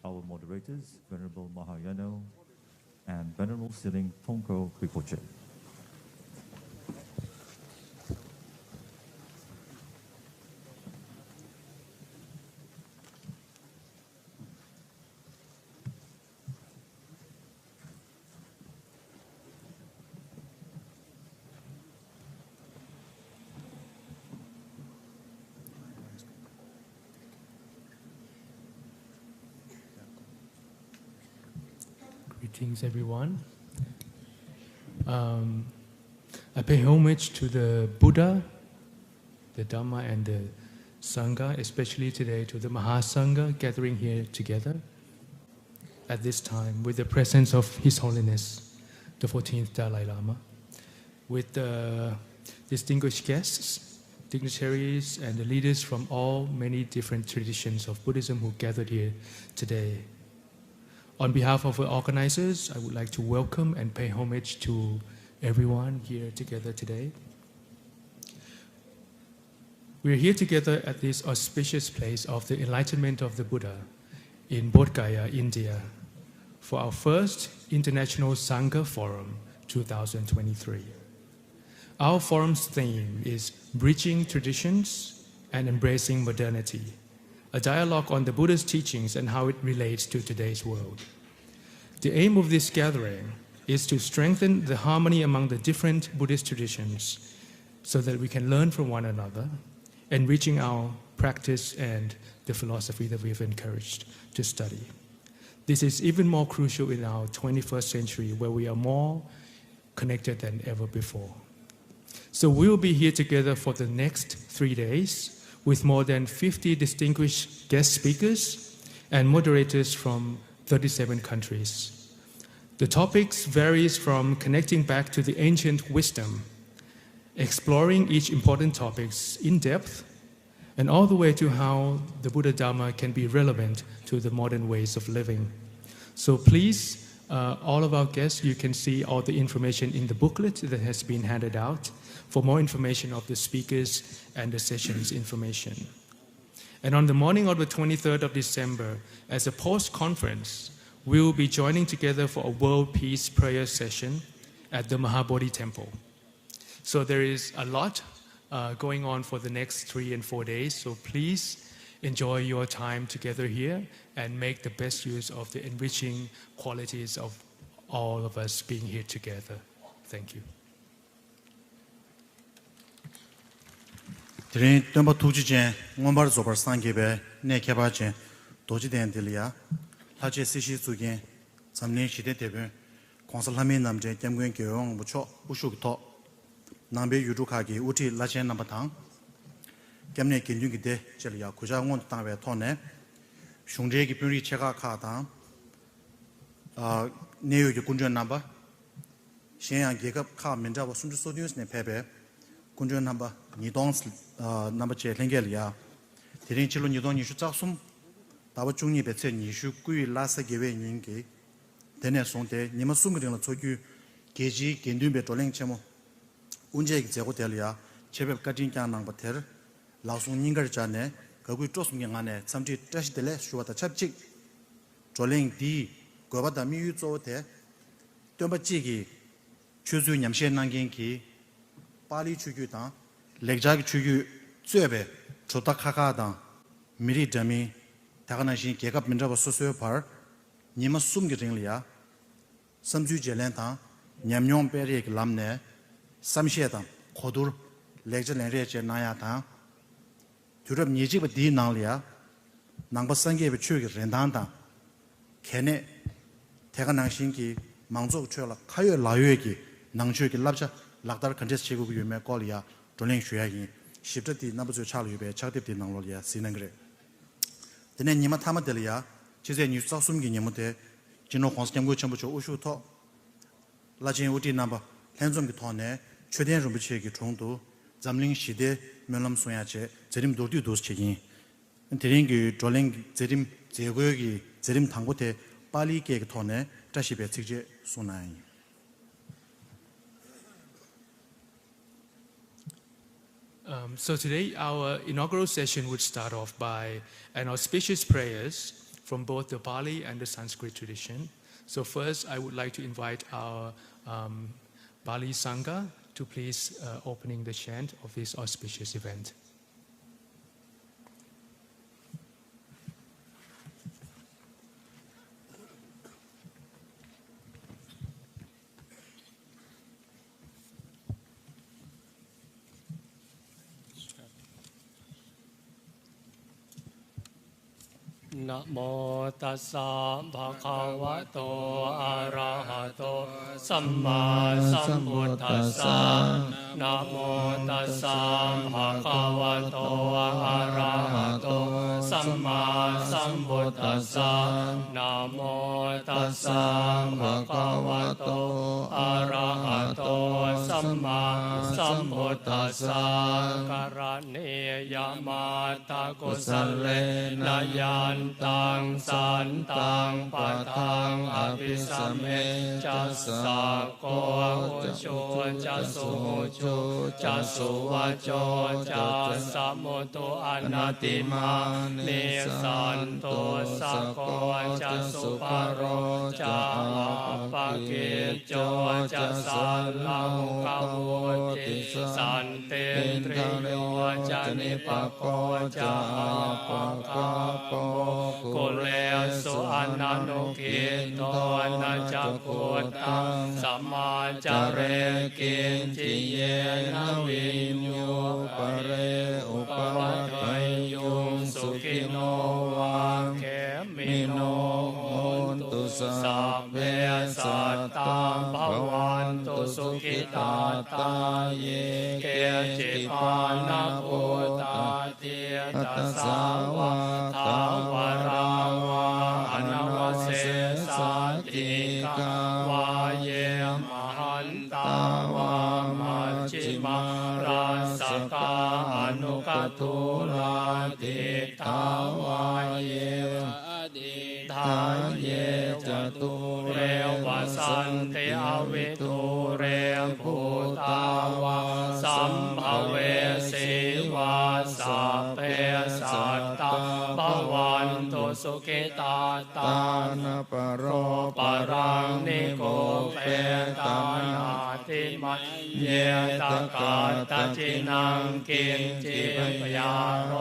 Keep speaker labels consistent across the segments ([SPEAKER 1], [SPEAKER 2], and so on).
[SPEAKER 1] Our moderators, Venerable Mahayano and Venerable Siling Tongko Rinpoche.
[SPEAKER 2] Greetings, everyone. I pay homage to the Buddha, the Dhamma, and the Sangha, especially today to the Mahasangha gathering here together at this time with the presence of His Holiness, the 14th Dalai Lama, with the distinguished guests, dignitaries, and the leaders from all many different traditions of Buddhism who gathered here today. On behalf of the organizers, I would like to welcome and pay homage to everyone here together today. We are here together at this auspicious place of the enlightenment of the Buddha in Bodhgaya, India, for our first International Sangha Forum 2023. Our forum's theme is Bridging Traditions and Embracing Modernity, a dialogue on the Buddha's teachings and how it relates to today's world. The aim of this gathering is to strengthen the harmony among the different Buddhist traditions so that we can learn from one another, enriching our practice and the philosophy that we have encouraged to study. This is even more crucial in our 21st century where we are more connected than ever before. So we will be here together for the next 3 days with more than 50 distinguished guest speakers and moderators from 37 countries. The topics varies from connecting back to the ancient wisdom, exploring each important topics in depth, and all the way to how the Buddha Dhamma can be relevant to the modern ways of living. So please, all of our guests, you can see all the information in the booklet that has been handed out for more information of the speakers and the session's information. And on the morning of the 23rd of December, as a post-conference, we will be joining together for a World Peace Prayer session at the Mahabodhi Temple. So there is a lot going on for the next 3 and 4 days, so please enjoy your time together here and make the best use of the enriching qualities of all of us being here together. Thank you.
[SPEAKER 3] Today, number 2 jen, ngombar zobar sangebe, ne keba jen, doji den delia, laje sishi zugen, samne shide debe, konsalame namje, jamguen gyong, bucho, ushuk to, nambe yurukagi, uti lajen nabatang, gemne kinjungi de, jelia, kuja ngon tangwe tone, shungje ki pyuri chega ka tang, neyo ki kunjon namba, shenyang gegab ka menja wa sunju sodius ne pebe, kunjon namba, nidong namba che lengelia, tiring chilo nidong nishu tsaksum, 다바 중립 배치 니슈 꾸이 라사 개외 인게 데네 송데 니마 숨그링의 조규 계지 견둔베 돌랭 체모 운제 제고델이야 제법 가진 장낭 버터 라송 닝거 자네 거기 쪼숨경 안에 삼지 다시들레 슈와다 찹직 돌랭 디 고바다 미유조데 똠바지기 추수 냠셰 난겐기 파리 추규다 렉자기 추규 쯧베 조다카가다 미리 담이 다가나신 개갑 민자고 소소요 발 니마 숨기ring리야 삼주 제렌타 냠뇽 베리에 람네 삼시에다 고dur 렉절레레 제나야다 유럽 니지브 디나리아 낭바상게베 추기 렌단다 걔네 대가나신기 망조 추라 카요 라요기 낭주기 랍자 락다르 컨테스 제국 유메 콜리아 돌랭 슈야기 십저디 나부조 차르유베 차드디 나로리아 시능그레 드네 니마 타마델이야 제제 뉴스 숨기 니모데 진노 황스tem고 전부죠 우슈토 라진 우디 넘버 현존기 토네 최대한 좀 비치기 총도 잠링 시대 면람 소야제 제림 도디 도스치기 드링기 졸랭 제림 제고기 제림 당고테 빨리 계획 토네 다시 배치제 소나이
[SPEAKER 2] So today our inaugural session would start off by an auspicious prayers from both the Pali and the Sanskrit tradition. So first I would like to invite our Pali Sangha to please opening the chant of this auspicious event.
[SPEAKER 4] Namo tassa bhagavato arahato samma sambuddhassa. Namo tassa bhagavato arahato samma sambuddhassa. Namo tassa bhagavato arahato samma sambuddhassa. Karane yamata kusale nayan Tang san tang pa tang abhisame chasa ko cho chasu cho chasu vacho chasa moto anatima nisanto sako chasu paro cha apake cho chasa lau kavoti sante triyo janipako cha apakapo Kole su ananukito anajakota samajare kinchiye navinyo pare upavadayung sukino vakemino hontu sabbe satam bhavantu sukitata ye kechipana potati tasava Tavarawa anavase satika vaye mahantava machima rasaka anukatula ditavaye adithaye jature vasante aviture bhutava sambhave seva sape sata Bhavanto สุขิตาตา
[SPEAKER 5] ตานาปโร
[SPEAKER 4] ปรังนิโกเปตานาติมัยเยตกาตจินังกินจิปยาโร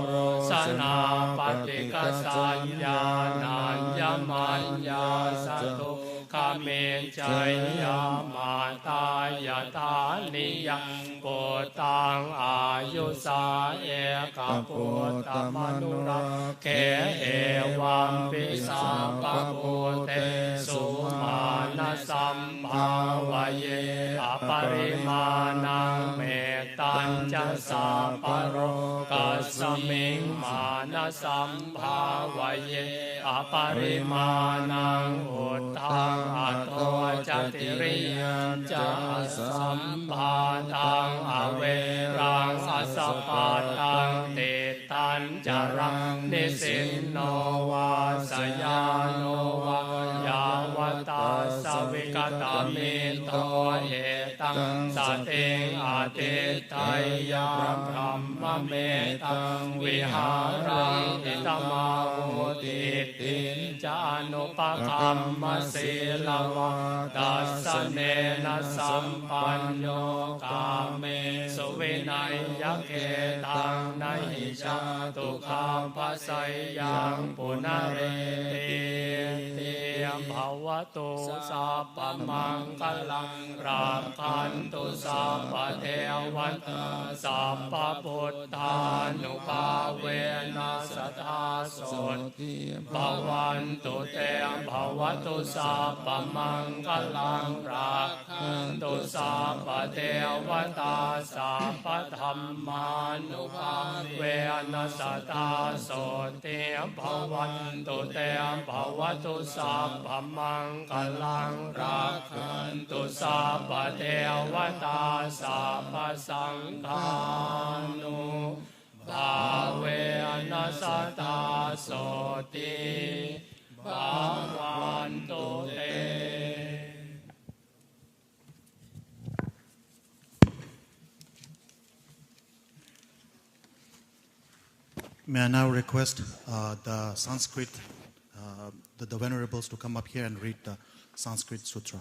[SPEAKER 4] สนาปฏิกัสสัญญานัญญมัญญาสตุขเมจยามาตายตานิยังปุตตังอายุสาเอกปุตตมนุรักเขเอวัมปิสาปปุเตสุมาณสัมภาวเยอปริมาณังเมตตัญจะสัพพโรกัสสมิงมาณสัมภาวเยอปริมาณังอุทธังอัตโตจติริยังจะสัมภาทังอเวรังสัสสะปัตตังติตัญจรังนิสินโนวาสยานโนวายาวตาสวิกตามิโตเอตังสติงอาทิตยามพรหมเมตังวิหารังอิตมาหุติติจานุปคัมมศีลวะตัสสะเนนะสัมปัญโยกาเมสุวินัยยะเกตังนะหิชาตุคาภัสสยังปุณเรติยัมภวตุสัพพมังคลังราคันตุสัพพเทวตาสัพพพุทธานุภาเวนัสทธาโสติภวันตุเตภวตุสัพพมังคลังราคันตุสัพพเทวตาสัพพธัมมานุภาเวนัสทธาโสติภวันตุเตภวตุสัพพมังคลังราคันตุสัพพเทวตาสัพพสังฆานุภาเวนัสทธาโสติภวันตุเต
[SPEAKER 3] May I now request the Sanskrit, the venerables to come up here and read the Sanskrit sutra.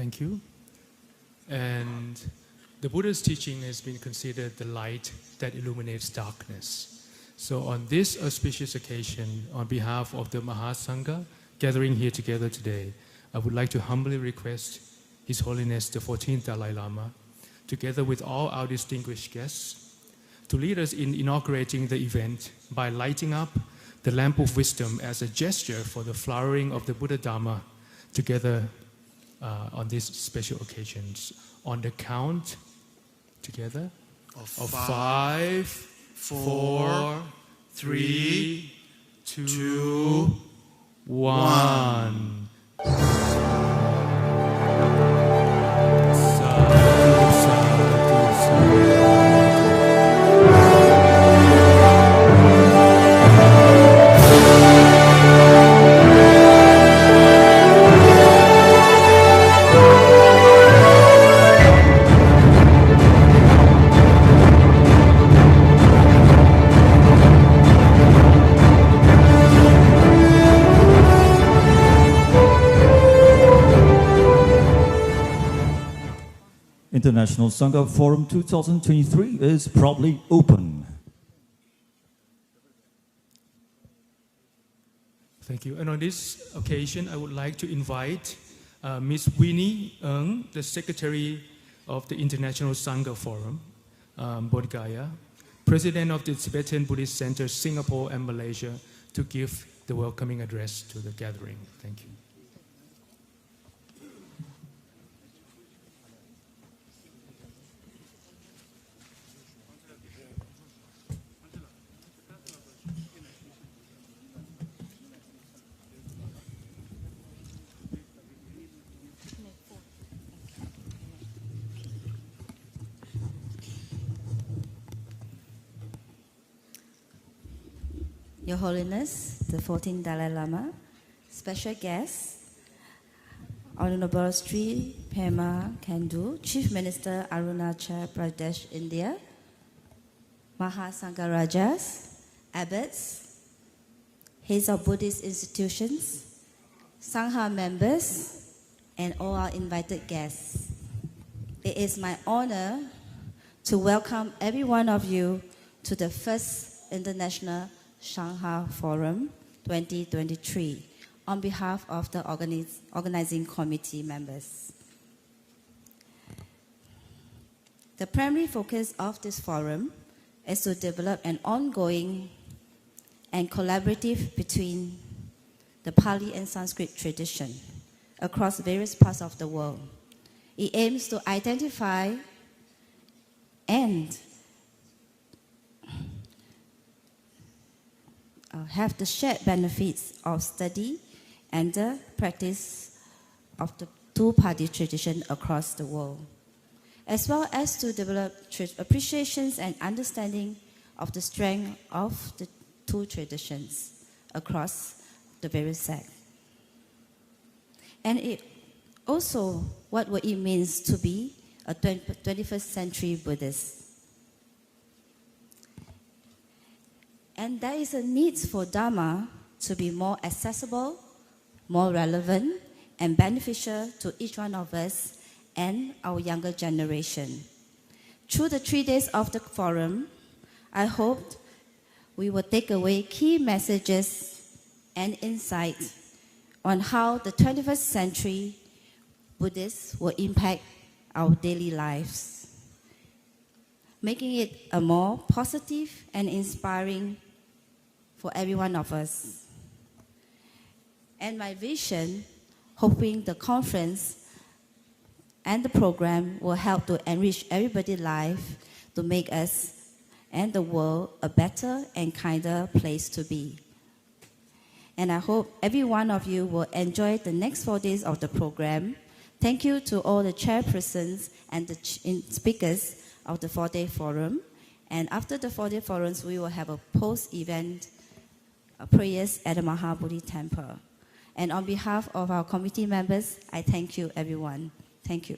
[SPEAKER 2] Thank you. And the Buddha's teaching has been considered the light that illuminates darkness. So on this auspicious occasion, on behalf of the Mahasangha gathering here together today, I would like to humbly request His Holiness the 14th Dalai Lama, together with all our distinguished guests, to lead us in inaugurating the event by lighting up the lamp of wisdom as a gesture for the flowering of the Buddha Dharma together on these special occasions. On the count together of 5, 4, 3, 2, 1.
[SPEAKER 1] International Sangha Forum 2023 is proudly open.
[SPEAKER 2] Thank you. And on this occasion, I would like to invite Ms. Winnie Ng, the Secretary of the International Sangha Forum, Bodhgaya, President of the Tibetan Buddhist Center, Singapore and Malaysia, to give the welcoming address to the gathering. Thank you.
[SPEAKER 5] Your Holiness, the 14th Dalai Lama, special guests, Honorable Sri Pema Khandu, Chief Minister Arunachal Pradesh, India, Mahasangarajas, abbots, heads of Buddhist institutions, Sangha members, and all our invited guests. It is my honor to welcome every one of you to the first International Sangha Forum 2023 on behalf of the organizing committee members. The primary focus of this forum is to develop an ongoing and collaborative between the Pali and Sanskrit tradition across various parts of the world. It aims to identify and have the shared benefits of study and the practice of the two-party tradition across the world, as well as to develop appreciations and understanding of the strength of the two traditions across the various sects. And it also what it means to be a 21st century Buddhist. And there is a need for Dharma to be more accessible, more relevant, and beneficial to each one of us and our younger generation. Through the 3 days of the forum, I hope we will take away key messages and insights on how the 21st century Buddhists will impact our daily lives, making it a more positive and inspiring for every one of us. And my vision, hoping the conference and the program will help to enrich everybody's life to make us and the world a better and kinder place to be. And I hope every one of you will enjoy the next 4 days of the program. Thank you to all the chairpersons and the speakers of the 4-day forum. And after the 4-day forums, we will have a post-event prayers at the Mahabodhi Temple. And on behalf of our committee members, I thank you, everyone. Thank you.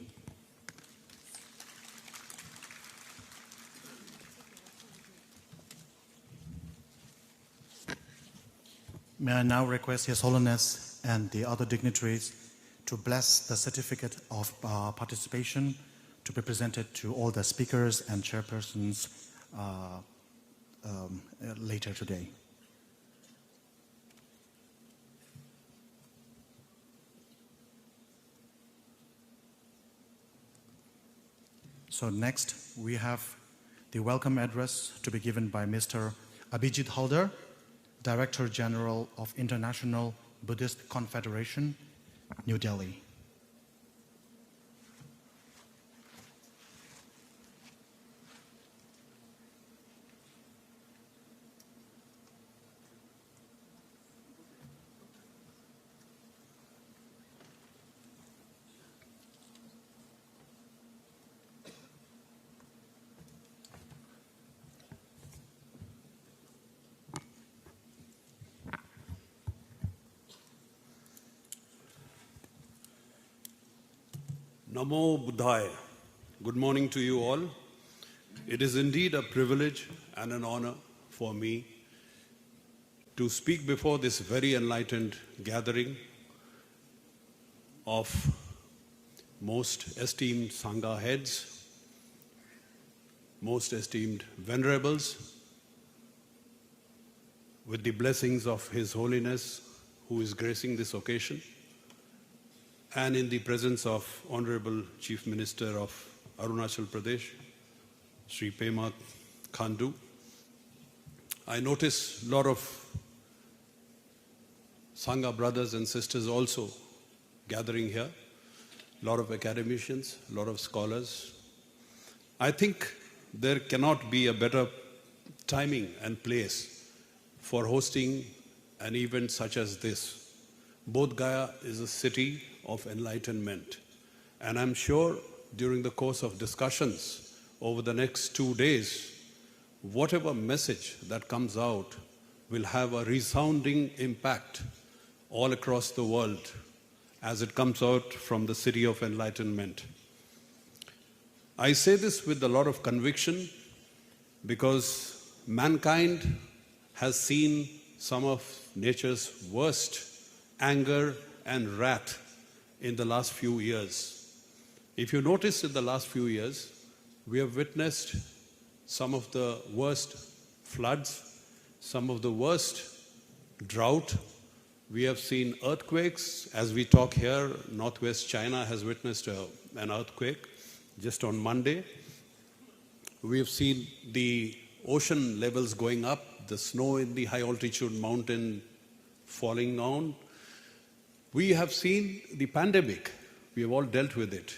[SPEAKER 3] May I now request His Holiness and the other dignitaries to bless the certificate of participation to be presented to all the speakers and chairpersons later today. So next, we have the welcome address to be given by Mr. Abhijit Halder, Director General of International Buddhist Confederation, New Delhi.
[SPEAKER 6] Namo Buddhaya. Good morning to you all. It is indeed a privilege and an honor for me to speak before this very enlightened gathering of most esteemed Sangha heads, most esteemed venerables, with the blessings of His Holiness who is gracing this occasion, and in the presence of Honorable Chief Minister of Arunachal Pradesh, Sri Pema Khandu. I notice a lot of Sangha brothers and sisters also gathering here, a lot of academicians, a lot of scholars. I think there cannot be a better timing and place for hosting an event such as this. Bodhgaya is a city of enlightenment. And I'm sure during the course of discussions over the next 2 days, whatever message that comes out will have a resounding impact all across the world as it comes out from the city of enlightenment. I say this with a lot of conviction because mankind has seen some of nature's worst anger and wrath in the last few years. If you notice, in the last few years, we have witnessed some of the worst floods, some of the worst drought. We have seen earthquakes. As we talk here, northwest China has witnessed an earthquake just on Monday. We have seen the ocean levels going up, the snow in the high altitude mountain falling down. We have seen the pandemic. We have all dealt with it.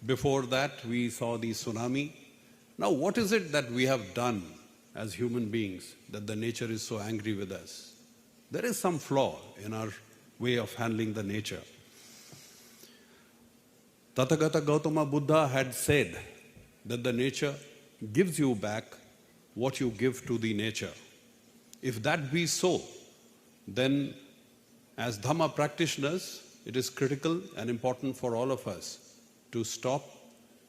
[SPEAKER 6] Before that, we saw the tsunami. Now, what is it that we have done as human beings that the nature is so angry with us? There is some flaw in our way of handling the nature. Tathagata Gautama Buddha had said that the nature gives you back what you give to the nature. If that be so, then as Dhamma practitioners, it is critical and important for all of us to stop,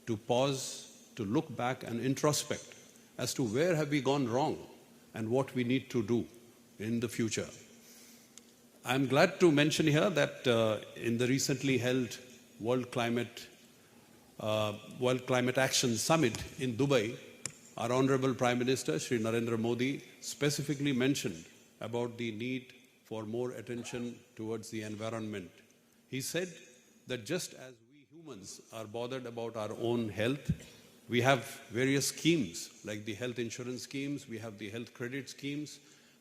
[SPEAKER 6] to pause, to look back and introspect as to where have we gone wrong and what we need to do in the future. I'm glad to mention here that in the recently held World Climate Action Summit in Dubai, our Honorable Prime Minister, Shri Narendra Modi, specifically mentioned about the need for more attention towards the environment. He said that just as we humans are bothered about our own health, we have various schemes like the health insurance schemes, we have the health credit schemes.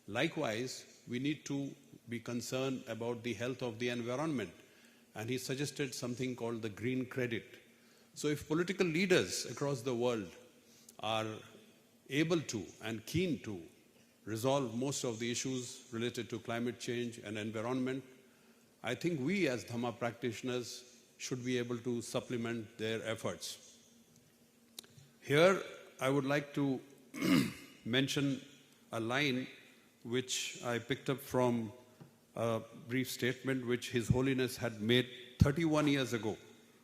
[SPEAKER 6] Likewise, we need to be concerned about the health of the environment. And he suggested something called the green credit. So if political leaders across the world are able to and keen to resolve most of the issues related to climate change and environment, I think we as Dhamma practitioners should be able to supplement their efforts. Here, I would like to mention a line which I picked up from a brief statement which His Holiness had made 31 years ago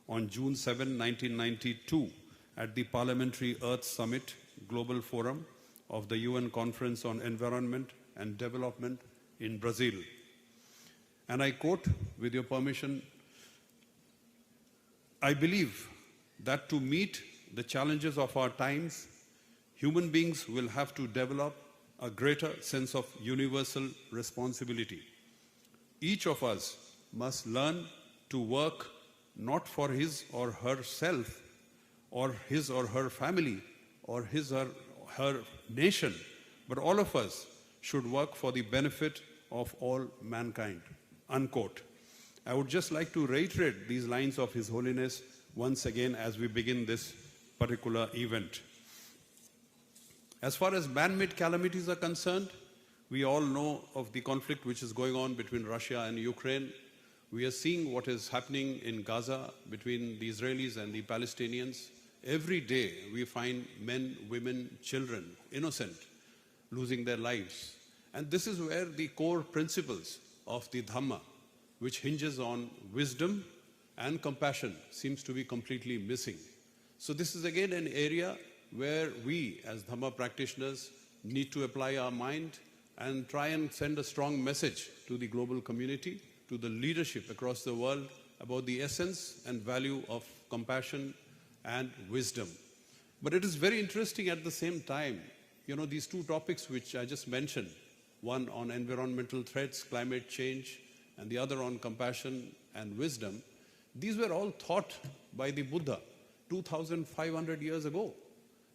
[SPEAKER 6] on June 7, 1992 at the Parliamentary Earth Summit Global Forum of the UN Conference on Environment and Development in Brazil. And I quote, with your permission, I believe that to meet the challenges of our times, human beings will have to develop a greater sense of universal responsibility. Each of us must learn to work not for his or herself, or his or her family, or his or her nation, but all of us should work for the benefit of all mankind. Unquote. I would just like to reiterate these lines of His Holiness once again as we begin this particular event. As far as man-made calamities are concerned, we all know of the conflict which is going on between Russia and Ukraine. We are seeing what is happening in Gaza between the Israelis and the Palestinians. Every day we find men, women, children, innocent, losing their lives. And this is where the core principles of the Dhamma, which hinges on wisdom and compassion, seems to be completely missing. So this is again an area where we as Dhamma practitioners need to apply our mind and try and send a strong message to the global community, to the leadership across the world about the essence and value of compassion and wisdom. But it is very interesting at the same time, these two topics which I just mentioned, one on environmental threats, climate change, and the other on compassion and wisdom, these were all taught by the Buddha 2,500 years ago.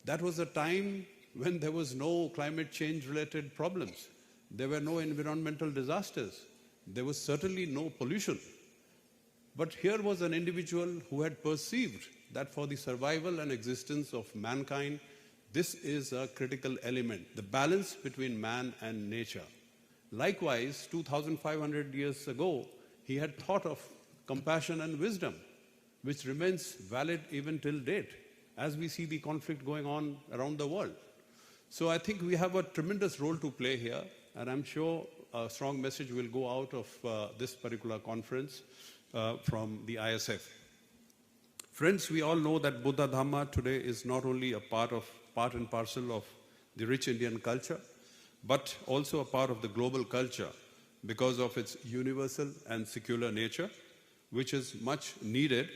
[SPEAKER 6] That was a time when there was no climate change related problems. There were no environmental disasters. There was certainly no pollution. But here was an individual who had perceived that for the survival and existence of mankind, this is a critical element, the balance between man and nature. Likewise, 2,500 years ago, he had thought of compassion and wisdom, which remains valid even till date, as we see the conflict going on around the world. So I think we have a tremendous role to play here, and I'm sure a strong message will go out of this particular conference from the ISF. Friends, we all know that Buddha Dhamma today is not only a part and parcel of the rich Indian culture, but also a part of the global culture because of its universal and secular nature, which is much needed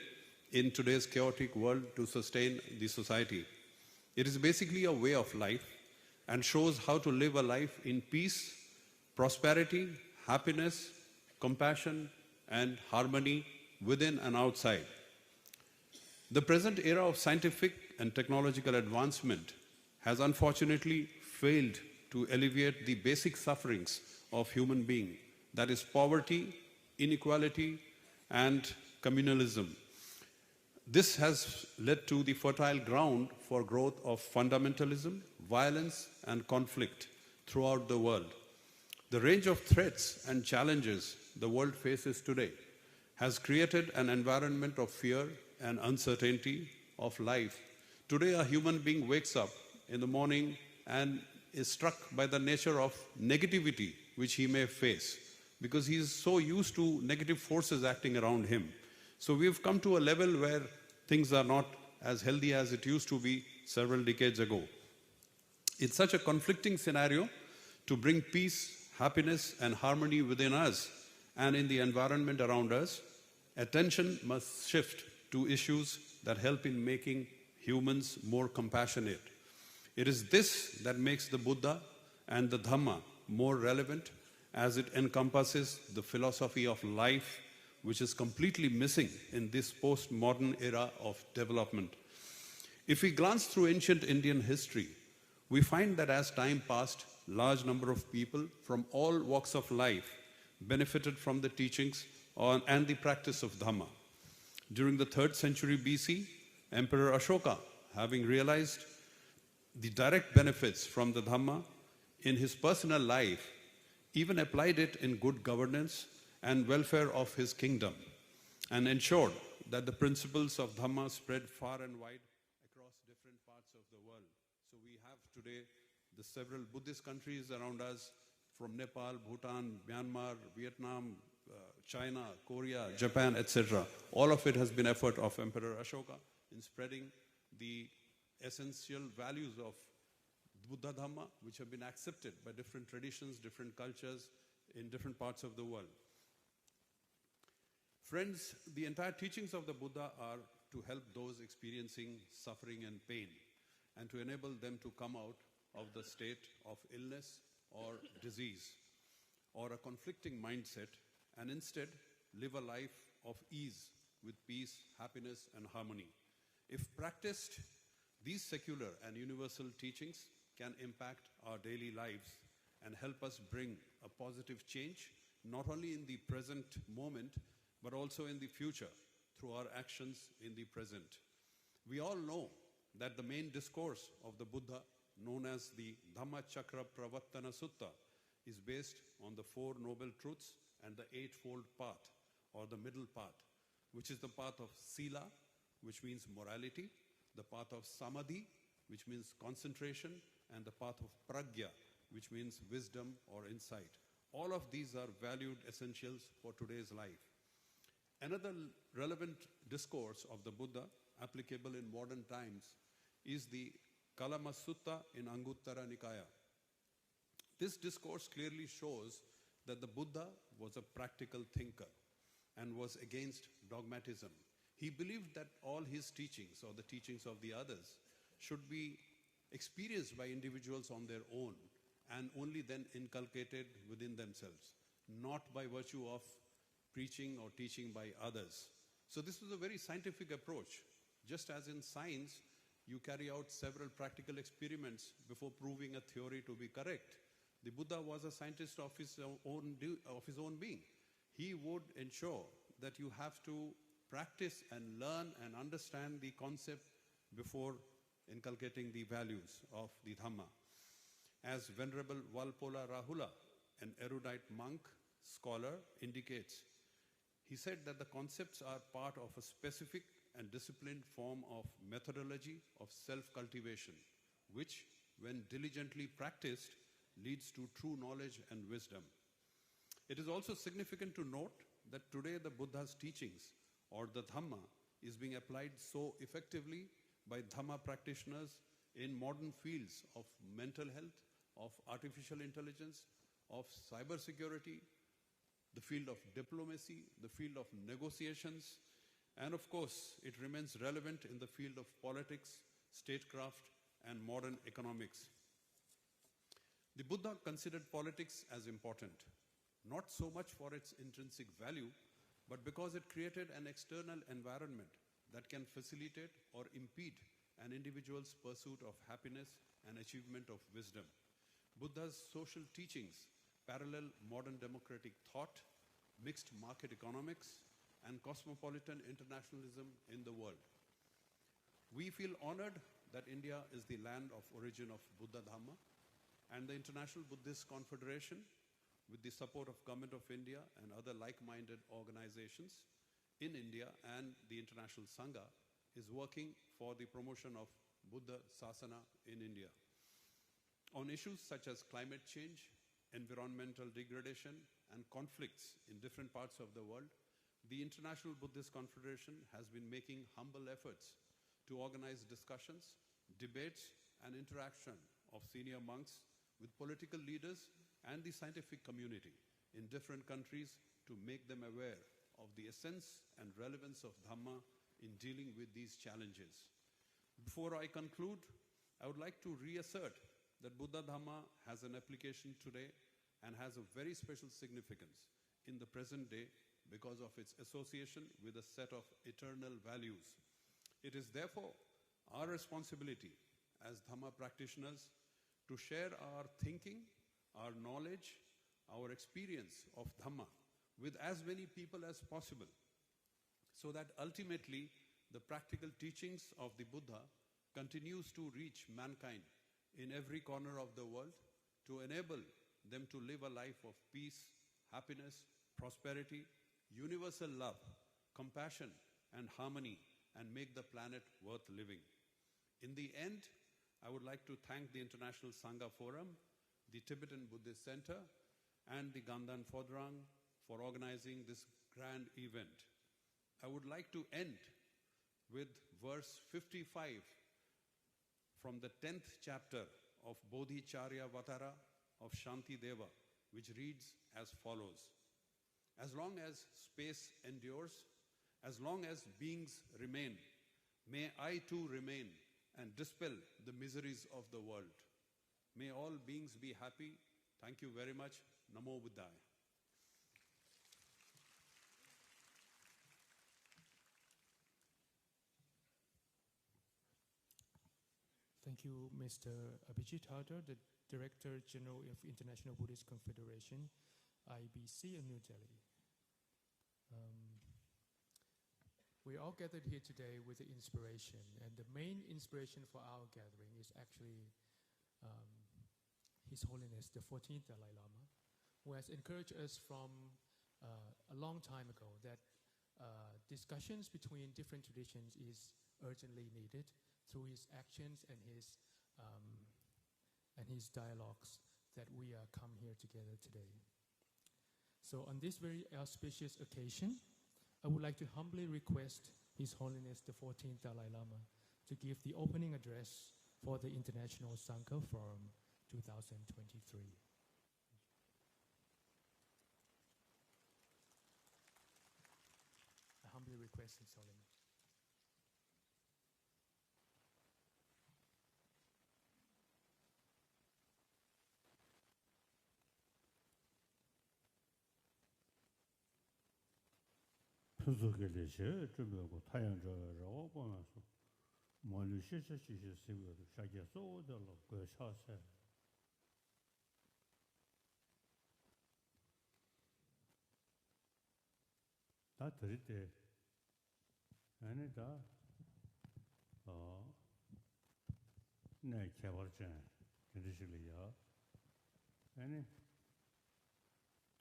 [SPEAKER 6] in today's chaotic world to sustain the society. It is basically a way of life and shows how to live a life in peace, prosperity, happiness, compassion, and harmony within and outside. The present era of scientific and technological advancement has unfortunately failed to alleviate the basic sufferings of human being, that is poverty, inequality, and communalism. This has led to the fertile ground for growth of fundamentalism, violence, and conflict throughout the world. The range of threats and challenges the world faces today has created an environment of fear and uncertainty of life. Today, a human being wakes up in the morning and is struck by the nature of negativity which he may face because he is so used to negative forces acting around him. So we've come to a level where things are not as healthy as it used to be several decades ago. In such a conflicting scenario, to bring peace, happiness, and harmony within us and in the environment around us, attention must shift to issues that help in making humans more compassionate. It is this that makes the Buddha and the Dhamma more relevant as it encompasses the philosophy of life, which is completely missing in this post-modern era of development. If we glance through ancient Indian history, we find that as time passed, large number of people from all walks of life benefited from the teachings and the practice of Dhamma. During the 3rd century BC, Emperor Ashoka, having realized the direct benefits from the Dhamma in his personal life, even applied it in good governance and welfare of his kingdom, and ensured that the principles of Dhamma spread far and wide across different parts of the world. So we have today the several Buddhist countries around us, from Nepal, Bhutan, Myanmar, Vietnam, China, Korea, Japan, etc. All of it has been effort of Emperor Ashoka in spreading the essential values of Buddha Dhamma, which have been accepted by different traditions, different cultures in different parts of the world. Friends, the entire teachings of the Buddha are to help those experiencing suffering and pain and to enable them to come out of the state of illness or disease or a conflicting mindset and instead live a life of ease with peace, happiness and harmony. If practiced, these secular and universal teachings can impact our daily lives and help us bring a positive change not only in the present moment but also in the future through our actions in the present. We all know that the main discourse of the Buddha, known as the Dhammachakra Pravartana Sutta, is based on the Four Noble Truths and the Eightfold Path, or the middle path, which is the path of Sila, which means morality, the path of Samadhi, which means concentration, and the path of Pragya, which means wisdom or insight. All of these are valued essentials for today's life. Another relevant discourse of the Buddha, applicable in modern times, is the Kalama Sutta in Anguttara Nikaya. This discourse clearly shows that the Buddha was a practical thinker and was against dogmatism. He believed that all his teachings or the teachings of the others should be experienced by individuals on their own and only then inculcated within themselves, not by virtue of preaching or teaching by others. So this was a very scientific approach. Just as in science, you carry out several practical experiments before proving a theory to be correct. The Buddha was a scientist of his own being. He would ensure that you have to practice and learn and understand the concept before inculcating the values of the Dhamma. As Venerable Valpola Rahula, an erudite monk, scholar, indicates, he said that the concepts are part of a specific and disciplined form of methodology of self-cultivation, which, when diligently practiced, leads to true knowledge and wisdom. It is also significant to note that today the Buddha's teachings, or the Dhamma, is being applied so effectively by Dhamma practitioners in modern fields of mental health, of artificial intelligence, of cybersecurity, the field of diplomacy, the field of negotiations, and of course, it remains relevant in the field of politics, statecraft, and modern economics. The Buddha considered politics as important, not so much for its intrinsic value, but because it created an external environment that can facilitate or impede an individual's pursuit of happiness and achievement of wisdom. Buddha's social teachings parallel modern democratic thought, mixed market economics, and cosmopolitan internationalism in the world. We feel honored that India is the land of origin of Buddha Dhamma, and the International Buddhist Confederation, with the support of Government of India and other like-minded organizations in India and the International Sangha, is working for the promotion of Buddha Sasana in India. On issues such as climate change, environmental degradation, and conflicts in different parts of the world, the International Buddhist Confederation has been making humble efforts to organize discussions, debates, and interaction of senior monks with political leaders and the scientific community in different countries to make them aware of the essence and relevance of Dhamma in dealing with these challenges. Before I conclude, I would like to reassert that Buddha Dhamma has an application today and has a very special significance in the present day because of its association with a set of eternal values. It is therefore our responsibility as Dhamma practitioners to share our thinking, our knowledge, our experience of Dhamma with as many people as possible, so that ultimately the practical teachings of the Buddha continues to reach mankind in every corner of the world to enable them to live a life of peace, happiness, prosperity, universal love, compassion, and harmony, and make the planet worth living. In the end, I would like to thank the International Sangha Forum, the Tibetan Buddhist Center, and the Gandhan Phodrang for organizing this grand event. I would like to end with verse 55 from the 10th chapter of Bodhicharya Vatara of Shanti Deva, which reads as follows. as long as space endures, as long as beings remain, may I too remain and dispel the miseries of the world. May all beings be happy. Thank you very much. Namo Buddhaya.
[SPEAKER 2] Thank you, Mr. Abhijit Hardar, the Director General of International Buddhist Confederation, IBC in New Delhi. We all gathered here today with the inspiration, and the main inspiration for our gathering is actually His Holiness the 14th Dalai Lama, who has encouraged us from a long time ago that discussions between different traditions is urgently needed through his actions and his dialogues that we are come here together today. So on this very auspicious occasion, I would like to humbly request His Holiness the 14th Dalai Lama to give the opening address for the International Sangha Forum 2023. I humbly request His Holiness.
[SPEAKER 7] 수수께끼시 주변고 타양저라고 보면서 멀리시시시 세우도 샤게소들로 그 샤세 다 들을 때 아니다 네 개발자 들으실래요? 아니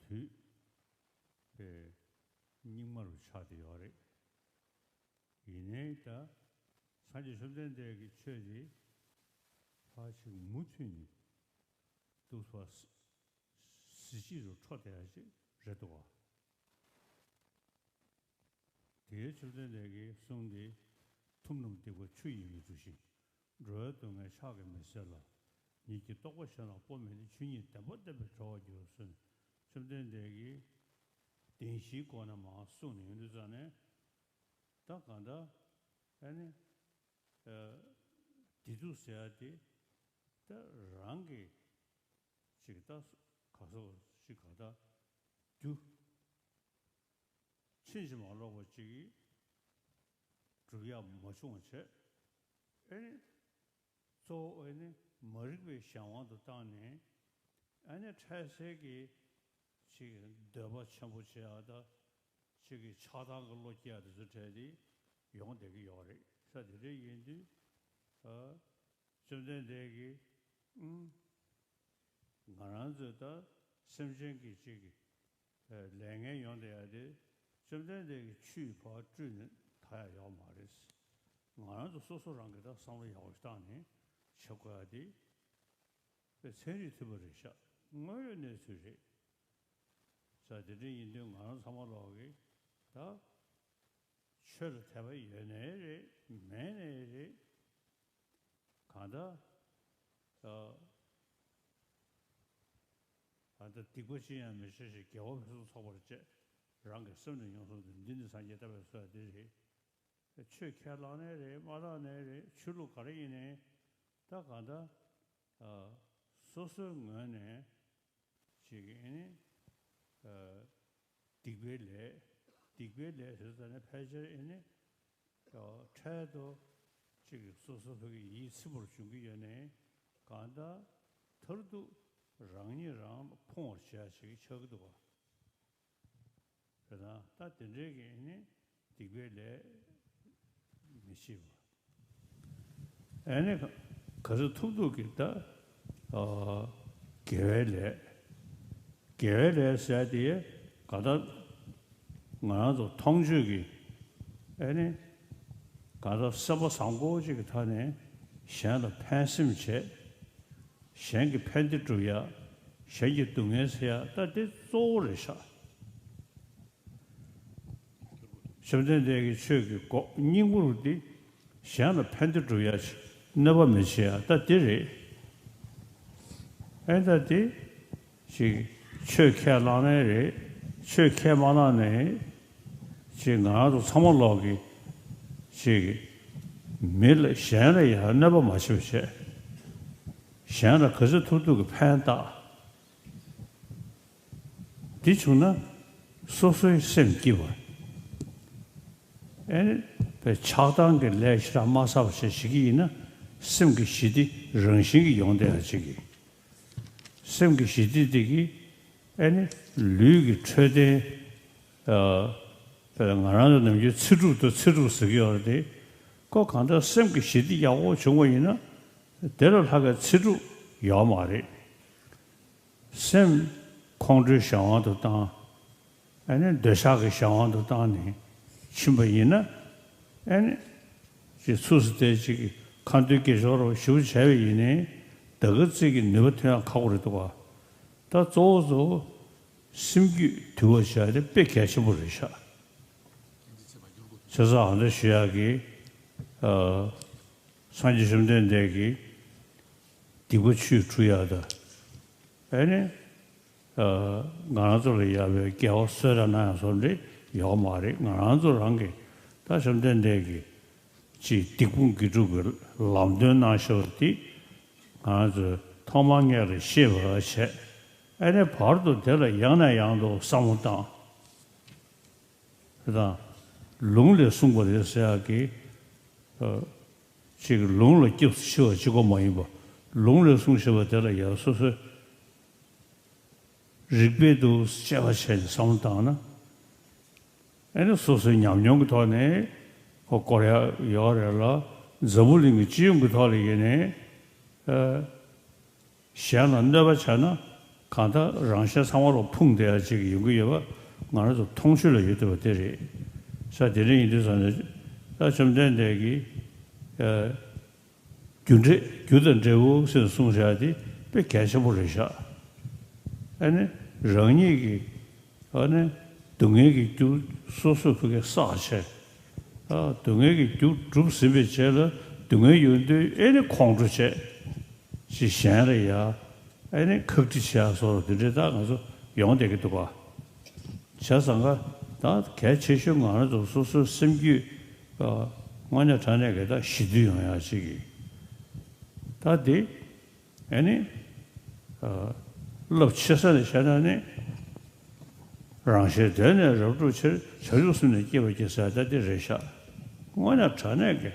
[SPEAKER 7] 뒤에 닝마루 차디요래 이내다 사지 선대대기 최지 사실 무춘이 도서 스시로 초대하지 제도와 대출대대기 송디 tumnom되고 추임이 주신 저동의 사게 메살라 이게 똑같이나 보면 주인이 때부터 저어줘서 선대대기 denshiko나 마 수는 유전에 다 간다 아니 디두세야디 다 랑게 지다 가서 시가다 두 친심하려고 지기 주야 뭐송체 아니 저 아니 머리에 상황도 다네 아니 차세기 지금 더버 참고해야다 지금 차단걸로 해야 돼서 저기 용되게 요래 사들이 인지 좀되게 나란저다 심정기 지기 랭에 용돼야 돼 좀되게 취파 주는 다야 요 말이스 나란저 소소랑 게다 상을 야오스다네 셔과디 세리 트버리샤 뭐는 수지 자들이 인도 많은 사람들이 다 철 대비 연애를 매내를 가다 아다 디고시야 메시지 겨우서 서버지 랑게 쓰는 용도도 인도 산에 답해서 되지 최캐라네를 말하네를 출로 가리네 다 가다 소소면에 지금 디괴레에서는 패저에네 차도 지금 소소하게 이 스물 중기연에 간다 털도 랑이랑 퐁을 시야시 적도 그러나 따뜻하게네 디괴레 미시고 애네 그래서 투도 기타 계획에서야 가다 나도 통주기 아니 가다 서버 상고지 타네 샹의 판심체 샹의 팬드주야 샹의 동에서야 다들 소르샤 심전되게 최고 인구로디 샹의 팬드주야 너버면시야 다들이 엔다디 시 최캐라네를 최케 만화네 지나도 참을러기 지 밀 샹래야 나버 마셔셔 샹라 그저 투두가 판다 뒤중나 소소히 생기와 에 차단게 레시라 마사버시 시기나 심기 시디 정신이 용대하지기 심기 시디디기 아니 류기 최대 나라는 남주 치루도 쓰기어데 그 간다 심기 시디 야고 정원이나 대를 하게 치루 야마리 심控制 상황도 다 아니 대사의 상황도 다네 심부이나 아니 지 수수대지 칸드게저로 쇼제위네 더그지기 너트야 가고르도가 다 조조 심기 두어셔야 돼 뺏겨시 버리셔 저서 안에 쉬야기 산지심된 데기 디고치 주야다 아니 나나들이 야베 겨서라나 소리 요 말이 나나들 게 다시 된대기 지 디군 기주를 람든 나셔티 아주 토망야를 쉐버셰 아니 바로도 되라 양나양도 상무다 그다 롱le 송거를 해야기 지금 롱le 겹쳐 지고 뭐이고 롱le 송셔버 되라 야소서 릭베도 샤바셰 상무다나 아니 소소 냠냠 도네 고코야 요래라 저불링이 지은 거 돌리게네 시안은 내가잖아 간다 랑샤 상으로 풍대야 지금 이거여 말아서 통실을 해도 되리 사들이 이제서는 좀 된대기 교전제우 송샤디 배 개셔 버리셔 아니 랑이기 아니 동행이 주 소소 그게 사체 동행이 주 스베체라 동행 연대 애니 공주체 지샹래야 애니 극지샤서 들으다 가서 영대기도 봐 자상가 다 개체형 안에도 소소 심기 뭐냐 전에게다 시도용해야 지기 다디 애니 럽치서는 샤나네 랑셰데네 저주치 저주스는 기버지사 다디르샤 뭐냐 전에게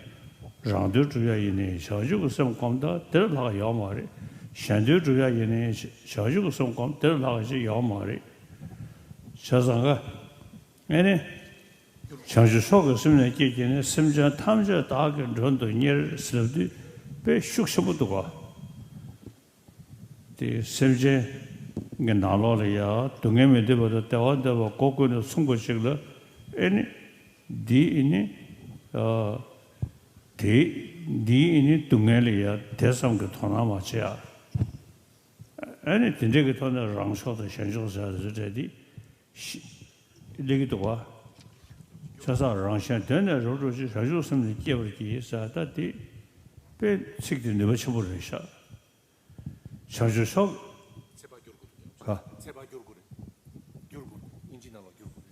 [SPEAKER 7] 랑도 주야이네 샤주고 성공다 들어가 야마리 샹도 주야이네 샤주고 성공 들어가지 야마리 자상가 애니 장주 속에 쓰면 기기는 심장 탐저 다근 전도 일 쓰듯이 배 숙소부터가 이 심제 게 나로리아 동해에 되버도 대화도 고고는 송고식을 애니 디이니 디이니 동해리아 대상그 토나마치야 애니 진짜그 토나 랑쇼도 현조사를 저디 이기도 와 자사 랑샤 되는 로로지 자주스는 깨버리기 있어다디 배 식들 내가 쳐버리셔 자주석 가
[SPEAKER 8] 제발 교르고래 교르고 인지나와 교르고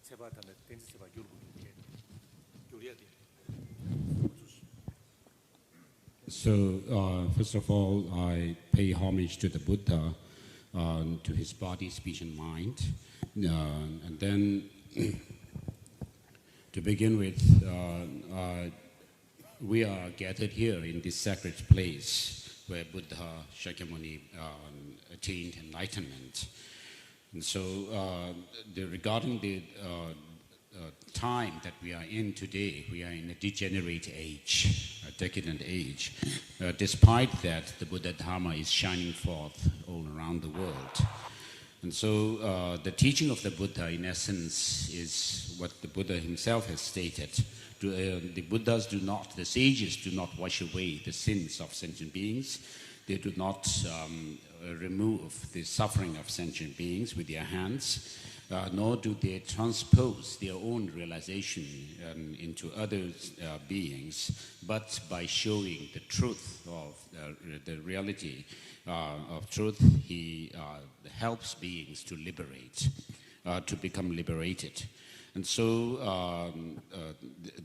[SPEAKER 8] 제발 단에 댄스 제발 교르고 교리야 돼.
[SPEAKER 9] So first of all, I pay homage to the Buddha, to his body, speech, and mind, and then to begin with, we are gathered here in this sacred place where Buddha Shakyamuni attained enlightenment. And so regarding the time that we are in today, we are in a degenerate age, a decadent age. Despite that, the Buddha Dharma is shining forth all around the world. And so the teaching of the Buddha, in essence, is what the Buddha himself has stated. The Buddhas do not, the sages do not wash away the sins of sentient beings. They do not remove the suffering of sentient beings with their hands. nor do they transpose their own realization into other beings, but by showing the truth of the reality of truth, he helps beings to liberate, to become liberated. And so,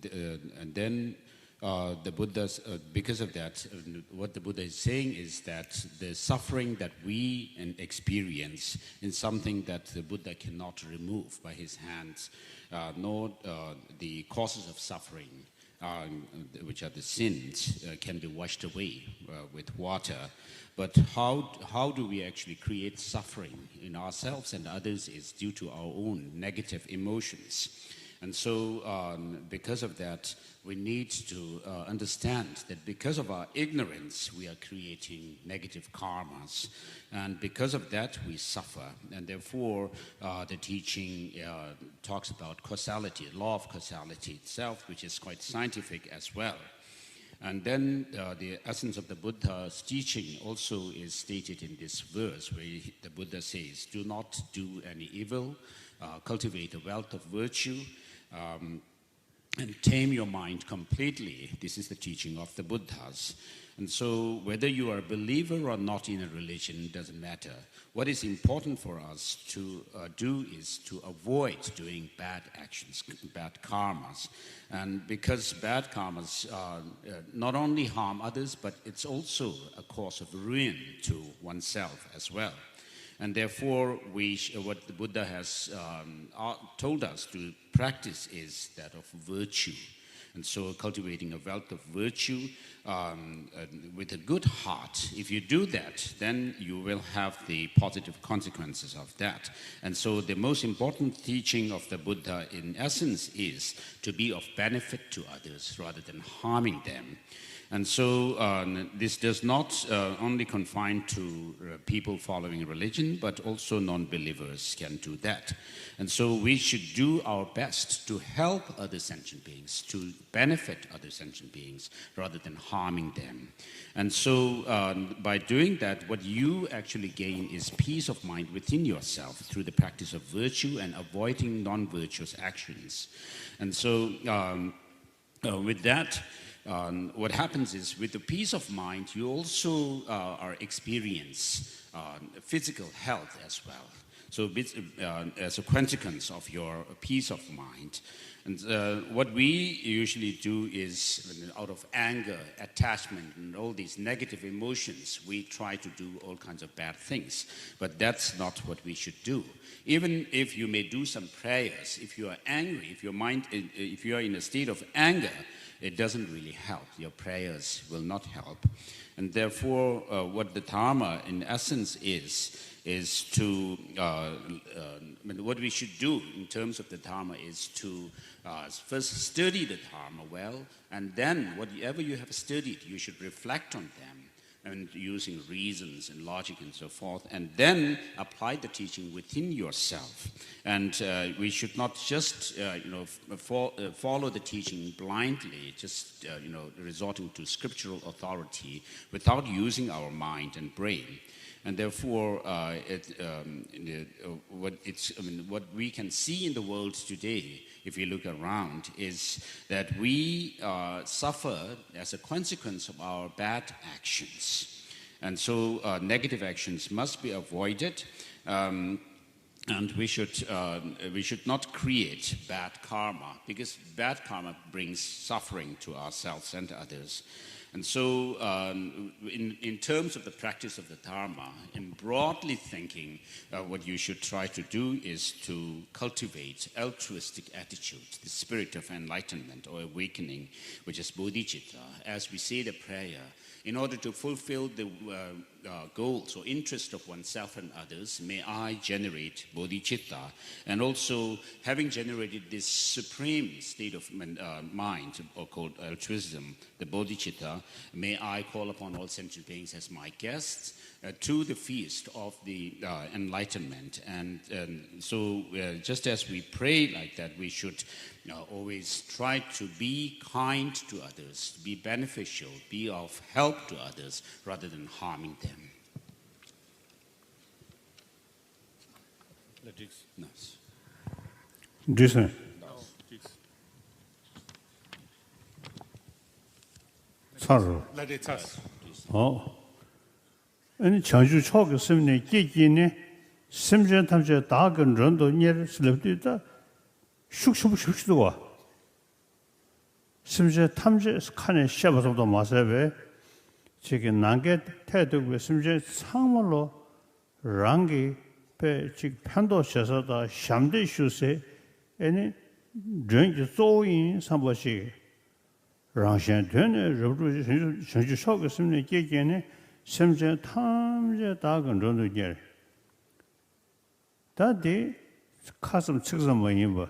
[SPEAKER 9] and then the Buddha's, because of that, what the Buddha is saying is that the suffering that we experience is something that the Buddha cannot remove by his hands, nor the causes of suffering, which are the sins, can be washed away with water. But how do we actually create suffering in ourselves and others is due to our own negative emotions. And so because of that, we need to understand that because of our ignorance, we are creating negative karmas. And because of that, we suffer. And therefore, the teaching talks about causality, law of causality itself, which is quite scientific as well. And then the essence of the Buddha's teaching also is stated in this verse where the Buddha says, do not do any evil, cultivate a wealth of virtue, and tame your mind completely. This is the teaching of the Buddhas. And so whether you are a believer or not in a religion doesn't matter. What is important for us to do is to avoid doing bad actions, bad karmas. And because bad karmas not only harm others, but it's also a cause of ruin to oneself as well. And therefore, what the Buddha has told us to practice is that of virtue. And so cultivating a wealth of virtue with a good heart, if you do that, then you will have the positive consequences of that. And so the most important teaching of the Buddha in essence is to be of benefit to others rather than harming them. And so this does not only confine to people following religion, but also non-believers can do that. And so we should do our best to help other sentient beings, to benefit other sentient beings, rather than harming them. And so by doing that, what you actually gain is peace of mind within yourself through the practice of virtue and avoiding non-virtuous actions. And so with that, what happens is, with the peace of mind, you also are experience physical health as well. So as a consequence of your peace of mind. And what we usually do is, out of anger, attachment, and all these negative emotions, we try to do all kinds of bad things. But that's not what we should do. Even if you may do some prayers, if you are angry, if if you are in a state of anger, it doesn't really help. Your prayers will not help. And therefore, what the Dharma in essence is to, what we should do in terms of the Dharma is to first study the Dharma well, and then whatever you have studied, you should reflect on them, and using reasons and logic and so forth, and then apply the teaching within yourself. And we should not just follow the teaching blindly, just resorting to scriptural authority without using our mind and brain. And therefore, what we can see in the world today, if you look around, is that we suffer as a consequence of our bad actions. And so negative actions must be avoided, and we should not create bad karma, because bad karma brings suffering to ourselves and others. And so in terms of the practice of the Dharma, in broadly thinking, what you should try to do is to cultivate altruistic attitude, the spirit of enlightenment or awakening, which is bodhicitta. As we say the prayer, in order to fulfill the goals or interests of oneself and others, may I generate bodhicitta. And also, having generated this supreme state of mind, or called altruism, the bodhicitta, may I call upon all sentient beings as my guests to the feast of the enlightenment. And so just as we pray like that, we should always try to be kind to others, be beneficial, be of help to others, rather than harming them. Nice.
[SPEAKER 7] Listen. Sorry.
[SPEAKER 8] Let it us.
[SPEAKER 7] 아니 전주 초기 스님네 기기네 심전 탐제 다근 전도 녀를 슬럽디다 슉슉슉슉도 와. 심전 탐제 칸에 샤바서도 마세베 지금 난게 태도고 심전 상물로 랑기 배 지금 편도셔서다 샴데 슈세 아니 전주 조인 삼보시 랑신 되네 저도 전주 초기 스님네 기기네 심지어 탐제 다근 전도 녀 다디 가슴 측서 뭐니 뭐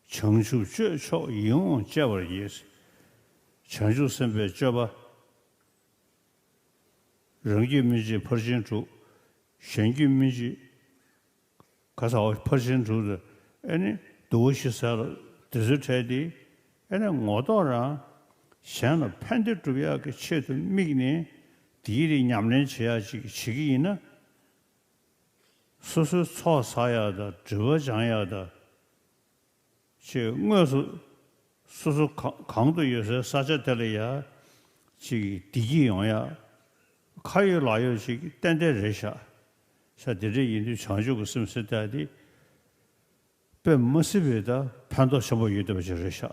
[SPEAKER 7] 청주 최초 이용 제벌이스 청주 선배 줘봐 런기민지 퍼센트 현기민지 가서 퍼센트도 아니 도시서 디지털이 아니 모더라 샤나 팬들 주야 그 체도 미기네 디리 냠는 지야지 지기는 수수 소사야다 저장야다 제 뭐서 수수 강도 요새 사자들이야 지 디기용야 카이라요시 땡데르샤 사들이 인도 장주고 심스다디 배 모습에다 판도 서버 유도 저르샤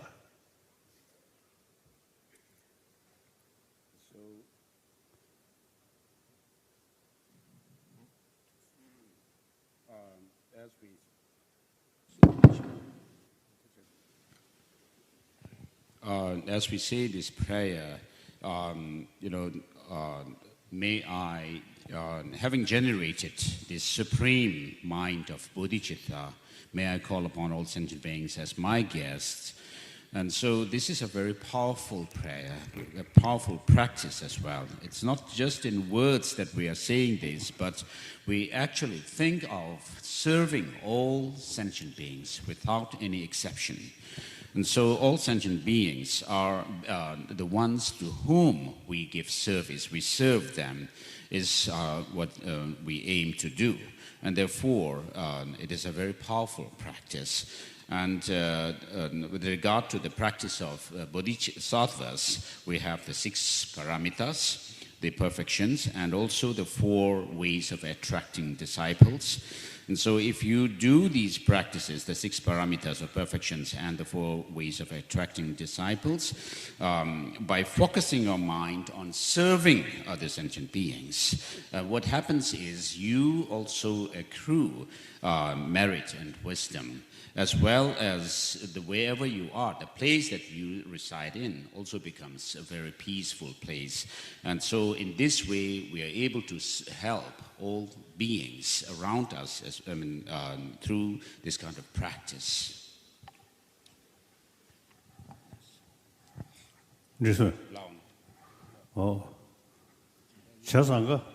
[SPEAKER 9] As we say this prayer, may I, having generated this supreme mind of bodhicitta, may I call upon all sentient beings as my guests. And so this is a very powerful prayer, a powerful practice as well. It's not just in words that we are saying this, but we actually think of serving all sentient beings without any exception. And so all sentient beings are the ones to whom we give service, we serve them, is what we aim to do. And therefore, it is a very powerful practice. And with regard to the practice of bodhisattvas, we have the 6 paramitas, the perfections, and also the 4 ways of attracting disciples. And so if you do these practices, the 6 paramitas of perfections and the 4 ways of attracting disciples, by focusing your mind on serving other sentient beings, what happens is you also accrue merit and wisdom, as well as wherever you are, the place that you reside in also becomes a very peaceful place. And so in this way, we are able to help all beings around us through this kind of practice.
[SPEAKER 7] Listen. 자상가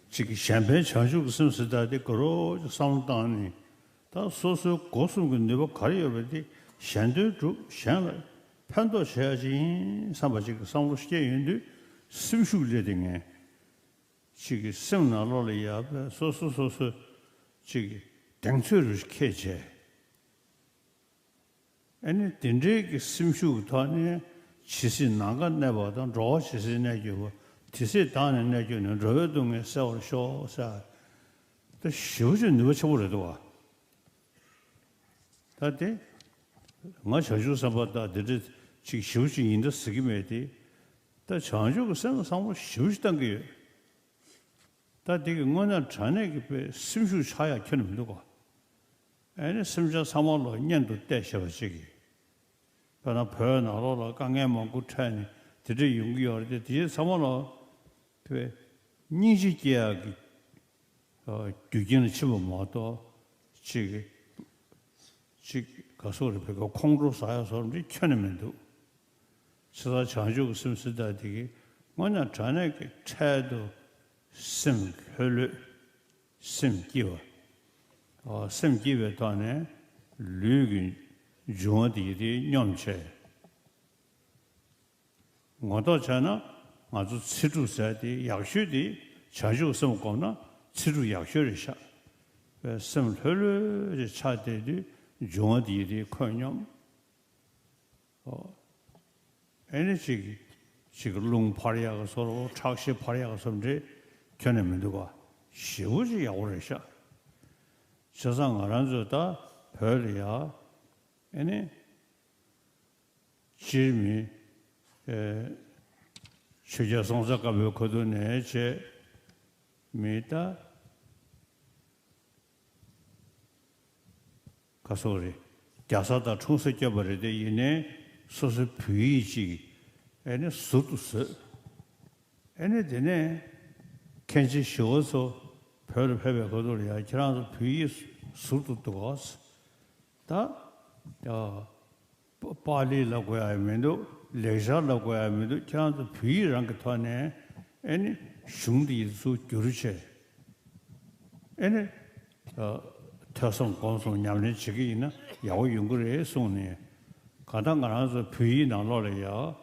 [SPEAKER 7] 지금 샴페인 전주 심스다데 거로 상당히 다 소소 고수근 내가 가려버디 샹도 샹 판도 해야지 삼바지 상무시계 인도 심슈르되네 지금 생나로리야 소소소소 지금 당초를 캐제 아니 딘데기 심슈타네 지시 나간 내보다 로 지시네 주 지시 다는 내주는 로동에 서울쇼사 또 쇼주 누가 쳐버려도 와 다데 뭐 저주서보다 들 지금 쇼주 인도 쓰기매디 또 전주고 상무 쇼주단 게 다데 뭐는 전에 그 심슈 차야 켜는 누가 아니 심자 3월로 년도 대셔지기 그러나 변화로 강에 먹고 차니 들이 용기할 뒤에 3월로 그 니지기야기 규기는 치고 뭐도 지금 가서를 배고 콩으로 쌓여서 우리 켜내면도 서다 자주 웃음쓰다 되게 뭐냐 전에 그 차도 심혈 심기와 심기에 단에 류기 중어디디 념체 뭐도 전에 아주 치주사디 약슈디 자주 웃음거나 치주 약슈를 샤 semthölu chadedi jongdi khonyam energy 지금 파리아가 서로 착시 파리아가 섬제 견해면도가 시우지 야오르샤 세상 알아서다 별이야 아니 지미 최저 성사가 몇 거든에 제 메타 가소리 자사다 총석겨 버리되 이내 소소 부이지 애네 수두스 애네 되네 켄지 쇼서 별 패배 거돌이야 지나서 부이 수두도 가서 다 빨리라고 하면도 레저라고 하면도 지나서 부이랑 그 터네 애네 슝디수 교르체 애네 태성 공송 냠네 지기나 야오 연구를 해송네 가당 가나서 부이 나눠려야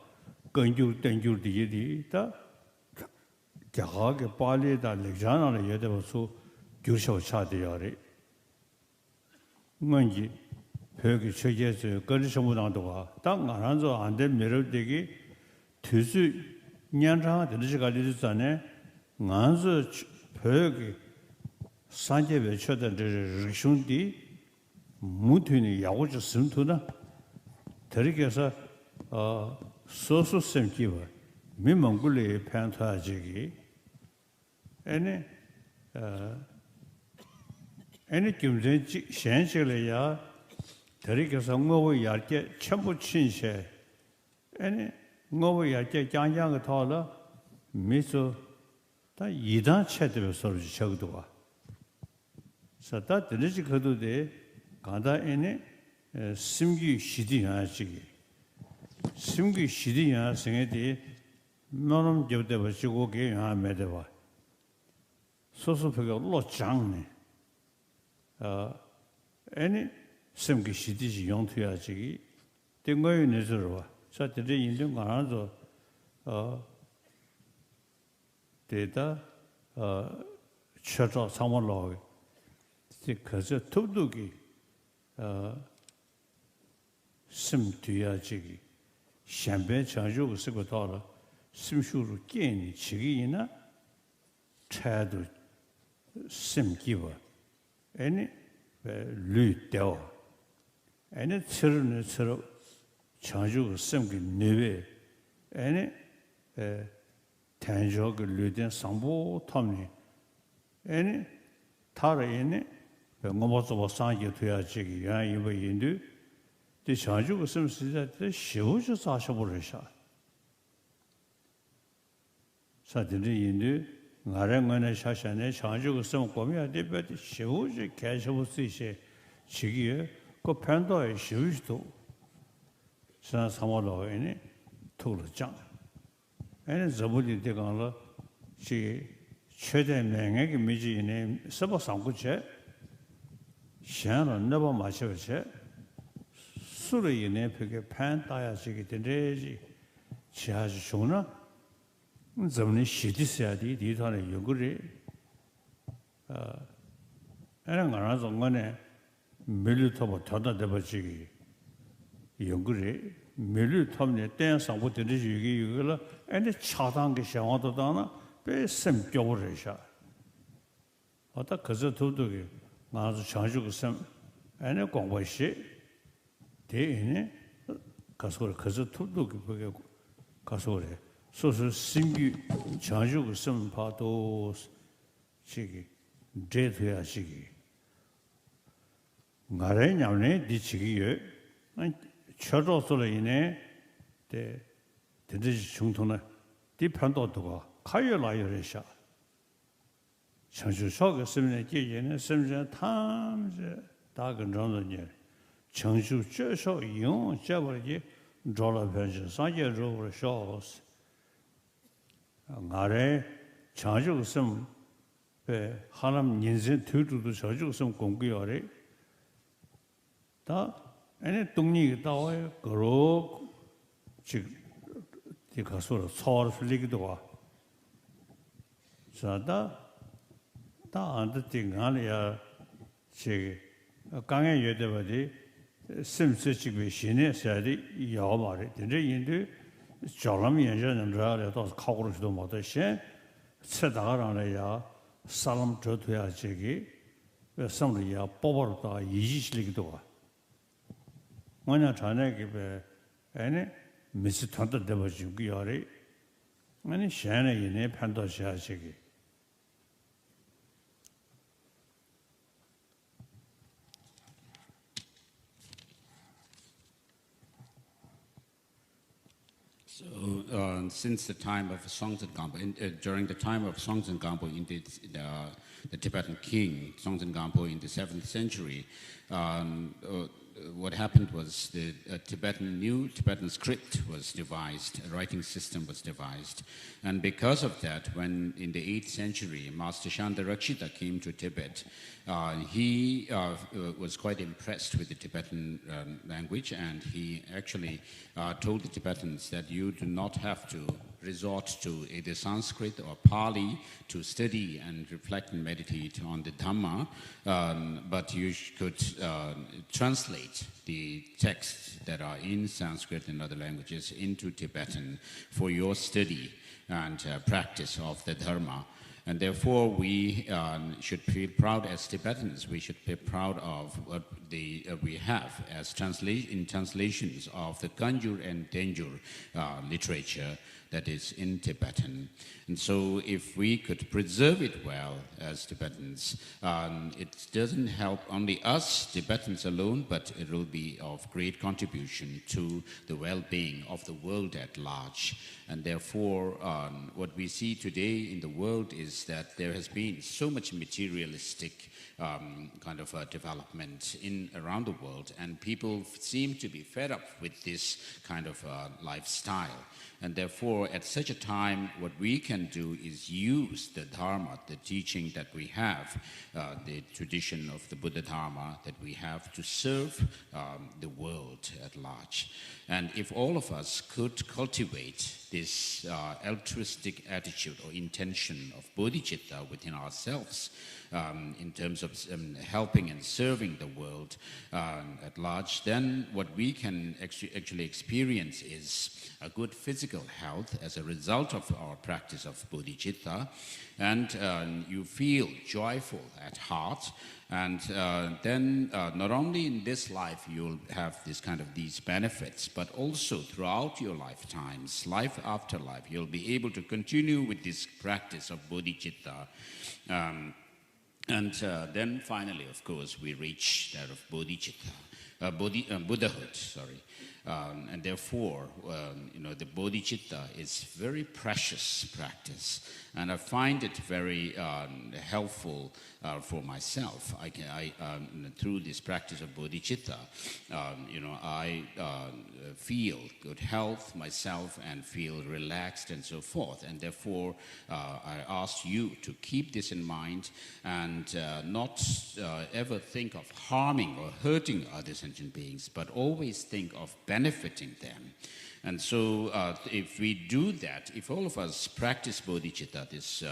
[SPEAKER 7] 건주 땡주 디디 다 자하게 빨리다 레자나를 여대버서 교셔 차대야리 뭔지 벽이 최제서 거리서무당도가 땅 안한서 안된 매력되기 뒤수 년장 되지 갈리잖아요 안서 벽이 산재 외쳐던 르슌디 무튼이 야고지 심투나 더리게서 소수 셈기와 미몽글리 팬타지기 애네 김전 현실이야 더리게서 뭐고 얇게 전부 친세 애네 뭐고 얇게 장장을 타라 미소 다 이단 체대로 소리 적도가 사다 들으지 거도데 가다 애네 심기 시디하시기 심기 시디야 생에디 너는 저때 버시고 게야 매대와 소소표가 로장네 애니 심기 시디지 용투야지 땡거에 내서와 사들이 인정 가나서 데이터 처저 상원로 그저 톱두기 심투야지 샴베 장주고 쓰고 돌아 심슈로 깨니 지기나 차도 심기와 애니 류대오 애니 처르는 처럼 장주고 심기 네베 애니 탄저그 류된 상보 탐니 애니 타르에니 뭐뭐서 상기 돼야지 야 이거 인도 이 장주고 심시자 시우주 사셔버리셔 사들이 인도 나랑만의 샤샤네 장주고 심 고미야 되베 시우주 개셔볼 수 있게 지기에 그 편도의 시우주도 산 사모로에니 토르장 애는 저불이 되가라 시 최대 명예의 미지인의 서버 상구체 시안은 너버 마셔체 술의 인해 벽에 판 따야지게 되지 지하주 좋나 저번에 시디스야디 디선의 연구를 애는 안 하던 거네 밀리터버 더다 되버지기 연구를 밀리터네 땡상부 되지 이게 애네 차단게 상황도 다나 배 셈겨버리셔 어다 그저 도둑이 나도 자주고 셈 애네 공부시 대인에 가서 그저 도둑이 그게 가서 그래 소소 심기 자주고 셈 봐도 시기 제도야 시기 나래냐네 디치기에 처로서로 대 대지 중통나 디판도도가 카열라열이셔 청주서가 쓰면 계제는 섬전 탐제 다근정도니 청주 저서 용 잡을게 졸아변지 사제로로 쇼스 나래 자주 쓰면 배 하남 인생 뒤도 자주 쓰면 공부열에 다 애네 동리가 나와요. 그러 즉 가서 서울 풀리기도 와. 자다 다 안데 띵하려 제 강에 여대버디 심스직의 신의 사디 야마리 근데 인도 저람 연전은 라라도 카고르도 못하시 세다가라야 사람 저도야 저기 왜 성리야 뽑아다 이지실기도 와 뭐냐 전에 그 아니 미스 탄도 되버지고 요리 아니 샤네 이네 판도샤 저기
[SPEAKER 9] So, since the time of Songtsen Gampo, during the time of Songtsen Gampo, the Tibetan king, Songtsen Gampo in the 7th century, what happened was the new Tibetan script was devised, a writing system was devised. And because of that, when in the 8th century, Master Shantarakshita came to Tibet, he was quite impressed with the Tibetan language, and he actually told the Tibetans that you do not have to resort to either Sanskrit or Pali to study and reflect and meditate on the Dhamma, but you could translate the texts that are in Sanskrit and other languages into Tibetan for your study and practice of the Dharma. And therefore, we should feel proud as Tibetans. We should be proud of what we have as translations of the Kanjur and Tenjur literature that is in Tibetan. And so if we could preserve it well as Tibetans, it doesn't help only us, Tibetans alone, but it will be of great contribution to the well-being of the world at large. And therefore, what we see today in the world is that there has been so much materialistic kind of development around the world, and people seem to be fed up with this kind of lifestyle. And therefore, at such a time, what we can do is use the Dharma, the teaching that we have, the tradition of the Buddha Dharma that we have to serve the world at large. And if all of us could cultivate this altruistic attitude or intention of bodhicitta within ourselves, in terms of helping and serving the world at large, then what we can actually experience is a good physical health as a result of our practice of bodhicitta, and you feel joyful at heart, and then not only in this life you'll have these benefits, but also throughout your lifetimes, life after life, you'll be able to continue with this practice of bodhicitta. And then finally, of course, we reach that of bodhicitta, Buddhahood, sorry. And therefore, the bodhicitta is very precious practice, and I find it very helpful for myself. Through this practice of bodhicitta, I feel good health myself and feel relaxed and so forth. And therefore, I ask you to keep this in mind and not ever think of harming or hurting other sentient beings, but always think of benefiting them. And so if we do that, if all of us practice bodhicitta, this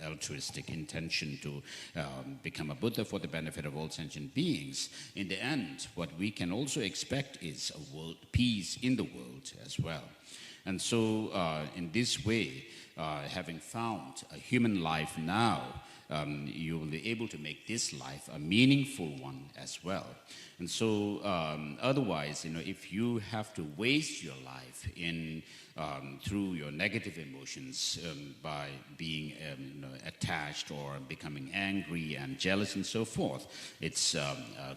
[SPEAKER 9] altruistic intention to become a Buddha for the benefit of all sentient beings, in the end, what we can also expect is a world peace in the world as well. And so in this way, having found a human life now, you will be able to make this life a meaningful one as well. And so otherwise, if you have to waste your life through your negative emotions by being attached or becoming angry and jealous and so forth, it's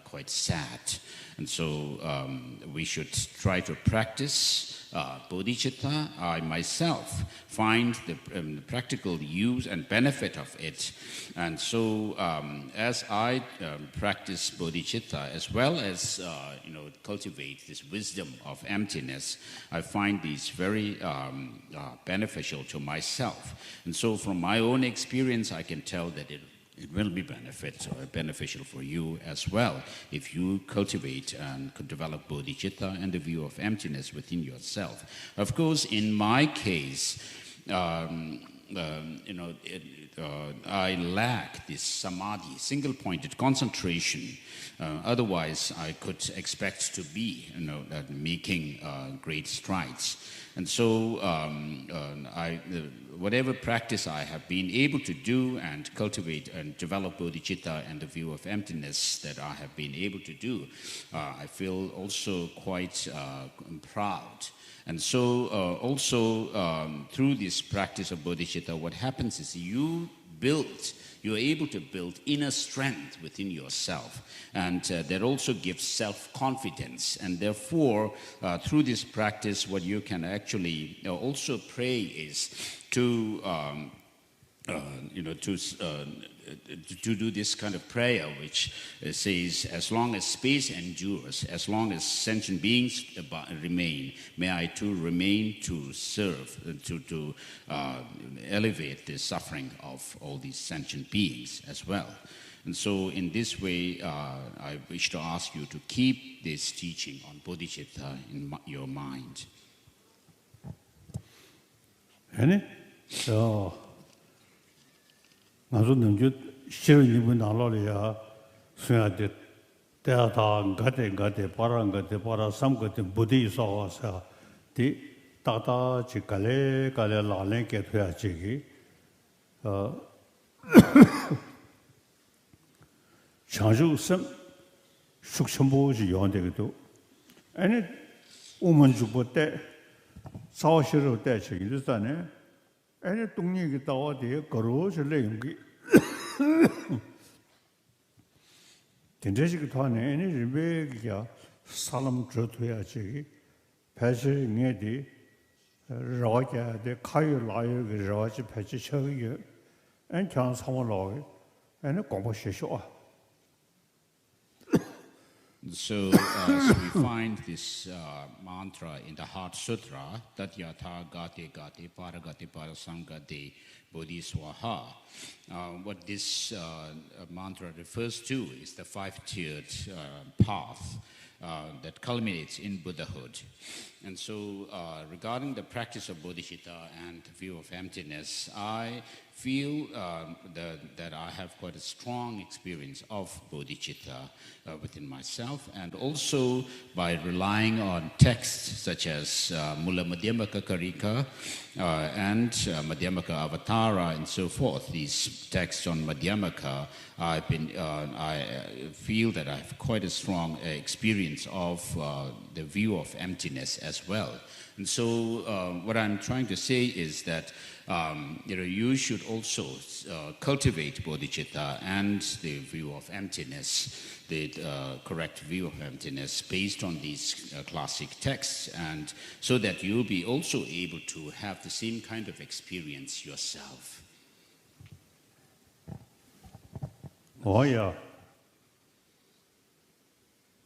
[SPEAKER 9] quite sad. And so we should try to practice bodhicitta. I myself find the practical use and benefit of it. And so as I practice bodhicitta, as well as cultivate this wisdom of emptiness, I find these very beneficial to myself. And so from my own experience, I can tell that it will be beneficial for you as well if you cultivate and could develop bodhicitta and the view of emptiness within yourself. Of course, in my case, I lack this samadhi, single-pointed concentration. Otherwise, I could expect to be, making great strides. And so, whatever practice I have been able to do and cultivate and develop bodhicitta and the view of emptiness that I have been able to do, I feel also quite proud. And so, through this practice of bodhicitta, what happens is you're able to build inner strength within yourself. And that also gives self-confidence. And therefore, through this practice, what you can actually also pray is to do this kind of prayer, which says, as long as space endures, as long as sentient beings remain, may I too remain to serve, to elevate the suffering of all these sentient beings as well. And so in this way, I wish to ask you to keep this teaching on bodhicitta in your mind.
[SPEAKER 7] 나도 능주 시르니분 나로리아 수야데 대하다 가데 바라 삼거데 부디 있어서 디 따다 지갈레 라랭게 돼야지 장주섬 숙천보지 요한데도 아니 오만주보 때 사와시로 때 저기 있었네 아니 동네기 따와데 거로실래 용기 된저지가 더네 아니 리베기야 사람 저도야지 배시 녀디 로자데 카유 라유 로지 배치 저기 안 장상월로 아니 공부시쇼.
[SPEAKER 9] So we find this mantra in the Heart Sutra, Tatyatha Gate Gate Paragate Parasangate Bodhiswaha. What this mantra refers to is the five-tiered path that culminates in Buddhahood. And so regarding the practice of bodhicitta and the view of emptiness, I feel that I have quite a strong experience of bodhicitta within myself, and also by relying on texts such as Mula Madhyamaka Karika and Madhyamaka Avatara and so forth. These texts on Madhyamaka, I feel that I have quite a strong experience of the view of emptiness as well. And so what I'm trying to say is that you should also cultivate bodhicitta and the view of emptiness, the correct view of emptiness based on these classic texts, and so that you'll be also able to have the same kind of experience yourself.
[SPEAKER 7] Oh yeah.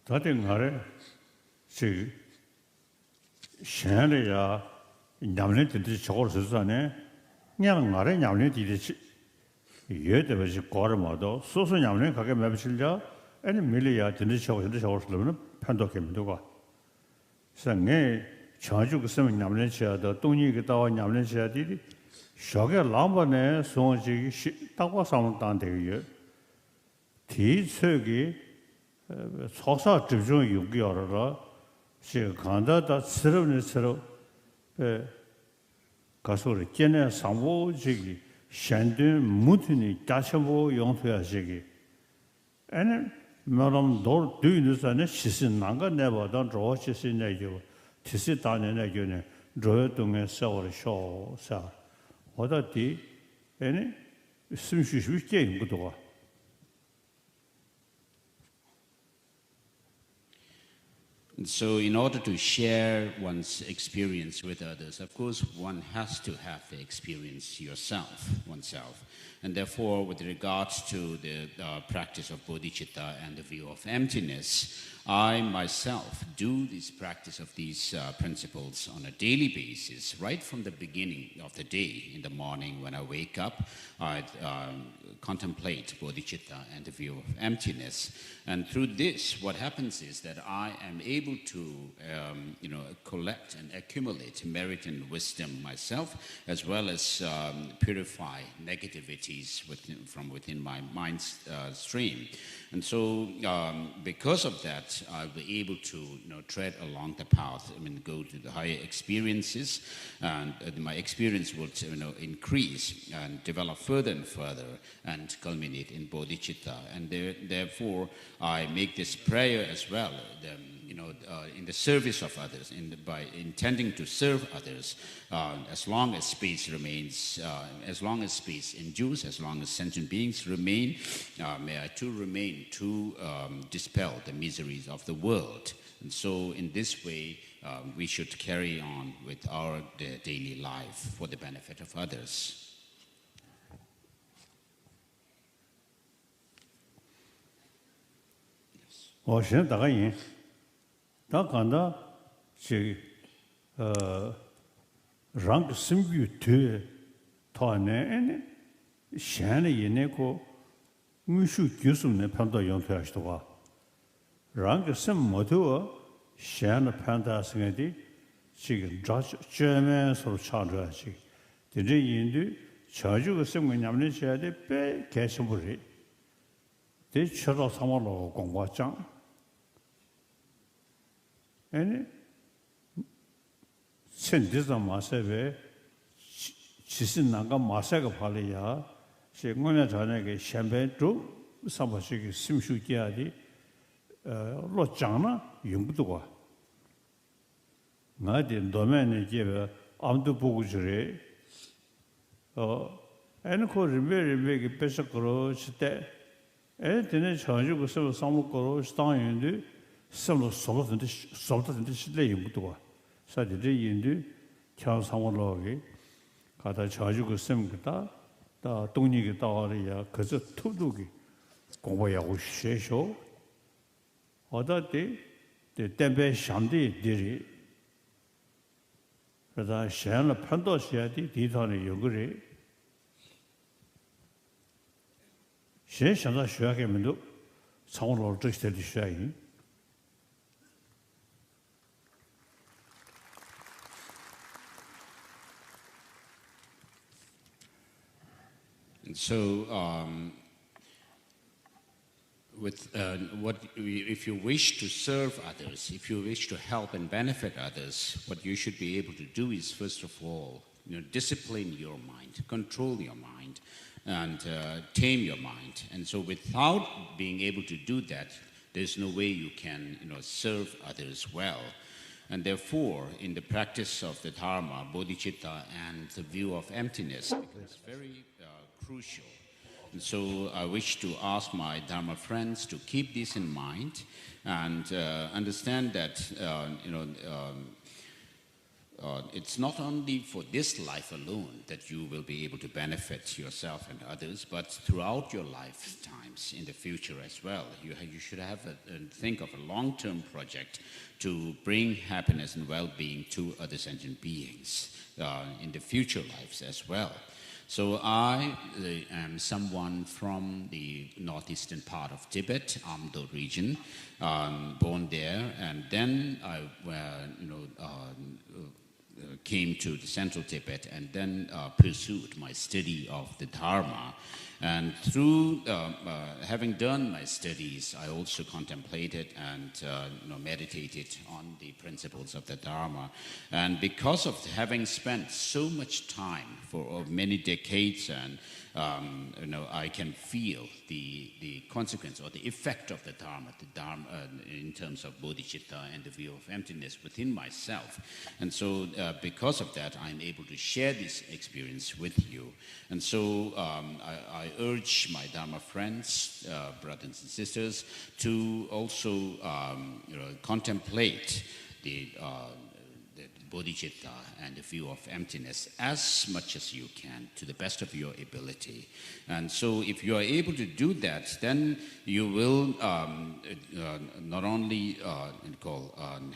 [SPEAKER 7] 다들 지 샹레야 냠네 뜻이 저걸 쓰잖아요. 그냥 말에 냠네 뜻이 예대버지 거르마도 소소 냠네 가게 매비실자 아니 밀리야 뜻이 저걸 쓰면 판독됩니다. 상에 자주 그 쓰면 냠네 지야도 동의가 다와 냠네 지야들이 저게 라반에 소지 따고 싸면 단대요. 뒤석이 소사 집중 요구하라 시 간다다 스럽네스럽 가서를 깨내 상보지기 샹든 무튼이 다셔보 용서하시기 아니 말은 돌 뒤에서는 시신 난가 내보다 저 시신내죠 티시 다내내교네 저동에 세월 쇼사 어디 아니 숨쉬쉬게 인거도
[SPEAKER 9] And so in order to share one's experience with others, of course, one has to have the experience oneself. And therefore, with regards to the practice of bodhicitta and the view of emptiness, I myself do this practice of these principles on a daily basis, right from the beginning of the day. In the morning when I wake up, I contemplate bodhicitta and the view of emptiness. And through this, what happens is that I am able to collect and accumulate merit and wisdom myself, as well as purify negativities from within my mind's stream. And so because of that, I'll be able to tread along the path, go to the higher experiences, and my experience will increase and develop further and further and culminate in bodhicitta. And therefore, I make this prayer as well, in the service of others, by intending to serve others, as long as space remains, as long as space endures, as long as sentient beings remain, may I too remain to dispel the miseries of the world. And so in this way, we should carry on with our daily life for the benefit of others.
[SPEAKER 7] 다 간다 지 랑 심규 되 토네 샤네 예네고 무슈 교수네 판도 연퇴하시도가 랑 심 모두 샤네 판다 생에디 지금 저면서 차져야지 되게 인도 저주가 생각냐면 해야 돼배 개심불이 대처로 상황으로 공부장 아니 신디자 마세베 지신 나가 마세가 팔이야 생원에 전에게 샴베도 사바시기 심슈기야디 로장나 용부도가 나디 도면에 제가 아무도 보고 저래 애는 리베리베기 뺏어거로 시대 애들은 저주고 서로 상목거로 스타인데 solo solved the 실내 임부도가 사실이 인도 차상원로기 가다 자주고 셈다 다 동력이 따라야 그저 투두기 공부하고 쉬셔 어다데 템베 샴디 디리 그다 샤나 판도시아디 디선의 요구리 셰샤나 쉬하게면도 상원로 저시들이 쉬하이
[SPEAKER 9] And so, if you wish to serve others, if you wish to help and benefit others, what you should be able to do is, first of all, discipline your mind, control your mind, and tame your mind. And so, without being able to do that, there's no way you can, serve others well. And therefore, in the practice of the Dharma, bodhicitta and the view of emptiness becomes very crucial. And so I wish to ask my Dharma friends to keep this in mind and understand that, it's not only for this life alone that you will be able to benefit yourself and others, but throughout your lifetimes in the future as well. You should have think of a long-term project to bring happiness and well-being to other sentient beings in the future lives as well. So I am someone from the northeastern part of Tibet, Amdo region, born there, and then I came to the central Tibet and then pursued my study of the Dharma. And through having done my studies, I also contemplated and meditated on the principles of the Dharma. And because of having spent so much time for many decades, and I can feel the consequence or the effect of the Dharma in terms of bodhicitta and the view of emptiness within myself. And so because of that, I'm able to share this experience with you. And so I urge my Dharma friends, brothers and sisters, to also contemplate the the bodhicitta and the view of emptiness as much as you can to the best of your ability. And so if you are able to do that, then you will not only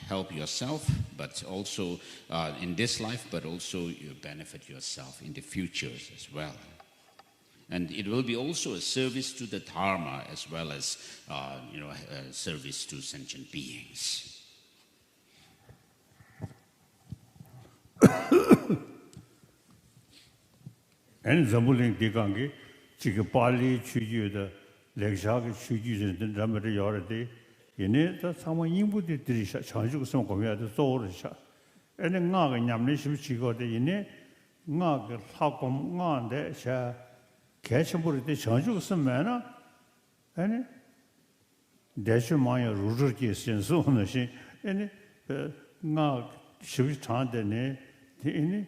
[SPEAKER 9] help yourself, but also in this life, but also you benefit yourself in the futures as well. And it will be also a service to the Dharma as well as a service to sentient beings.
[SPEAKER 7] And Zambuling Digangi, Chikapali, Chuju, the Legshag, Chuju, and Ramadi Yoradi, in it, that someone input the Trisha, Chanju, some Komia, the Zorisha. And then Nag and Yamnish, Chico, the Ine, Nag, Hakom, Nan, the Sha, Catchable, the Chanju, some manner, and Dashumaya, Rudurkis, and so on, and Nag, Shivitan, the Ne, the Ine.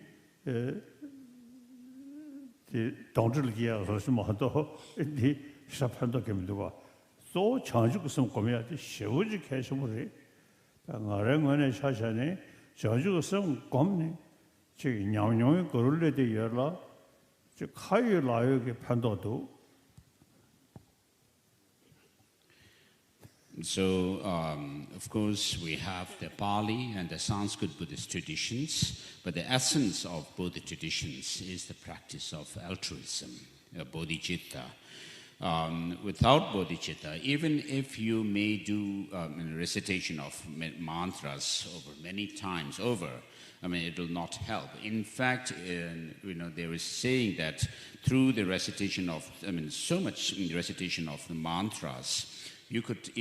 [SPEAKER 7] 동질기야 그것도 이 샤판도 겸도가 또 장주고 좀 고민할 때 쉬우지 계속으로 나랑은 샤샤네 장주고 좀 고민 저 냥냥이 거를 때 열라 저 카이 라요게 판도도.
[SPEAKER 9] So, of course, we have the Pali and the Sanskrit Buddhist traditions, but the essence of both the traditions is the practice of altruism, bodhicitta. Without bodhicitta, even if you may do recitation of mantras over many times over, it will not help. In fact, there is saying that through the recitation of, so much recitation of the mantras, you could,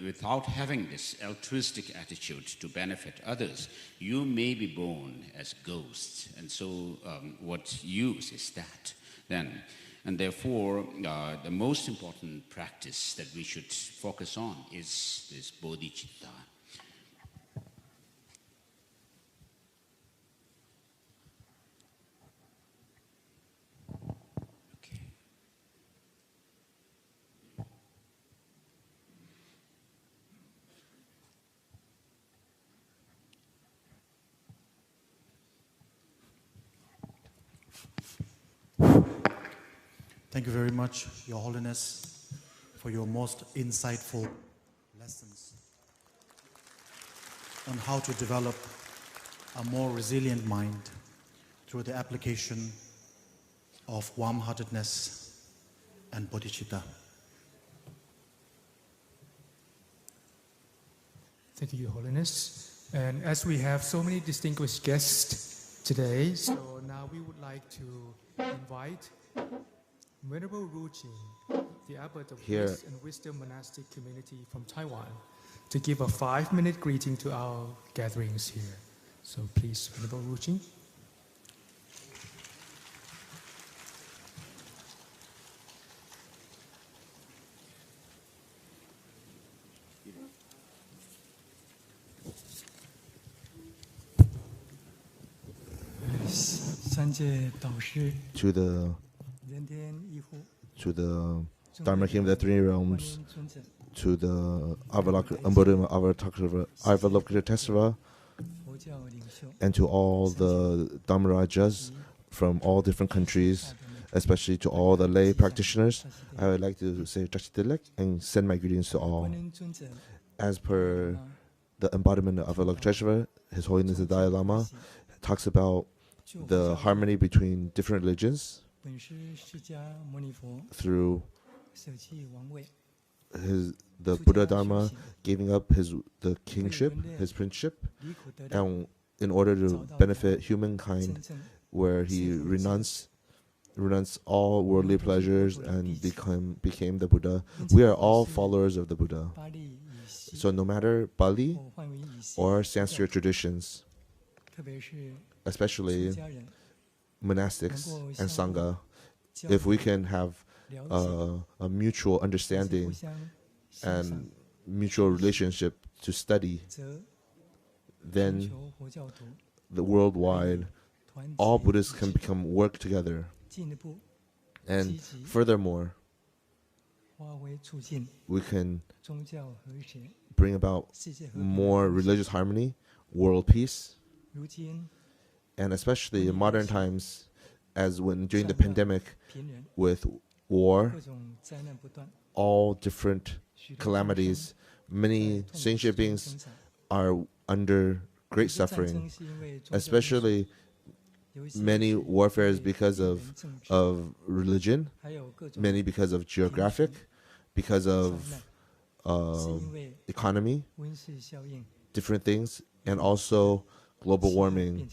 [SPEAKER 9] without having this altruistic attitude to benefit others, you may be born as ghosts. And so what use is that then? And therefore, the most important practice that we should focus on is this bodhicitta.
[SPEAKER 3] Thank you very much, Your Holiness, for your most insightful lessons on how to develop a more resilient mind through the application of warm-heartedness and bodhicitta.
[SPEAKER 2] Thank you, Your Holiness. And as we have so many distinguished guests today, so now we would like to invite Venerable Rujin, the abbot of Peace and Wisdom Monastic Community from Taiwan, to give a 5-minute greeting to our gatherings here. So please, Venerable Rujin.
[SPEAKER 10] To the Dharma King of the Three Realms, to the Avalokiteshvara, and to all the Dhammarajas from all different countries, especially to all the lay practitioners, I would like to say CHqədC and send my greetings to all. As per the embodiment of Avalokiteshvara, His Holiness the Dalai Lama talks about the harmony between different religions through the Buddha Dharma giving up the kingship, his princeship, and in order to benefit humankind, where he renounced all worldly pleasures and became the Buddha. We are all followers of the Buddha. So no matter Pali or Sanskrit traditions, especially monastics and Sangha, if we can have a mutual understanding and mutual relationship to study, then the worldwide, all Buddhists can work together. And furthermore, we can bring about more religious harmony, world peace, And especially in modern times, as when during the pandemic, with war, all different calamities, many sentient beings are under great suffering, especially many warfares because of religion, many because of geographic, because of economy, different things, and also global warming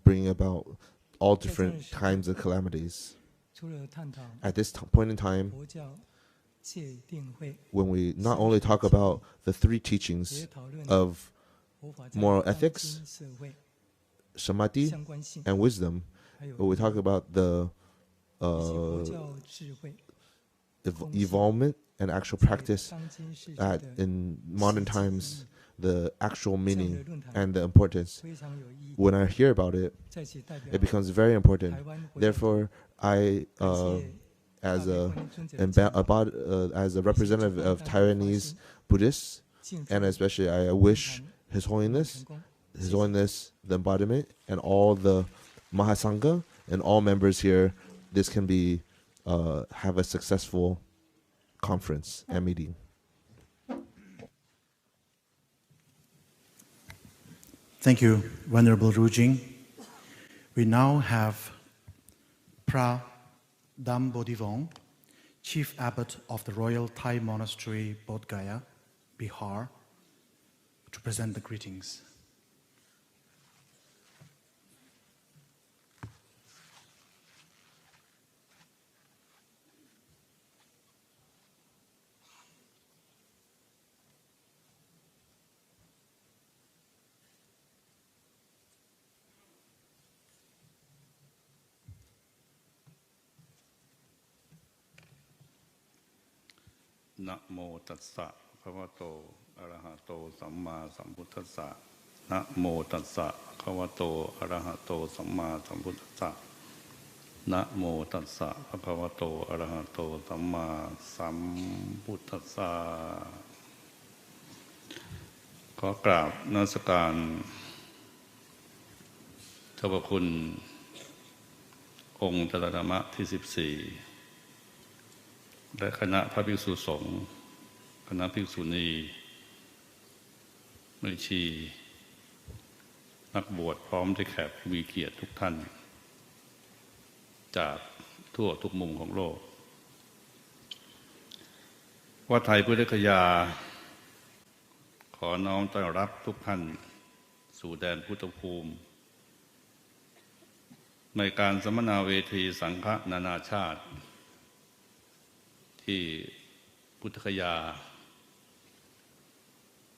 [SPEAKER 10] bringing about all different kinds of calamities. At this point in time, when we not only talk about the three teachings of moral ethics, samadhi, and wisdom, but we talk about the evolvement and actual practice in modern times, the actual meaning and the importance. When I hear about it, it becomes very important. Therefore, I, as a representative of Taiwanese Buddhists, and especially I wish His Holiness, the embodiment, and all the Mahasangha and all members here, this can be have a successful conference and meeting.
[SPEAKER 3] Thank you, Venerable Rujing. We now have Pra Dam Bodhivong, Chief Abbot of the Royal Thai Monastery, Bodhgaya, Bihar, to present the greetings.
[SPEAKER 11] Namo tassa bhagavato arahato samma sambuddhassa. Namo tassa bhagavato arahato samma sambuddhassa. Namo tassa bhagavato arahato samma sambuddhassa. ขอกราบนมัสการเจ้าพระคุณองค์ตถาธรรมที่ 14และคณะพระภิกษุสงฆ์คณะภิกษุณีแม่ชีนักบวชพร้อมด้วยแขกผู้มีเกียรติทุกท่านจากทั่วทุกมุมของโลกวัดไทยพุทธคยาขอน้อมต้อนรับทุกท่านสู่แดนพุทธภูมิในการสัมมนาเวทีสังฆนานาชาติที่พุทธคยา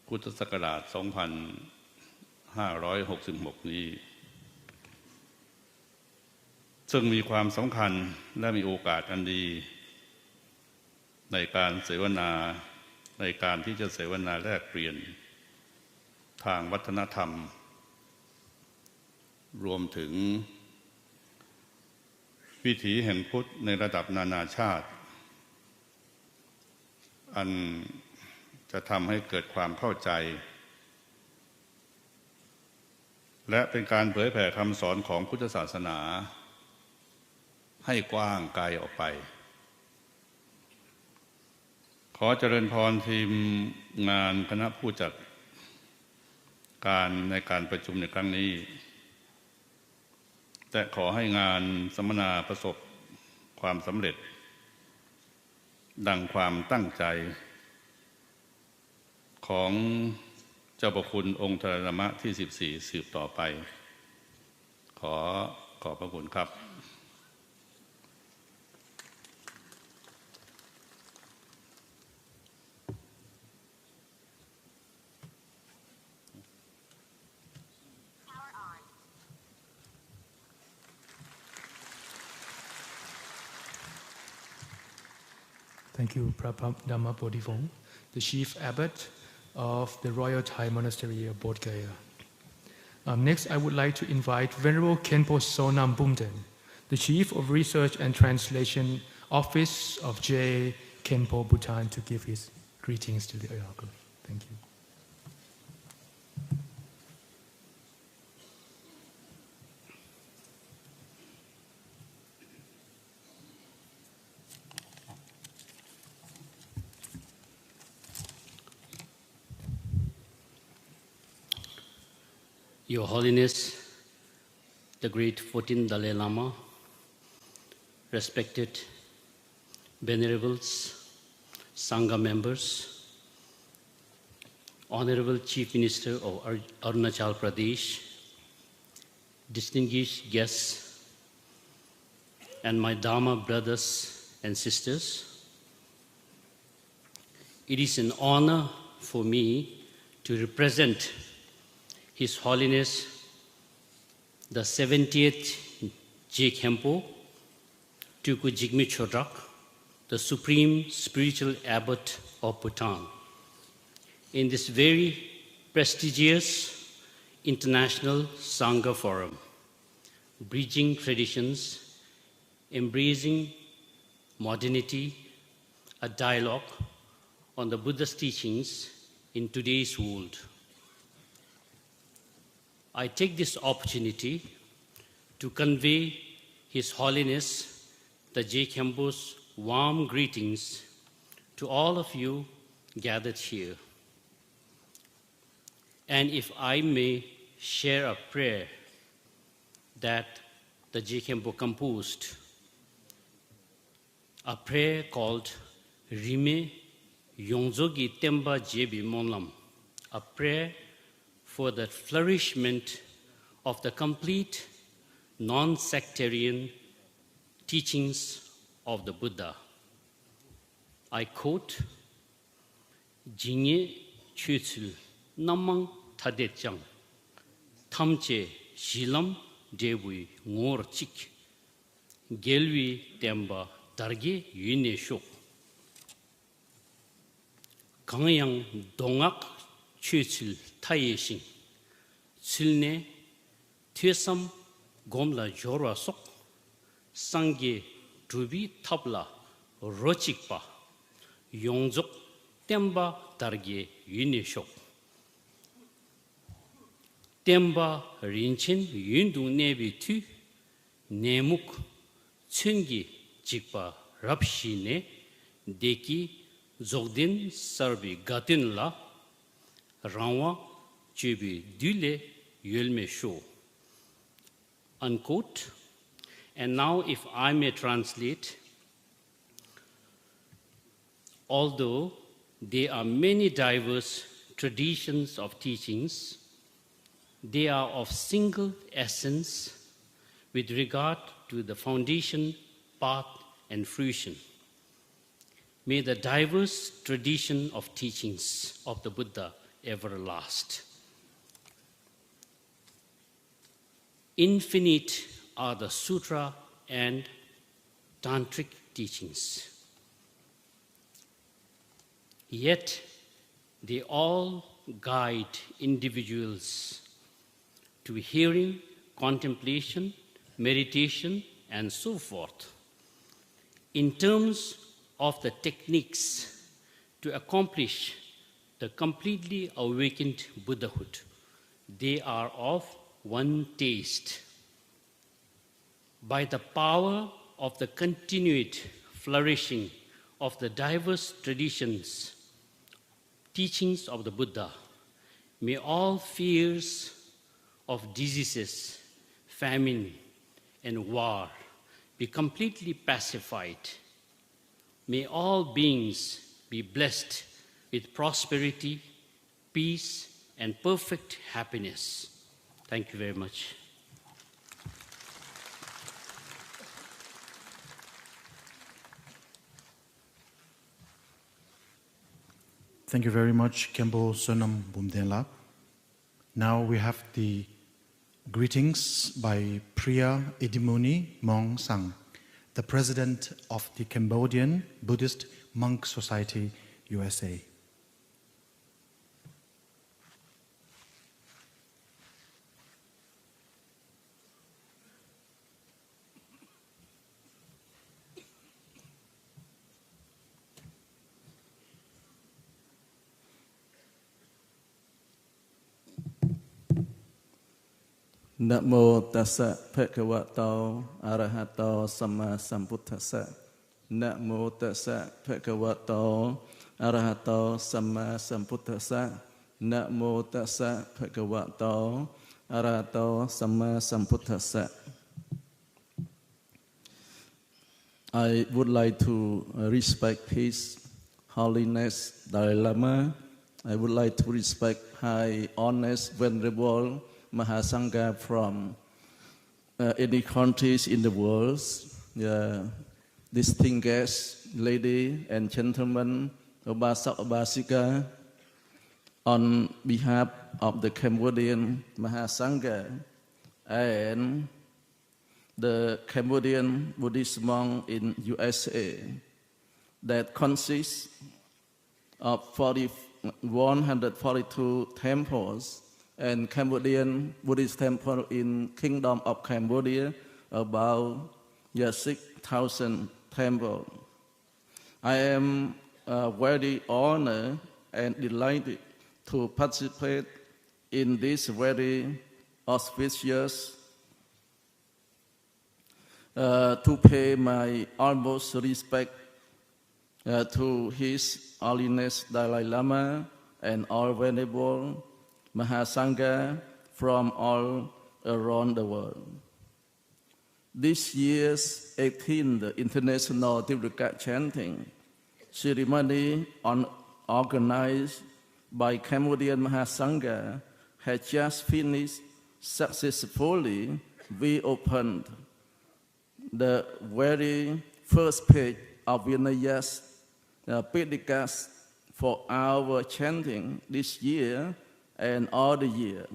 [SPEAKER 11] พุทธศักราช 2566 นี้ซึ่งมีความสำคัญและมีโอกาสอันดีในการเสวนาในการที่จะเสวนาแลกเปลี่ยนทางวัฒนธรรมรวมถึงวิถีแห่งพุทธในระดับนานาชาติอันจะทำให้เกิดความเข้าใจและเป็นการเผยแผ่คำสอนของพุทธศาสนาให้กว้างไกลออกไปขอเจริญพรทีมงานคณะผู้จัดการในการประชุมในครั้งนี้แต่ขอให้งานสัมมนาประสบความสำเร็จดังความตั้งใจของเจ้าพระคุณองค์ธรรมะที่ 14สืบต่อไปขอบพระคุณครับ
[SPEAKER 2] Thank you, Prabhupada Dhamma Bodhivong, the Chief Abbot of the Royal Thai Monastery of Bodhgaya. Next, I would like to invite Venerable Khenpo Sonam Bumden, the Chief of Research and Translation Office of GIệnh Khenpo Bhutan, to give his greetings to the Ayaka. Thank you.
[SPEAKER 12] Your Holiness, the great 14th Dalai Lama, respected venerables, Sangha members, Honorable Chief Minister of Arunachal Pradesh, distinguished guests, and my Dharma brothers and sisters, it is an honor for me to represent His Holiness the 70th GIệnh Tuku Jigme Chodrak, the Supreme Spiritual Abbot of Bhutan, in this very prestigious International Sangha Forum, bridging traditions, embracing modernity, a dialogue on the Buddha's teachings in today's world. I take this opportunity to convey His Holiness the GIệnh warm greetings to all of you gathered here. And if I may share a prayer that the GIệnh composed, a prayer called Rime Yongzogi Temba Jebi Monlam, a prayer for the flourishment of the complete non-sectarian teachings of the Buddha. I quote, Jingye Chutsul Namang Tadetjang Tamche Shilam Dewi Ngor Chik Gelwi Temba Darge Yune Shok Kangyang Dongak Chutsul Tayeshin Tsulne Tesam Gomla Jorwa Sok Sangye Drubi Tabla Rochikpa Yongzok Temba Darge Yune Shok Temba Rinchin Yundung Nebi Tu Nemuk Tsungi Jikpa Rapshine Deki Zogdin Sarbi Gatin La Rawa Chubi Dule Yulme Sho. Unquote. And now, if I may translate, although there are many diverse traditions of teachings, they are of single essence with regard to the foundation, path, and fruition. May the diverse tradition of teachings of the Buddha ever last. Infinite are the sutra and tantric teachings. Yet they all guide individuals to hearing, contemplation, meditation, and so forth. In terms of the techniques to accomplish the completely awakened Buddhahood, they are of one taste. By the power of the continued flourishing of the diverse traditions, teachings of the Buddha, may all fears of diseases, famine, and war be completely pacified. May all beings be blessed with prosperity, peace, and perfect happiness. Thank you very much.
[SPEAKER 3] Thank you very much, Kempo Sonam Bumdenlap. Now we have the greetings by Priya Edimuni Mong Sang, the president of the Cambodian Buddhist Monk Society, USA.
[SPEAKER 13] Namo tassa bhagavato arahato samma sambuddhassa. Namo tassa bhagavato arahato samma sambuddhassa. Namo tassa bhagavato Arahato Samma Sambuddhassa. I would like to respect His Holiness Dalai Lama. I would like to respect High Honest Venerable Mahasangha from any countries in the world. Distinguished ladies and gentlemen, Obasak Obasika, on behalf of the Cambodian Mahasangha and the Cambodian Buddhist monk in USA that consists of 142 temples and Cambodian Buddhist temple in Kingdom of Cambodia, about 6,000 temples. I am very honored and delighted to participate in this very auspicious to pay my utmost respect to His Holiness Dalai Lama and all venerable Mahasangha from all around the world. This year's 18th International Tirtha Chanting ceremony organized by Cambodian Mahasangha has just finished successfully. We opened the very first page of Vinaya's Pedikas for our chanting this year and all the year.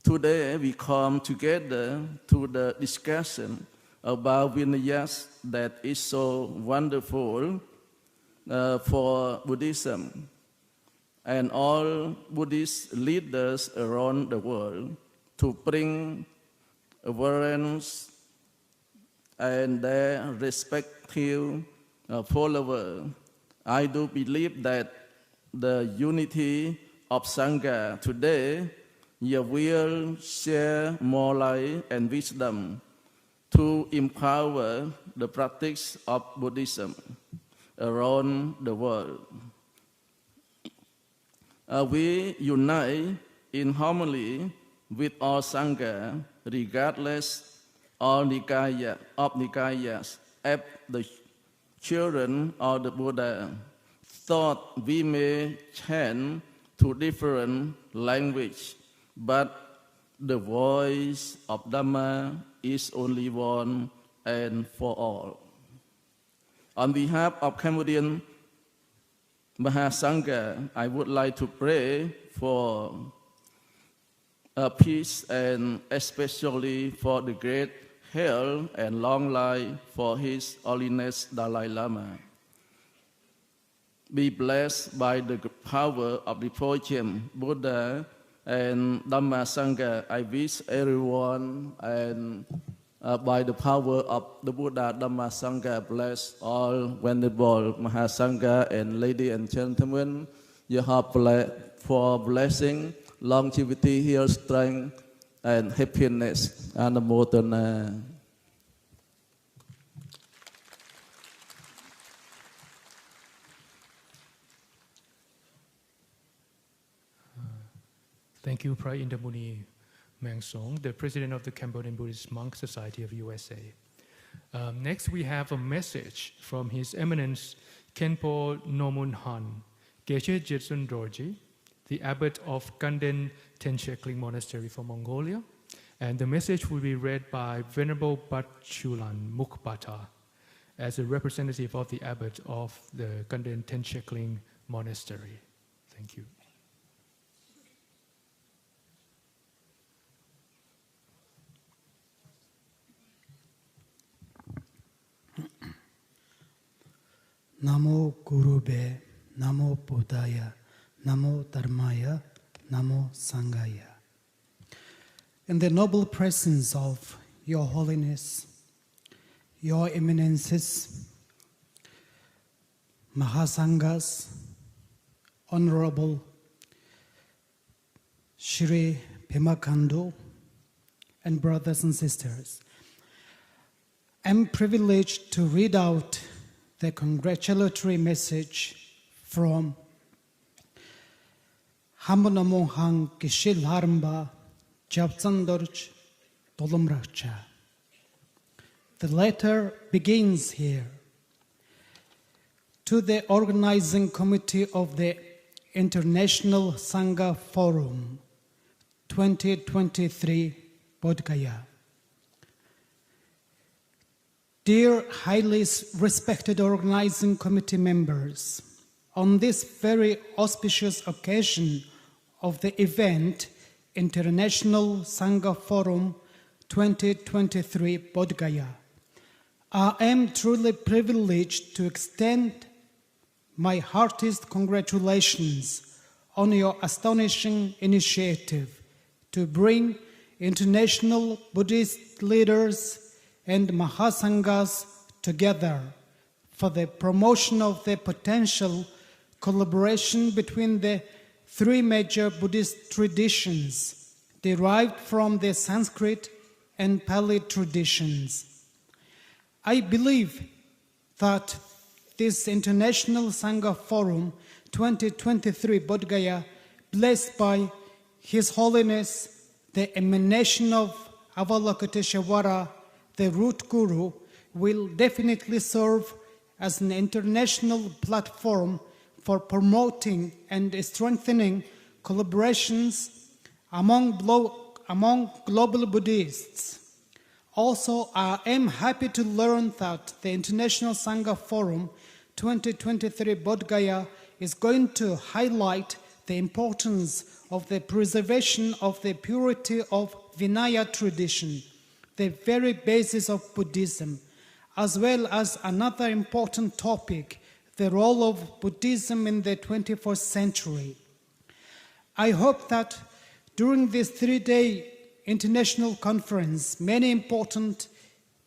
[SPEAKER 13] Today we come together to the discussion about Vinayas that is so wonderful for Buddhism and all Buddhist leaders around the world to bring awareness and their respective followers. I do believe that the unity of Sangha today will share more light and wisdom to empower the practice of Buddhism around the world. We unite in harmony with all Sangha, regardless of Nikayas, as the children of the Buddha. Thought we may chant to different language, but the voice of Dhamma is only one and for all. On behalf of Cambodian Mahasangha, I would like to pray for peace and especially for the great health and long life for His Holiness Dalai Lama. Be blessed by the power of the Fortune Buddha and Dhamma Sangha. I wish everyone and by the power of the Buddha Dhamma Sangha bless all venerable Mahasangha and ladies and gentlemen. You have for blessing, longevity, health, strength, and happiness. Anumodana.
[SPEAKER 2] Thank you, Pra Indamuni Mengsong, the president of the Cambodian Buddhist Monk Society of USA. Next, we have a message from His Eminence Khenpo Nomun Han, Geshe Jetsun Dorji, the abbot of Kanden Tenshekling Monastery for Mongolia. And the message will be read by Venerable Batchulan Mukbata as a representative of the abbot of the Kanden Tenshekling Monastery. Thank you.
[SPEAKER 14] Namo Gurube, Namo Bodhgaya, Namo Dharmaya, Namo Sanghaya. In the noble presence of Your Holiness, Your Eminences, Mahasanghas, Honorable Shri Pema Khandu, and brothers and sisters, I'm privileged to read out the congratulatory message from Hamunamong Kishil Harmba Japsandorch Dolumracha. The letter begins here. To the organizing committee of the International Sangha Forum 2023 Bodhgaya. Dear highly respected organizing committee members, on this very auspicious occasion of the event International Sangha Forum 2023 Bodhgaya, I am truly privileged to extend my heartiest congratulations on your astonishing initiative to bring international Buddhist leaders and Mahasanghas together for the promotion of the potential collaboration between the three major Buddhist traditions derived from the Sanskrit and Pali traditions. I believe that this International Sangha Forum 2023 Bodhgaya, blessed by His Holiness, the emanation of Avalokiteshvara, the root guru, will definitely serve as an international platform for promoting and strengthening collaborations among global Buddhists. Also, I am happy to learn that the International Sangha Forum 2023 Bodhgaya is going to highlight the importance of the preservation of the purity of Vinaya tradition, the very basis of Buddhism, as well as another important topic, the role of Buddhism in the 21st century. I hope that during this three-day international conference, many important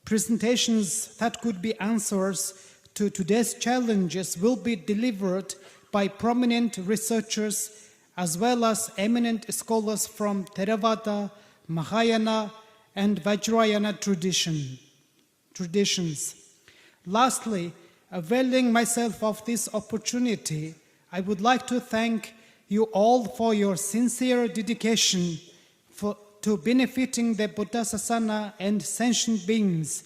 [SPEAKER 14] presentations that could be answers to today's challenges will be delivered by prominent researchers as well as eminent scholars from Theravada, Mahayana, and Vajrayana traditions. Lastly, availing myself of this opportunity, I would like to thank you all for your sincere dedication to benefiting the Bodhisasana and sentient beings.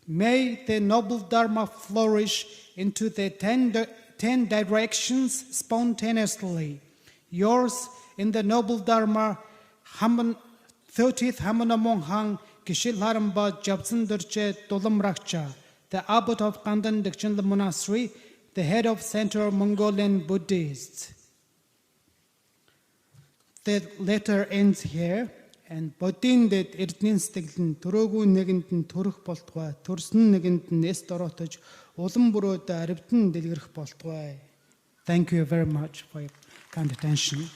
[SPEAKER 14] May the noble Dharma flourish into the 10 directions spontaneously. Yours in the noble Dharma, 30th Hamunamonghang Kishilharamba Japsandurche Dolamrakcha, the abbot of Kandan Dikchandla Monastery, the head of Central Mongolian Buddhists. The letter ends here. And бодиндed эрдэнэстэглэн төрөөгүй нэгэнд нь төрөх болтугай, төрсөн нэгэнд нь эс дороотож улам бүрөөдөө аривдан дэлгэрэх болтугай. Thank you very much for your kind attention.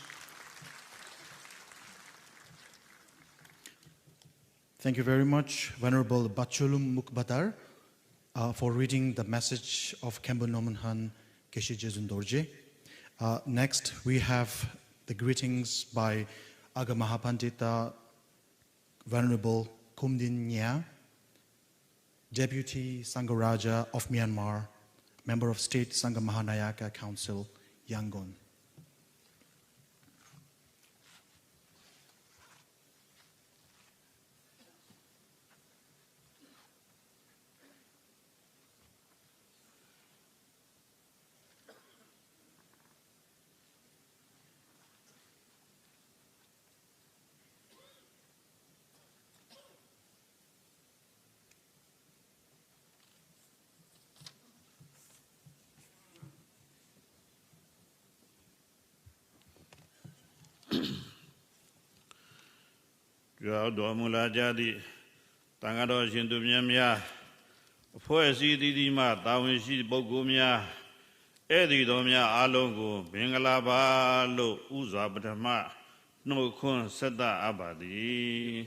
[SPEAKER 3] Thank you very much, Venerable Batcholum Mukbadar, for reading the message of Khenpo Nomen Han Geshe Jezun Dorje. Next, we have the greetings by Aga Mahapandita Venerable Kumdin Nya, Deputy Sangharaja of Myanmar, Member of State Sangha Mahanayaka Council, Yangon.
[SPEAKER 11] Mula jadi tangado sindumnya poesi di ma tawin si bogumya edi domya alongo bengalaba lo uza bdama no kun sada abadi.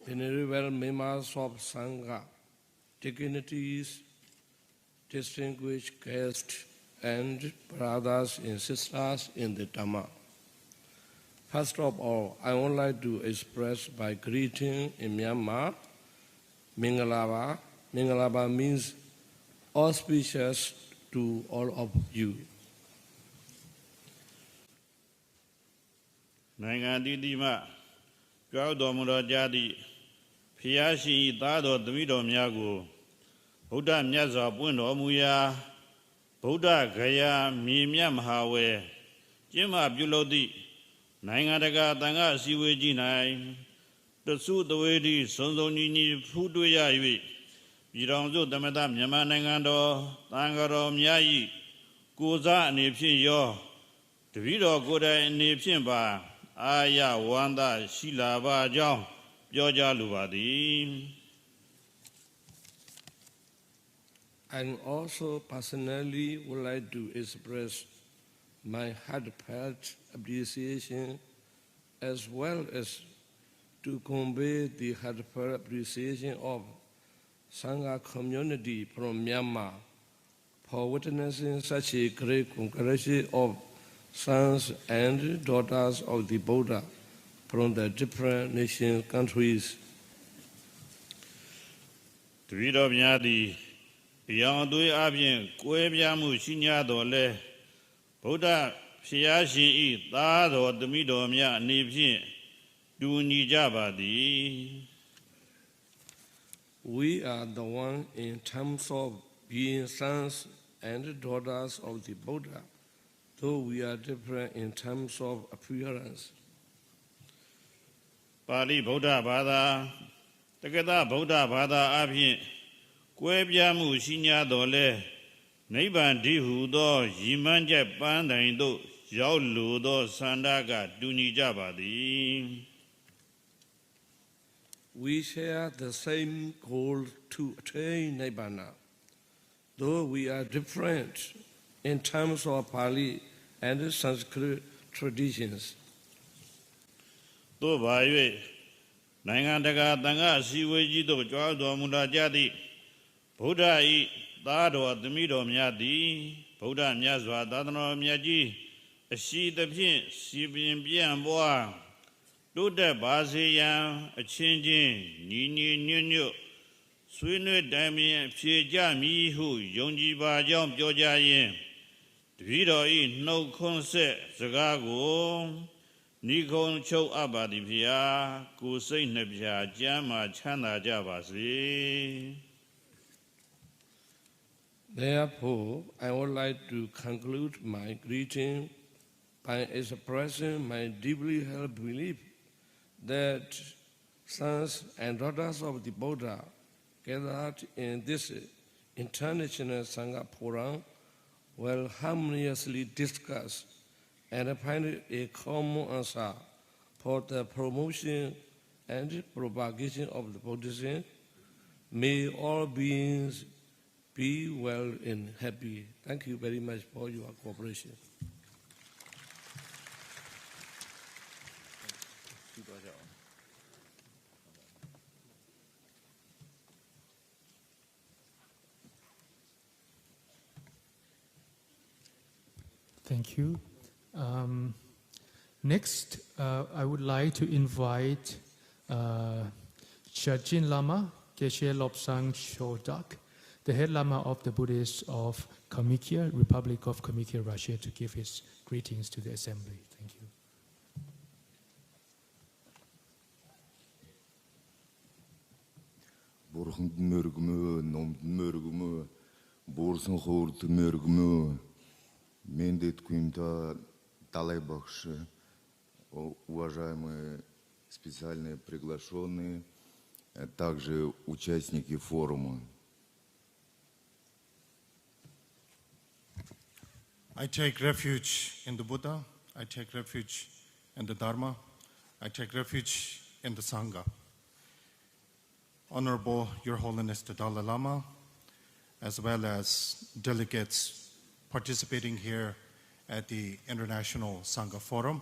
[SPEAKER 15] Venerable members of Sangha, dignitaries, distinguished guests, and brothers and sisters in the Dhamma. First of all, I would like to express my greeting in Myanmar. Mingalaba. Mingalaba means auspicious to all of you.
[SPEAKER 11] နိုင်ငံတည်တည်မှကြောက်တော်မူသောကြားသည့်ဖျားရှင်၏သားတော်သမီးတော်များကိုဗုဒ္ဓမြတ်စွာပွင့်တော်မူရာဗုဒ္ဓဂယာမြေမြတ်မဟာဝယ်ကျင်းပပြုလုပ်သည့်နိုင်ငံတကာသံဃာအစည်းအဝေးကြီး၌တဆုတဝေဒီစုံစုံညီညီဖူးတွေ့ရ၍ပြည်တော်စုသမတမြန်မာနိုင်ငံတော်သံဃာတော်များ၏ကိုယ်စားအနေဖြင့်ရောတပည့်တော်ကိုယ်တိုင်အနေဖြင့်ပါအာရဝန္တရှိလာပါကြောင်းပြောကြားလိုပါသည်
[SPEAKER 15] And also personally would like to express my heartfelt appreciation as well as to convey the heartfelt appreciation of Sangha community from Myanmar for witnessing such a great congregation of sons and daughters of the Buddha from the different nation countries.
[SPEAKER 11] တပည့်တော်များသည်အယောင်အသွေးအပြင်ကွဲပြားမှုရှိ냐တော်လဲဗုဒ္ဓဖျားရှင်၏သားတော်သမီးတော်များအနေဖြင့်တူညီကြပါသည်
[SPEAKER 15] We are the one in terms of being sons and daughters of the Buddha, though we are different in terms of appearance.
[SPEAKER 11] ပါဠိဗုဒ္ဓဘာသာတက္ကသဗုဒ္ဓဘာသာအပြင်ကွဲပြားမှုရှိ냐တော်လဲနိဗ္ဗာန်တည်းဟူသောရည်မှန်းချက်ပန်းတိုင်သို့ရောက်လိုသောဆန္ဒကတူညီကြပါသည်
[SPEAKER 15] We share the same goal to attain Nibbana, though we are different in terms of Pali and Sanskrit traditions.
[SPEAKER 11] သို့ပါ၍နိုင်ငံတကာသံဃာအစည်းအဝေးကြီးသို့ကြွားတော်မူလာကြသည့်ဗုဒ္ဓ၏သားတော်သမီးတော်များသည်ဗုဒ္ဓမြတ်စွာသာသနာတော်မြတ်ကြီးအရှိသဖြင့်စီပင်ပြန့်ပွားတိုးတက်ပါစေရန်အချင်းချင်းညီညီညွတ်ညွတ်ဆွေးနွေးတိုင်ပင်ဖြေကြမည်ဟုယုံကြည်ပါကြောင်းပြောကြားရင်းတပည့်တော်၏နှုတ်ခွန်းဆက်စကားကိုနိဂုံးချုပ်အပ်ပါသည်ဖျားကိုယ်စိတ်နှပြကျမ်းမာချမ်းသာကြပါစေ
[SPEAKER 15] Therefore, I would like to conclude my greeting by expressing my deeply held belief that sons and daughters of the Buddha gathered in this international Sangha forum will harmoniously discuss and find a common answer for the promotion and propagation of the Buddhism. May all beings be well and happy. Thank you very much for your cooperation.
[SPEAKER 2] Thank you. Next, I would like to invite Chajin Lama, Geshe Lobsang Shodak, the head Lama of the Buddhists of Kalmykia, Republic of Kalmykia, Russia, to give his greetings to the assembly. Thank you.
[SPEAKER 16] Borgen mörgmö, nomt mörgmö, borsen hort mörgmö, мендит квинта талайбахши, уважаемые специальные приглашенные, а также участники форума.
[SPEAKER 3] I take refuge in the Buddha, I take refuge in the Dharma, I take refuge in the Sangha. Honorable Your Holiness the Dalai Lama, as well as delegates participating here at the International Sangha Forum,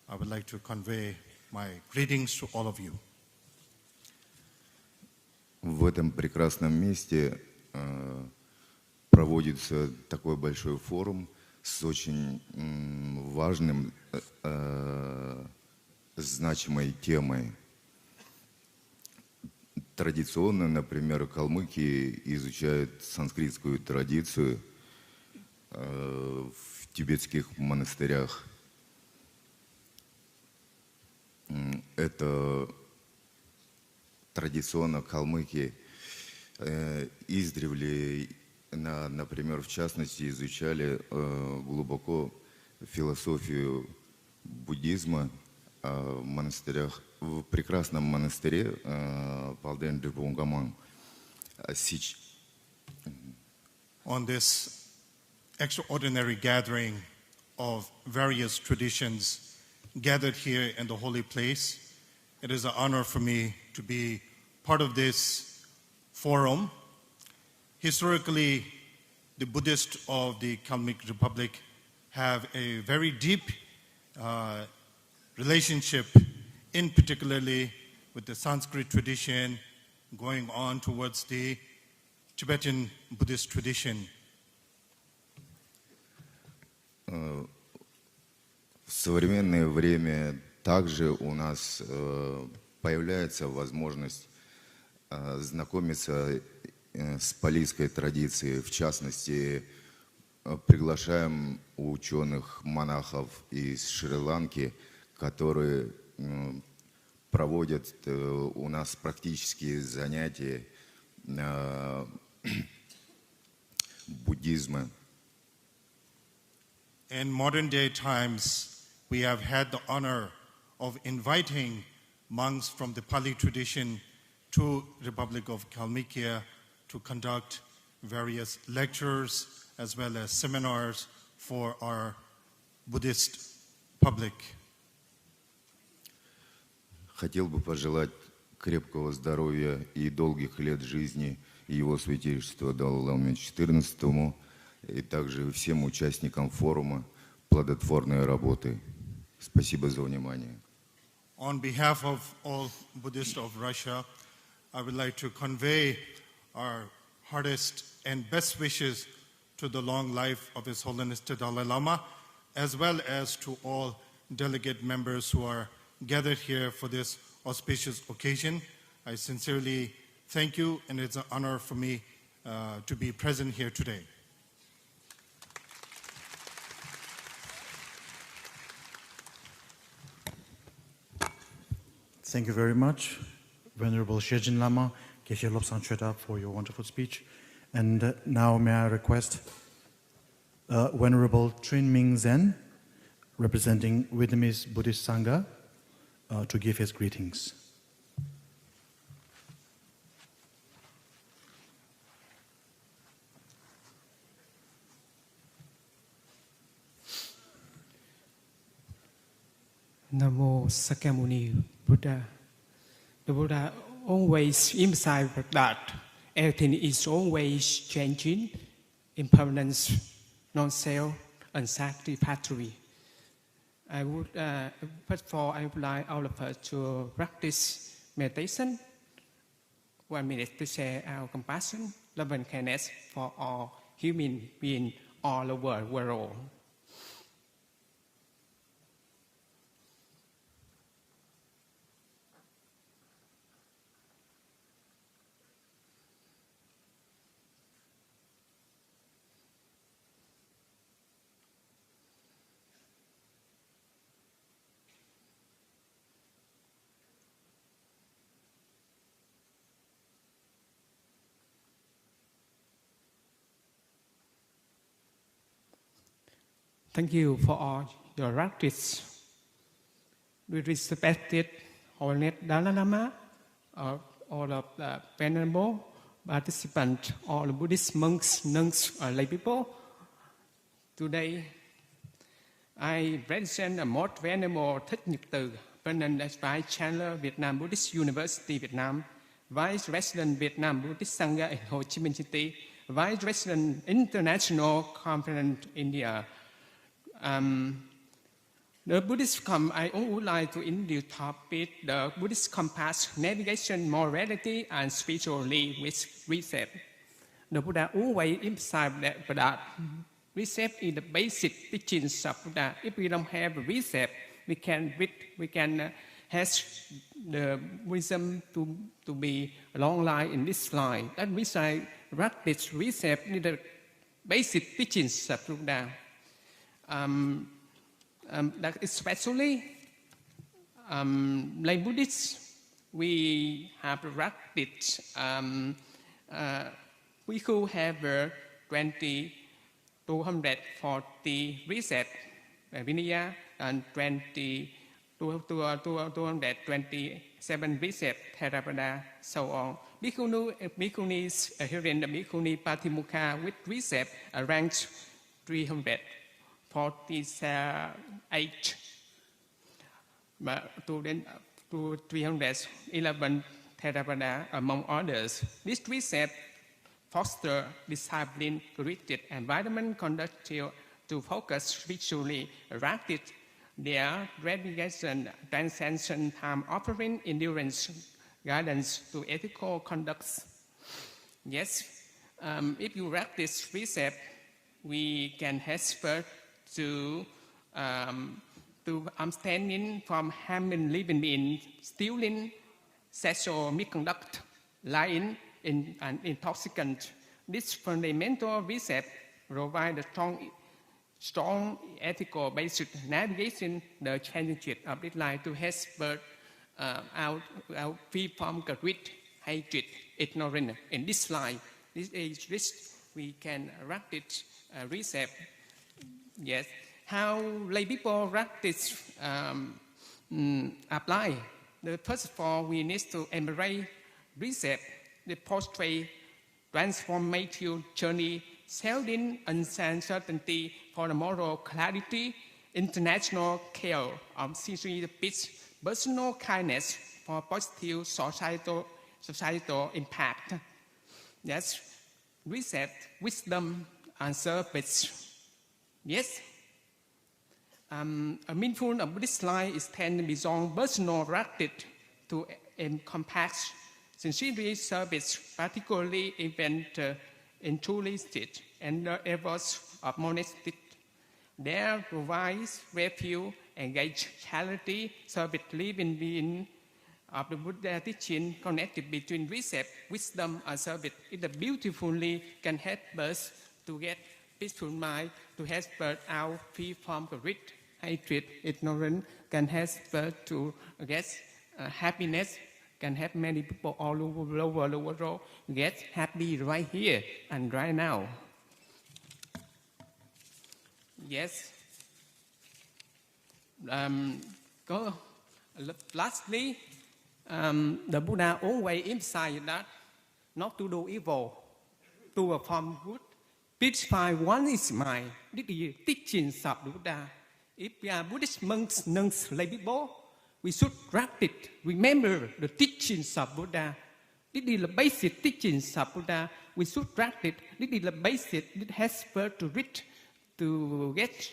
[SPEAKER 3] I would like to convey my greetings to all of you.
[SPEAKER 16] В этом прекрасном месте проводится такой большой форум с очень важным, значимой темой. Традиционно, например, калмыки изучают санскритскую традицию в тибетских монастырях. Это традиционно калмыки издревле, например, в частности, изучали глубоко философию буддизма в монастырях, в прекрасном монастыре Палден-Дрибунгаман.
[SPEAKER 3] On this extraordinary gathering of various traditions gathered here in the holy place, it is an honor for me to be part of this forum. Historically, the Buddhists of the Kalmyk Republic have a very deep relationship, in particularly with the Sanskrit tradition, going on towards the Tibetan Buddhist tradition.
[SPEAKER 16] В современное время также у нас появляется возможность знакомиться с палийской традицией. В частности, приглашаем ученых, монахов из Шри-Ланки, которые проводят у нас практические занятия буддизма.
[SPEAKER 3] In modern day times, we have had the honor of inviting monks from the Pali tradition to the Republic of Kalmykia to conduct various lectures as well as seminars for our Buddhist public.
[SPEAKER 16] Хотел бы пожелать крепкого здоровья и долгих лет жизни Его Святейшеству Далай-Ламе XIV и также всем участникам форума плодотворной работы. Спасибо за внимание.
[SPEAKER 3] On behalf of all Buddhists of Russia, I would like to convey our hardest and best wishes to the long life of His Holiness the Dalai Lama, as well as to all delegate members who are gathered here for this auspicious occasion. I sincerely thank you, and it's an honor for me to be present here today. Thank you very much, Venerable Shejin Lama, Geshe Lobsang Chöda, for your wonderful speech. And now may I request Venerable Trin Ming Zen, representing Vietnamese Buddhist Sangha, to give his greetings.
[SPEAKER 17] Namo Sakyamuni Buddha. The Buddha always emphasized that everything is always changing, impermanence, non-self, and satisfactory. I would, first of all, I would like all of us to practice meditation. 1 minute to share our compassion, love and kindness for all human beings all over the world. Thank you for all your practice. We respected Holiness Dalai Lama, all of the venerable participants, all the Buddhist monks, nuns, or lay people. Today, I present a most venerable Thích Nhật Từ, President Vice Chancellor Vietnam Buddhist University Vietnam, Vice President Vietnam Buddhist Sangha in Ho Chi Minh City, Vice President International Conference India. The Buddhist I would like to introduce topic the Buddhist compass, navigation, morality, and spirituality with reset. The Buddha always emphasized that reset is the basic teachings of Buddha. If we don't have a reset, we can has the wisdom to be a long line in this line. That which I practice reset the basic teachings of Buddha. That especially like Buddhists, we have practiced. We could have 240 reset Vinaya and 227 reset Theravada, so on. Bhikkhunis here in the Bhikkhuni Patimukha with reset ranked 348, but to 311 Theravada among others. This reset foster discipline, created environment conducive to focus spiritually, practice their dedication, transcension, time offering, endurance, guidance to ethical conducts. Yes, if you practice precept, we can help to abstaining from harming living beings, stealing, sexual misconduct, lying, and intoxicant. This fundamental precept provides a strong ethical basis navigation the challenges of this life to help out free from greed, hatred, ignorance. In this life, this age, we can practice precept. Yes, how lay people practice apply. First of all, we need to embrace precept. The portrait transformative journey, selling uncertainty for the moral clarity, international care of sincere peace, personal kindness for positive societal impact. Yes, reset, wisdom, and service. Yes, a meaningful of Buddhist life is tend beyond personal practice to encompass sincere service, particularly event altruistic and the efforts of monastic. There provides refuge, engage charity, service living being of the Buddha teaching connected between precept, wisdom, and service. It beautifully can help us to get peaceful mind, to help us out free from greed, hatred, ignorance, can help us to get happiness, can help many people all over the world get happy right here and right now. Yes. Lastly, the Buddha always emphasized that not to do evil, to perform good. Purify one is mind. This is the teachings of the Buddha. If we are Buddhist monks, nuns, lay people, we should practice, remember the teachings of Buddha. This is the basic teachings of Buddha. We should practice. This is the basic. It has to reach, to get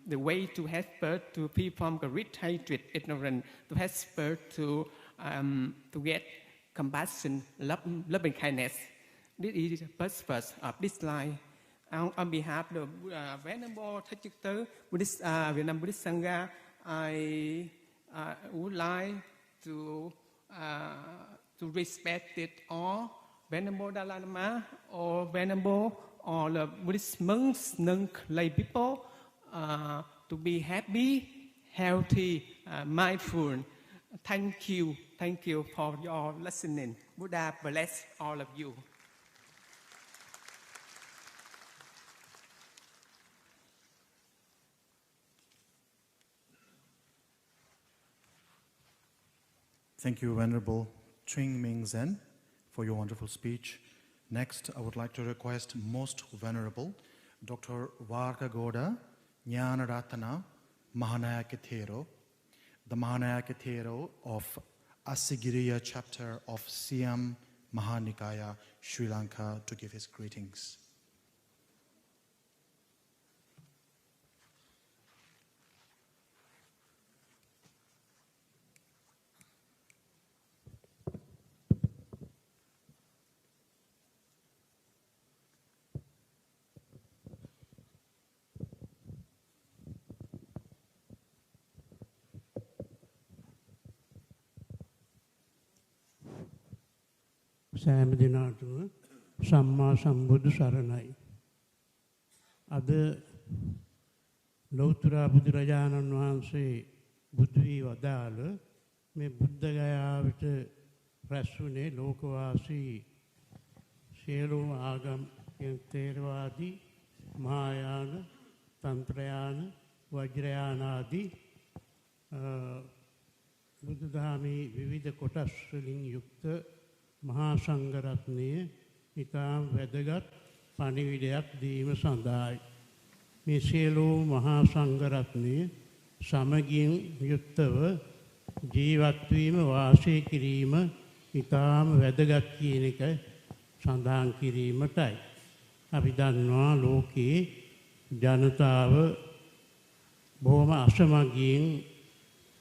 [SPEAKER 17] the way to help to free from greed, hatred, ignorance, to help to get compassion, loving kindness. This is the purpose of this life. On behalf of the Venerable CHắC C Buddhist Vietnam Buddhist Sangha, I would like to respect it all, Venerable Dalai Lama, or Venerable, all the Buddhist monks, nuns, lay people, to be happy, healthy, mindful. Thank you for your listening. Buddha bless all of you.
[SPEAKER 3] Thank you, Venerable Trinh Minh Zen, for your wonderful speech. Next, I would like to request Most Venerable Dr. Varkagoda Jnanaratana Mahanayaka Thero, the Mahanayaka Thero of Asigiriya chapter of Siam Mahanikaya, Sri Lanka, to give his greetings.
[SPEAKER 18] සෑම දිනාටම සම්මා සම්බුදු සරණයි. අද ලෞතර බුදුරජාණන් වහන්සේ බුදු වී වදාළ මේ බුද්ධගයාවට රැස් වුණේ ලෝකවාසී සියලුම ආගම් තේරවාදී මහායාන තන්ත්‍රයාන වජ්‍රයාන ආදී බුදුදහමේ විවිධ කොටස් වලින් යුක්ත මහා සංඝරත්නය ඉතාම වැදගත් පණිවිඩයක් දීම සඳහායි. මේ සියලුම මහා සංඝරත්නය සමගින් යුක්තව ජීවත් වීම වාසය කිරීම ඉතාම වැදගත් කියන එක සඳහන් කිරීමටයි. අපි දන්නවා ලෝකයේ ජනතාව බොහොම අසමගියෙන්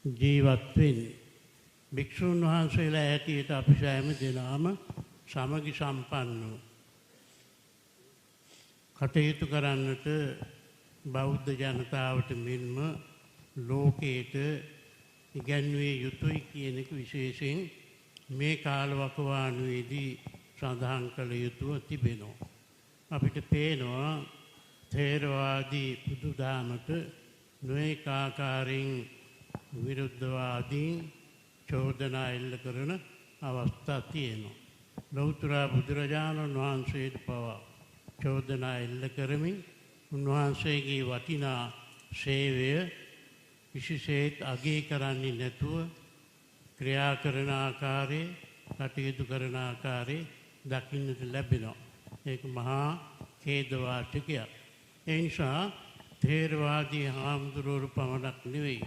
[SPEAKER 18] ජීවත් වෙන්නේ. භික්ෂුන් වහන්සේලා හැටියට අපි සෑම දෙනාම සමගි සම්පන්නව කටයුතු කරන්නට බෞද්ධ ජනතාවට මෙන්ම ලෝකයට ඉගැන්විය යුතුයි කියන එක විශේෂයෙන් මේ කාලවකවානුවේදී සඳහන් කළ යුතුව තිබෙනවා. අපිට පේනවා ථේරවාදී බුදුදහමට නොයෙක් ආකාරයෙන් විරුද්ධවාදීන් චෝදනා එල්ල කරන අවස්ථා තියෙනවා. ලෞතර බුදුරජාණන් වහන්සේට පවා චෝදනා එල්ල කරමින් උන්වහන්සේගේ වටිනා සේවය විශේෂයෙන් අගය කරන්නේ නැතුව ක්‍රියා කරන ආකාරයේ කටයුතු කරන ආකාරයේ දකින්නට ලැබෙනවා. ඒක මහා ඛේදවාචකයක්. ඒ නිසා ථේරවාදී හාමුදුරුවෝ පමණක් නෙවෙයි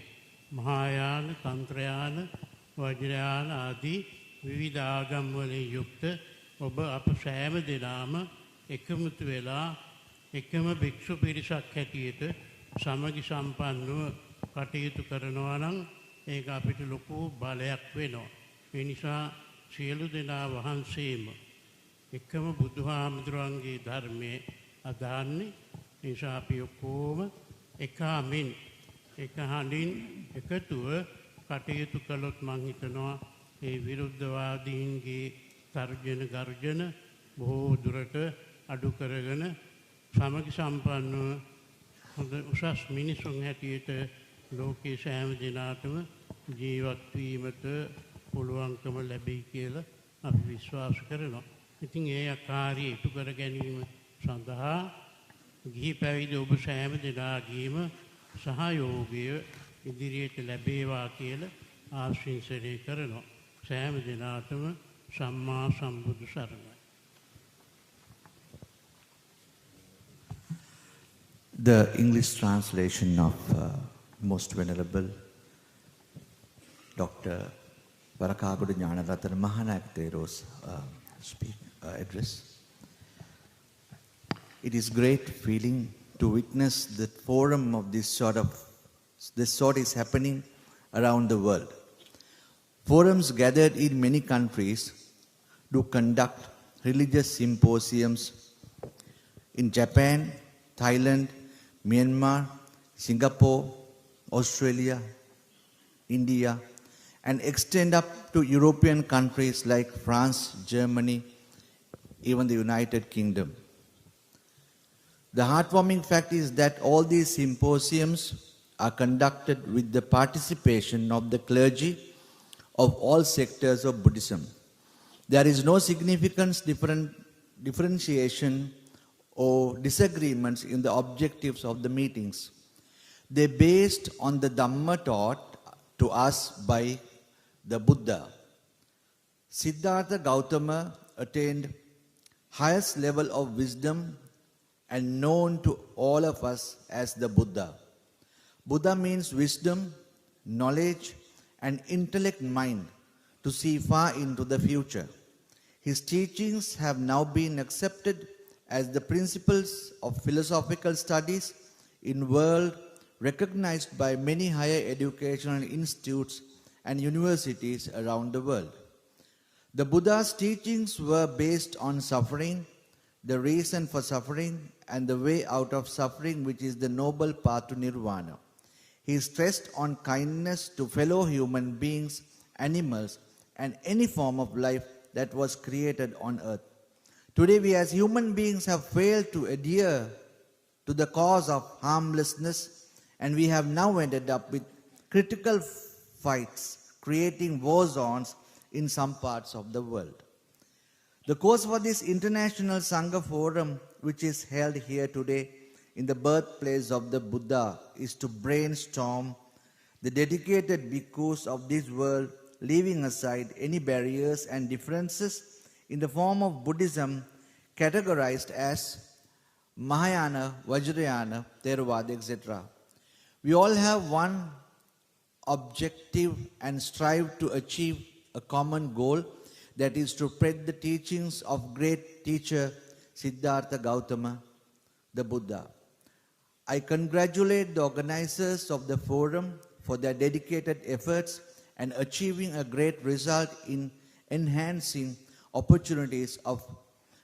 [SPEAKER 18] මහායාන තන්ත්‍රයාන වජ්‍රයාන ආදී විවිධ ආගම් වලින් යුක්ත ඔබ අප සෑම දෙනාම එකමුතු වෙලා එකම භික්ෂු පිරිසක් හැටියට සමගි සම්පන්නව කටයුතු කරනවා නම් ඒක අපිට ලොකු බලයක් වෙනවා. ඒ නිසා සියලු දෙනා වහන්සේම එකම බුදුහාමුදුරන්ගේ ධර්මයේ අදහන්නේ. ඒ නිසා අපි ඔක්කොම එකමින් එක හඬින් එකතුව කටයුතු කළොත් මං හිතනවා ඒ විරුද්ධවාදීන්ගේ තර්ජන ගර්ජන බොහෝ දුරට අඩු කරගෙන සමගි සම්පන්නව හොඳ උසස් මිනිසුන් හැටියට ලෝකයේ සෑම දිනාටම ජීවත් වීමට පුළුවන්කම ලැබෙයි කියලා අපි විශ්වාස කරනවා. ඉතින් ඒ ආකාරයේ ඉටු කර ගැනීම සඳහා ගිහි පැවිදි ඔබ සෑම දිනාගේම සහයෝගය ඉදිරියට ලැබේවා කියලා ආශිර්වාද කරනවා. සෑම දිනාටම සම්මා සම්බුදු සරණයි.
[SPEAKER 19] The English translation of Most Venerable Dr. Varakaguru Gnanaratana Mahanayak Thero's address. It is great feeling to witness the forum of this sort is happening around the world. Forums gathered in many countries do conduct religious symposiums in Japan, Thailand, Myanmar, Singapore, Australia, India, and extend up to European countries like France, Germany, even the United Kingdom. The heartwarming fact is that all these symposiums are conducted with the participation of the clergy of all sectors of Buddhism. There is no significant differentiation or disagreements in the objectives of the meetings. They based on the Dhamma taught to us by the Buddha. Siddhartha Gautama attained highest level of wisdom and known to all of us as the Buddha. Buddha means wisdom, knowledge, and intellect mind to see far into the future. His teachings have now been accepted as the principles of philosophical studies in world recognized by many higher educational institutes and universities around the world. The Buddha's teachings were based on suffering, the reason for suffering, and the way out of suffering, which is the noble path to nirvana. He stressed on kindness to fellow human beings, animals, and any form of life that was created on earth. Today we as human beings have failed to adhere to the cause of harmlessness, and we have now ended up with critical fights, creating war zones in some parts of the world. The cause for this International Sangha Forum, which is held here today in the birthplace of the Buddha, is to brainstorm the dedicated bhikkhus of this world, leaving aside any barriers and differences in the form of Buddhism categorized as Mahayana, Vajrayana, Theravada, etc. We all have one objective and strive to achieve a common goal, that is to spread the teachings of great teacher Siddhartha Gautama, the Buddha. I congratulate the organizers of the forum for their dedicated efforts and achieving a great result in enhancing opportunities of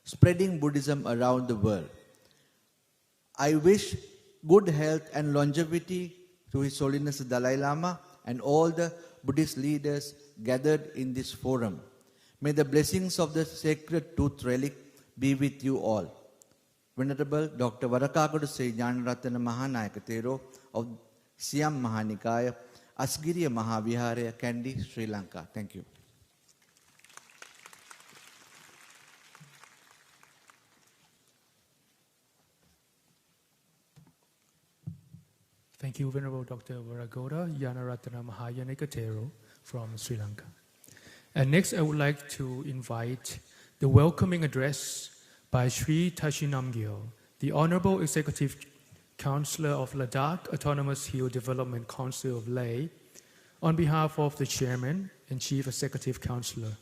[SPEAKER 19] spreading Buddhism around the world. I wish good health and longevity to His Holiness the Dalai Lama and all the Buddhist leaders gathered in this forum. May the blessings of the sacred tooth relic be with you all. Venerable Dr. Varakagada Sri Jnanaratana Mahanayaka Thero of Siam Mahanikaya, Asgiriya Mahaviharaya, Kandy, Sri Lanka. Thank you.
[SPEAKER 2] Thank you, Venerable Dr. Varagoda Jnanaratana Mahayaneka Thero from Sri Lanka. And next, I would like to invite the welcoming address by Sri Tashi Namgyal, the Honorable Executive Councillor of Ladakh Autonomous Hill Development Council of Leh, on behalf of the Chairman and Chief Executive Councillor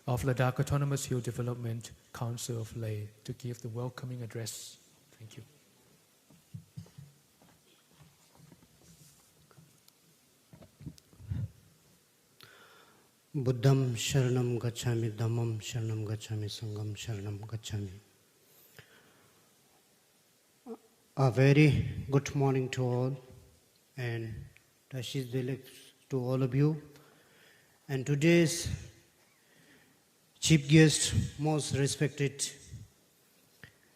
[SPEAKER 2] of Ladakh Autonomous Hill Development Council of Leh, to give the welcoming address. Thank you.
[SPEAKER 20] Buddham Sharanam Gacchami, Dhammam Sharanam Gacchami, Sangham Sharanam Gacchami. A very good morning to all, and Tashi's Dilek to all of you. And today's chief guest, most respected,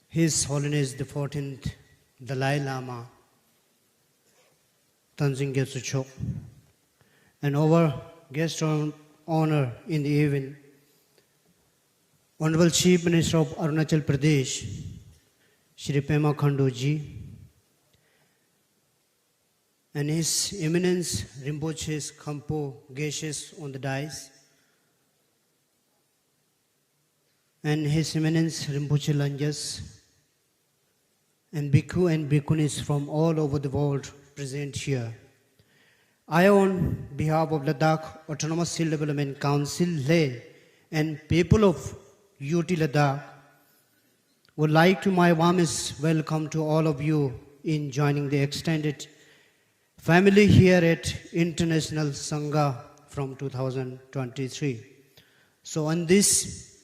[SPEAKER 20] His Holiness the 14th Dalai Lama, TØNG CHqədC, and our guest on honor in the event, Honorable Chief Minister of Arunachal Pradesh, Shri Pema Khandu Ji, and His Eminence Rinpoche's Khampo Geshes on the dais, and His Eminence Rinpoche Lanjas, and Bhikkhu and Bhikkhunis from all over the world present here. I, on behalf of Ladakh Autonomous Hill Development Council, Leh, and people of UT Ladakh, would like to my warmest welcome to all of you in joining the extended family here at International Sangha from 2023. So on this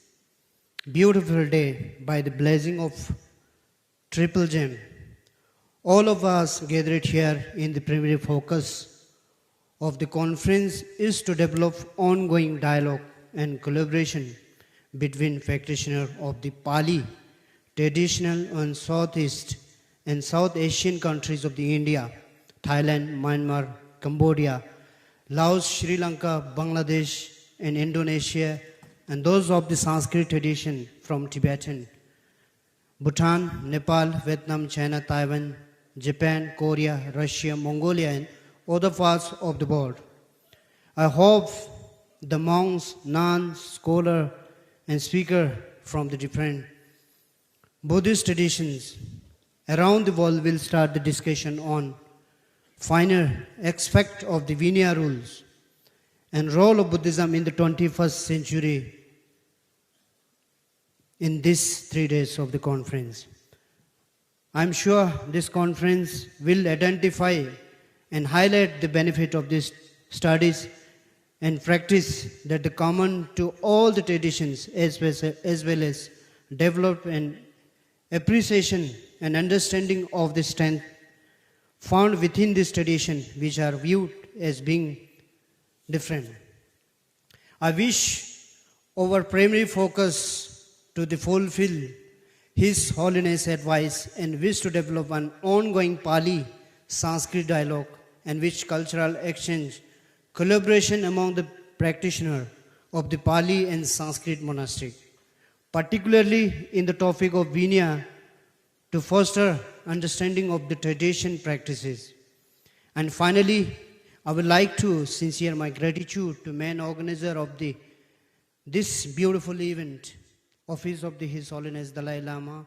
[SPEAKER 20] beautiful day, by the blessing of Triple Gem, all of us gathered here in the primary focus of the conference is to develop ongoing dialogue and collaboration between practitioners of the Pali traditional and Southeast and South Asian countries of the India, Thailand, Myanmar, Cambodia, Laos, Sri Lanka, Bangladesh, and Indonesia, and those of the Sanskrit tradition from Tibetan, Bhutan, Nepal, Vietnam, China, Taiwan, Japan, Korea, Russia, Mongolia, and other parts of the world. I hope the monks, nuns, scholars, and speakers from the different Buddhist traditions around the world will start the discussion on finer aspects of the Vinaya rules and role of Buddhism in the 21st century in these 3 days of the conference. I'm sure this conference will identify and highlight the benefit of these studies and practice that are common to all the traditions, as well as develop an appreciation and understanding of the strength found within this tradition, which are viewed as being different. I wish our primary focus to fulfill His Holiness' advice and wish to develop an ongoing Pali-Sanskrit dialogue and which cultural exchange, collaboration among the practitioners of the Pali and Sanskrit monastery, particularly in the topic of Vinaya, to foster understanding of the tradition practices. And finally, I would like to sincere my gratitude to main organizer of this beautiful event, Office of His Holiness Dalai Lama,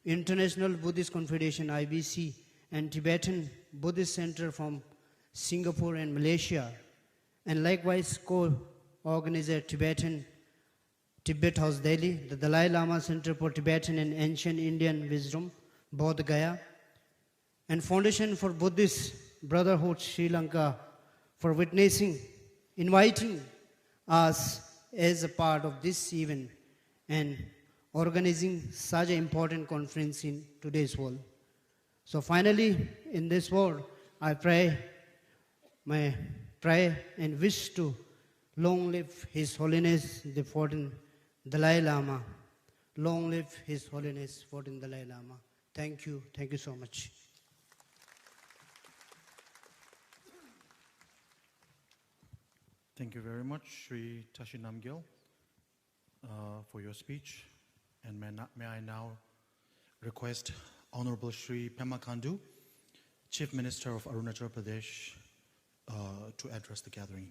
[SPEAKER 20] International Buddhist Confederation IBC, and Tibetan Buddhist Center from Singapore and Malaysia, and likewise co-organizer Tibet House Delhi, the Dalai Lama Center for Tibetan and Ancient Indian Wisdom, Bodhgaya, and Foundation for Buddhist Brotherhood Sri Lanka for inviting us as a part of this event and organizing such an important conference in today's world. So finally, in this world, I pray and wish to long live His Holiness the 14th Dalai Lama. Long live His Holiness 14th Dalai Lama. Thank you so much.
[SPEAKER 3] Thank you very much, Sri Tashi Namgyal, for your speech. And may I now request Honorable Sri Pema Khandu, Chief Minister of Arunachal Pradesh, to address the gathering.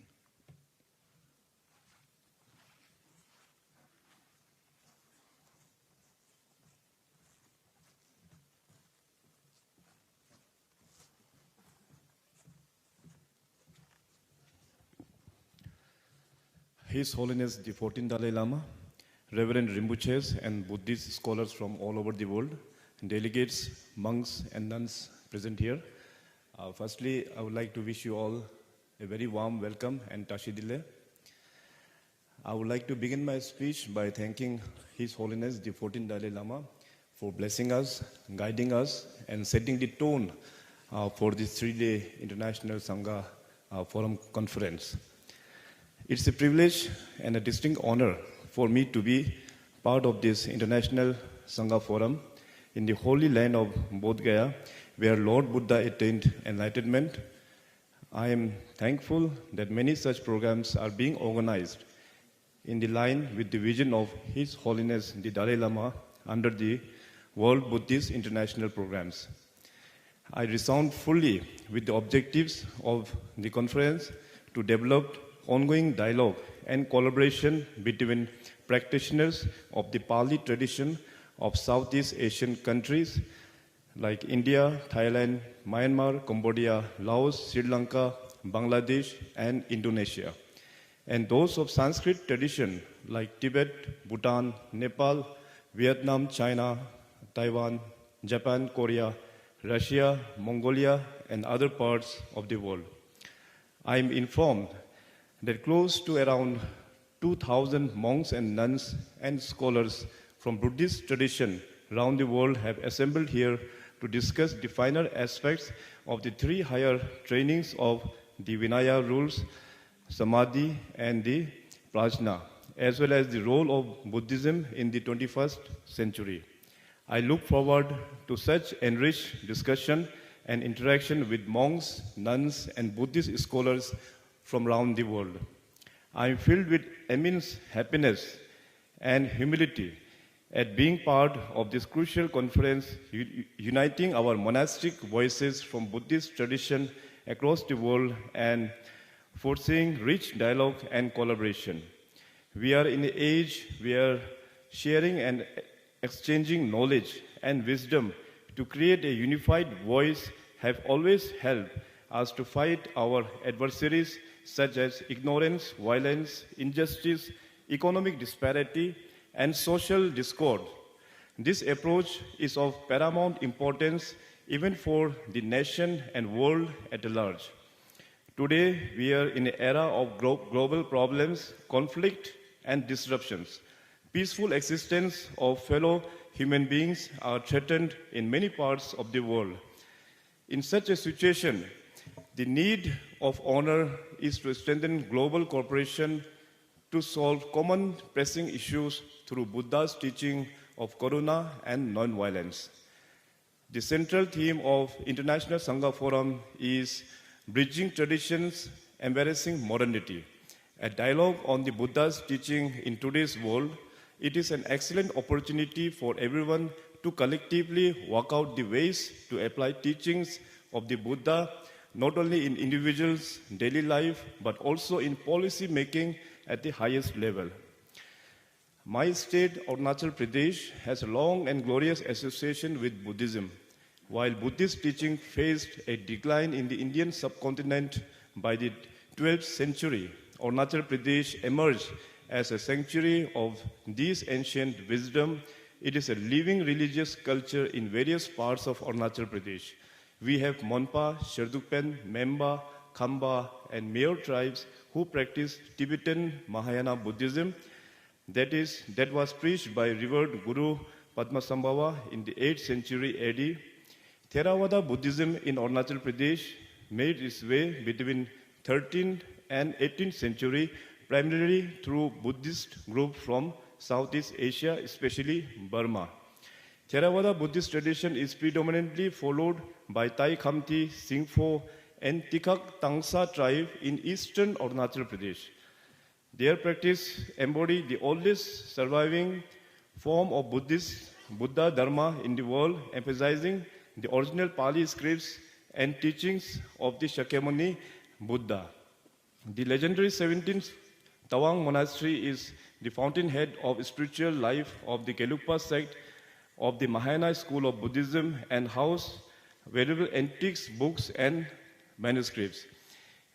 [SPEAKER 21] His Holiness the 14th Dalai Lama, Reverend Rinpoches and Buddhist scholars from all over the world, delegates, monks and nuns present here. Firstly, I would like to wish you all a very warm welcome and Tashidile. I would like to begin my speech by thanking His Holiness the 14th Dalai Lama for blessing us, guiding us and setting the tone for this 3-day International Sangha Forum Conference. It's a privilege and a distinct honor for me to be part of this International Sangha Forum in the holy land of Bodhgaya, where Lord Buddha attained enlightenment. I am thankful that many such programs are being organized in the line with the vision of His Holiness the Dalai Lama under the World Buddhist International Programs. I resound fully with the objectives of the conference to develop ongoing dialogue and collaboration between practitioners of the Pali tradition of Southeast Asian countries like India, Thailand, Myanmar, Cambodia, Laos, Sri Lanka, Bangladesh, and Indonesia, and those of Sanskrit tradition like Tibet, Bhutan, Nepal, Vietnam, China, Taiwan, Japan, Korea, Russia, Mongolia, and other parts of the world. I am informed that close to around 2,000 monks and nuns and scholars from Buddhist tradition around the world have assembled here to discuss the finer aspects of the 3 higher trainings of the Vinaya rules, Samadhi and the Prajna, as well as the role of Buddhism in the 21st century. I look forward to such enriched discussion and interaction with monks, nuns, and Buddhist scholars from around the world. I am filled with immense happiness and humility at being part of this crucial conference uniting our monastic voices from Buddhist tradition across the world and foreseeing rich dialogue and collaboration. We are in an age where sharing and exchanging knowledge and wisdom to create a unified voice have always helped us to fight our adversaries such as ignorance, violence, injustice, economic disparity, and social discord. This approach is of paramount importance even for the nation and world at large. Today, we are in an era of global problems, conflict, and disruptions. Peaceful existence of fellow human beings are threatened in many parts of the world. In such a situation, the need of honor is to strengthen global cooperation to solve common pressing issues through Buddha's teaching of Karuna and non-violence. The central theme of International Sangha Forum is Bridging Traditions, Embracing Modernity, a dialogue on the Buddha's teaching in today's world. It is an excellent opportunity for everyone to collectively work out the ways to apply teachings of the Buddha, not only in individuals' daily life, but also in policy making at the highest level. My state, Arunachal Pradesh, has a long and glorious association with Buddhism. While Buddhist teaching faced a decline in the Indian subcontinent by the 12th century, Arunachal Pradesh emerged as a sanctuary of this ancient wisdom. It is a living religious culture in various parts of Arunachal Pradesh. We have Monpa, Sherdukpen, Memba, Khamba, and Meo tribes who practice Tibetan Mahayana Buddhism. That was preached by revered Guru Padmasambhava in the 8th century AD. Theravada Buddhism in Arunachal Pradesh made its way between 13th and 18th century, primarily through Buddhist groups from Southeast Asia, especially Burma. Theravada Buddhist tradition is predominantly followed by Thai Khamti, Singpho, and Tikak Tangsa tribe in eastern Arunachal Pradesh. Their practice embodies the oldest surviving form of Buddha Dharma in the world, emphasizing the original Pali scripts and teachings of the Shakyamuni Buddha. The legendary 17th Tawang Monastery is the fountainhead of spiritual life of the Gelugpa sect of the Mahayana school of Buddhism and house valuable antiques, books, and manuscripts.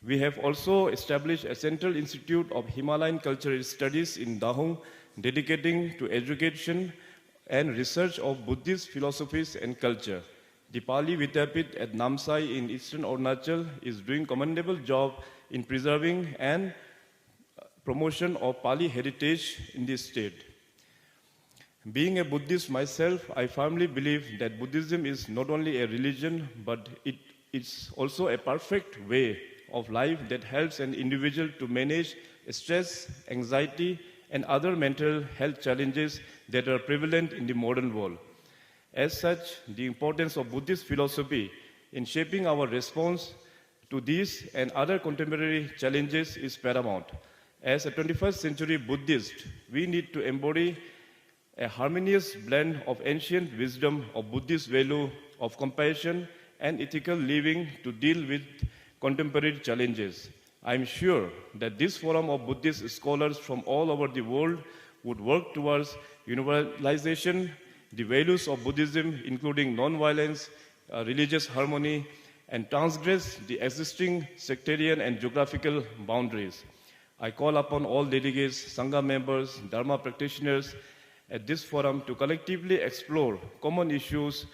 [SPEAKER 21] We have also established a Central Institute of Himalayan Cultural Studies in Dahung, dedicating to education and research of Buddhist philosophies and culture. The Pali Vidyapit at Namsai in eastern Arunachal is doing commendable job in preserving and promotion of Pali heritage in this state. Being a Buddhist myself, I firmly believe that Buddhism is not only a religion, but it's also a perfect way of life that helps an individual to manage stress, anxiety, and other mental health challenges that are prevalent in the modern world. As such, the importance of Buddhist philosophy in shaping our response to these and other contemporary challenges is paramount. As a 21st century Buddhist, we need to embody a harmonious blend of ancient wisdom, of Buddhist value, of compassion, and ethical living to deal with contemporary challenges. I am sure that this forum of Buddhist scholars from all over the world would work towards universalization, the values of Buddhism, including non-violence, religious harmony, and transgress the existing sectarian and geographical boundaries. I call upon all delegates, Sangha members, Dharma practitioners at this forum to collectively explore common issues,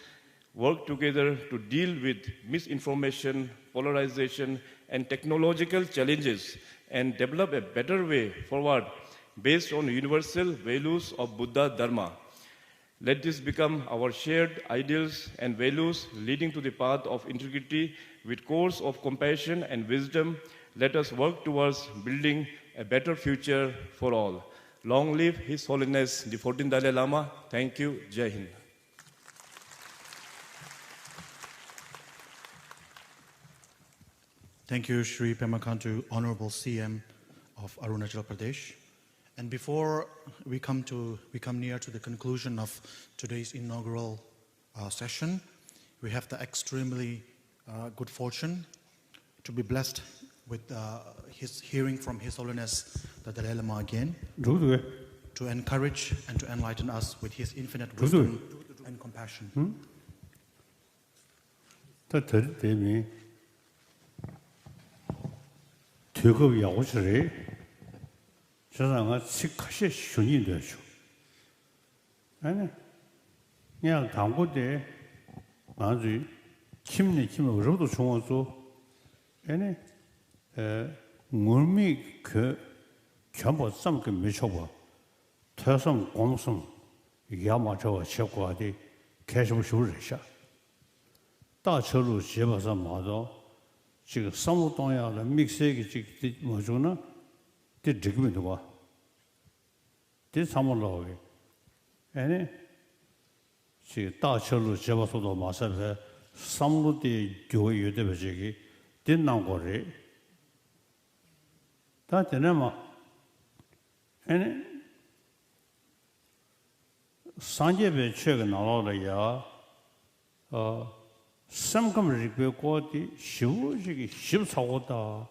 [SPEAKER 21] work together to deal with misinformation, polarization, and technological challenges, and develop a better way forward based on universal values of Buddha Dharma. Let this become our shared ideals and values leading to the path of integrity with course of compassion and wisdom. Let us work towards building a better future for all. Long live His Holiness the 14th Dalai Lama. Thank you. Jai Hind.
[SPEAKER 3] Thank you, Shri Pema Khantu, Honorable CM of Arunachal Pradesh. And before we come near to the conclusion of today's inaugural session, we have the extremely good fortune to be blessed with his hearing from His Holiness the Dalai Lama again, to encourage and to enlighten us with his infinite wisdom and compassion.
[SPEAKER 7] 저상아 식카시 순이 되죠. 아니, 그냥 당고대 아주 김내 어려도 좋아서 아니 물미 그 전부 삼그 미쳐봐. 태성 공성 야마저 셔과디 계속 쇼르샤. 다처로 집어서 마도 지금 사무동야의 믹스기 지금 뭐죠나? 그 지금도 봐. This Samuel and she Tachelu Javasodo Masal, some of the joy you did didn't know what it. That the name and Sanjay Cheg Naloya, some come repair quality, ships out.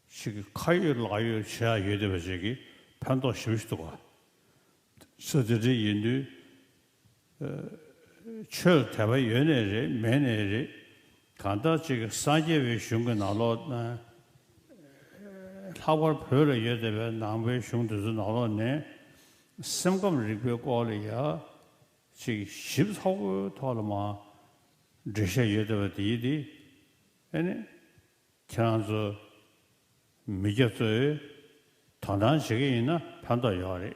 [SPEAKER 7] She Kai Lai Chia Yedevajigi, Pando Shivstoa. So the Yindu Chur Tava Yunere, Menere, Kanda Chig Sanje Shungan Alot, Tower Pura Yedeva, Namwe Shung to Zunalone, some come repair qualia, she ships how Tolama, Drisha Yedeva Didi, and Chanzo. 미접서에 단단식이 있나 판단해야래.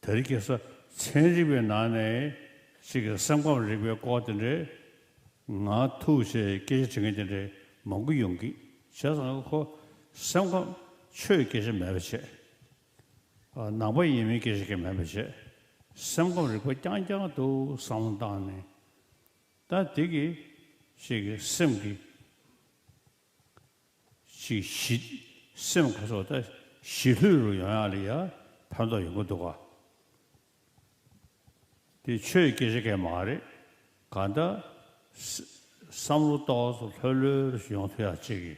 [SPEAKER 7] 더리께서 천집에 나네 지금 상관을 리뷰 거든데 나 투세 계시 정해진데 뭔가 용기 자상하고 상관 최 계시 매버체 나버 이미 계시게 매버체 상관을 리뷰 짱짱도 상담네 다 되게 지금 심기 심 가서 시르로 영향이야 판도 연구도가 이 최 계시게 말이 간다 삼로 떠서 별로 용서야 지기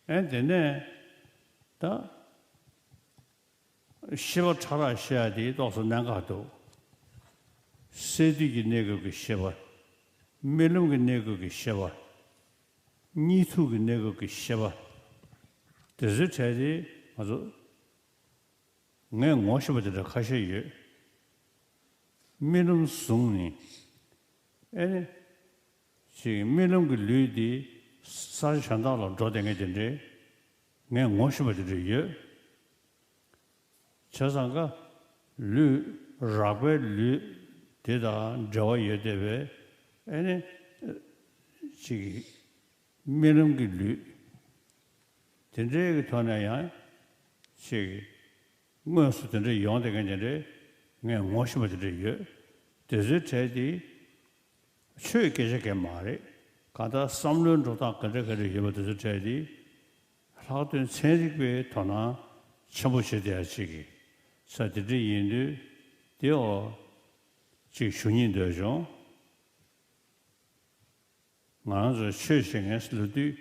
[SPEAKER 7] 엔데네 다 시버 차라셔야 돼 또서 난가도 세디기 내고 시버 밀음기 내고 시버 니투기 내고 시바 드즈차지 아주 내 모셔버들 가셔요 미름 송니 에네 지금 미름 그 류디 사실상다로 조정해 된데 내 모셔버들이요 저상가 류 라베 류 대다 저와요 되베 에네 지금 미름길류 전제가 전에야 시 무엇을 전제 용되게 전에 내 모습들이요 대제체디 최계적의 말에 가다 삼년 조다 그래 예버들 제디 하던 세직배 도나 처부셔야 되지 사들이 인도 되어 지 순인도죠 나는 최신의 슬루디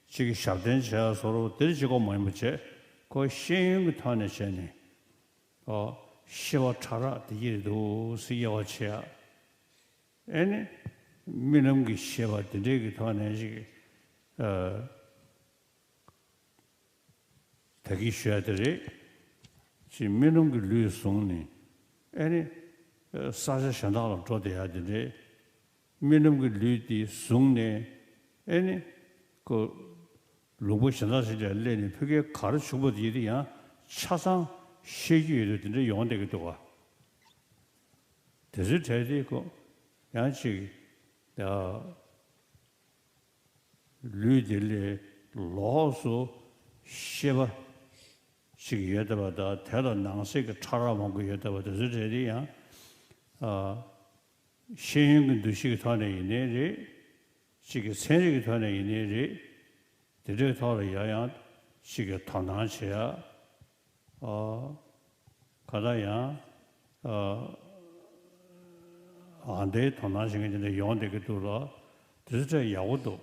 [SPEAKER 7] 지금 샤든 샤 서로 들지고 뭐지 그 신의 탄에 전에 시와 차라 뒤에도 시여치야 에네 미름기 시와 되게 탄에 지 되기 쉬어들이 지금 미름기 류송니 에네 사실 현다로 줘야 되는데 미름그 류디 송네 아니 그 로봇 신사실에 내는 그게 가르치고 일이야 차상 시기에도 되는데 용되기도 와 대수 제대고 양식 류들의 로소 시바 시기에다가 대단 낭색을 차라먹고 여다가 대수 제대야 신경 두시기 전에 이내리 지금 생리기 전에 이내리 드르터를 야야 지금 탄난시야 가다야 안돼 탄난시게 용되게 돌아 드르저 야고도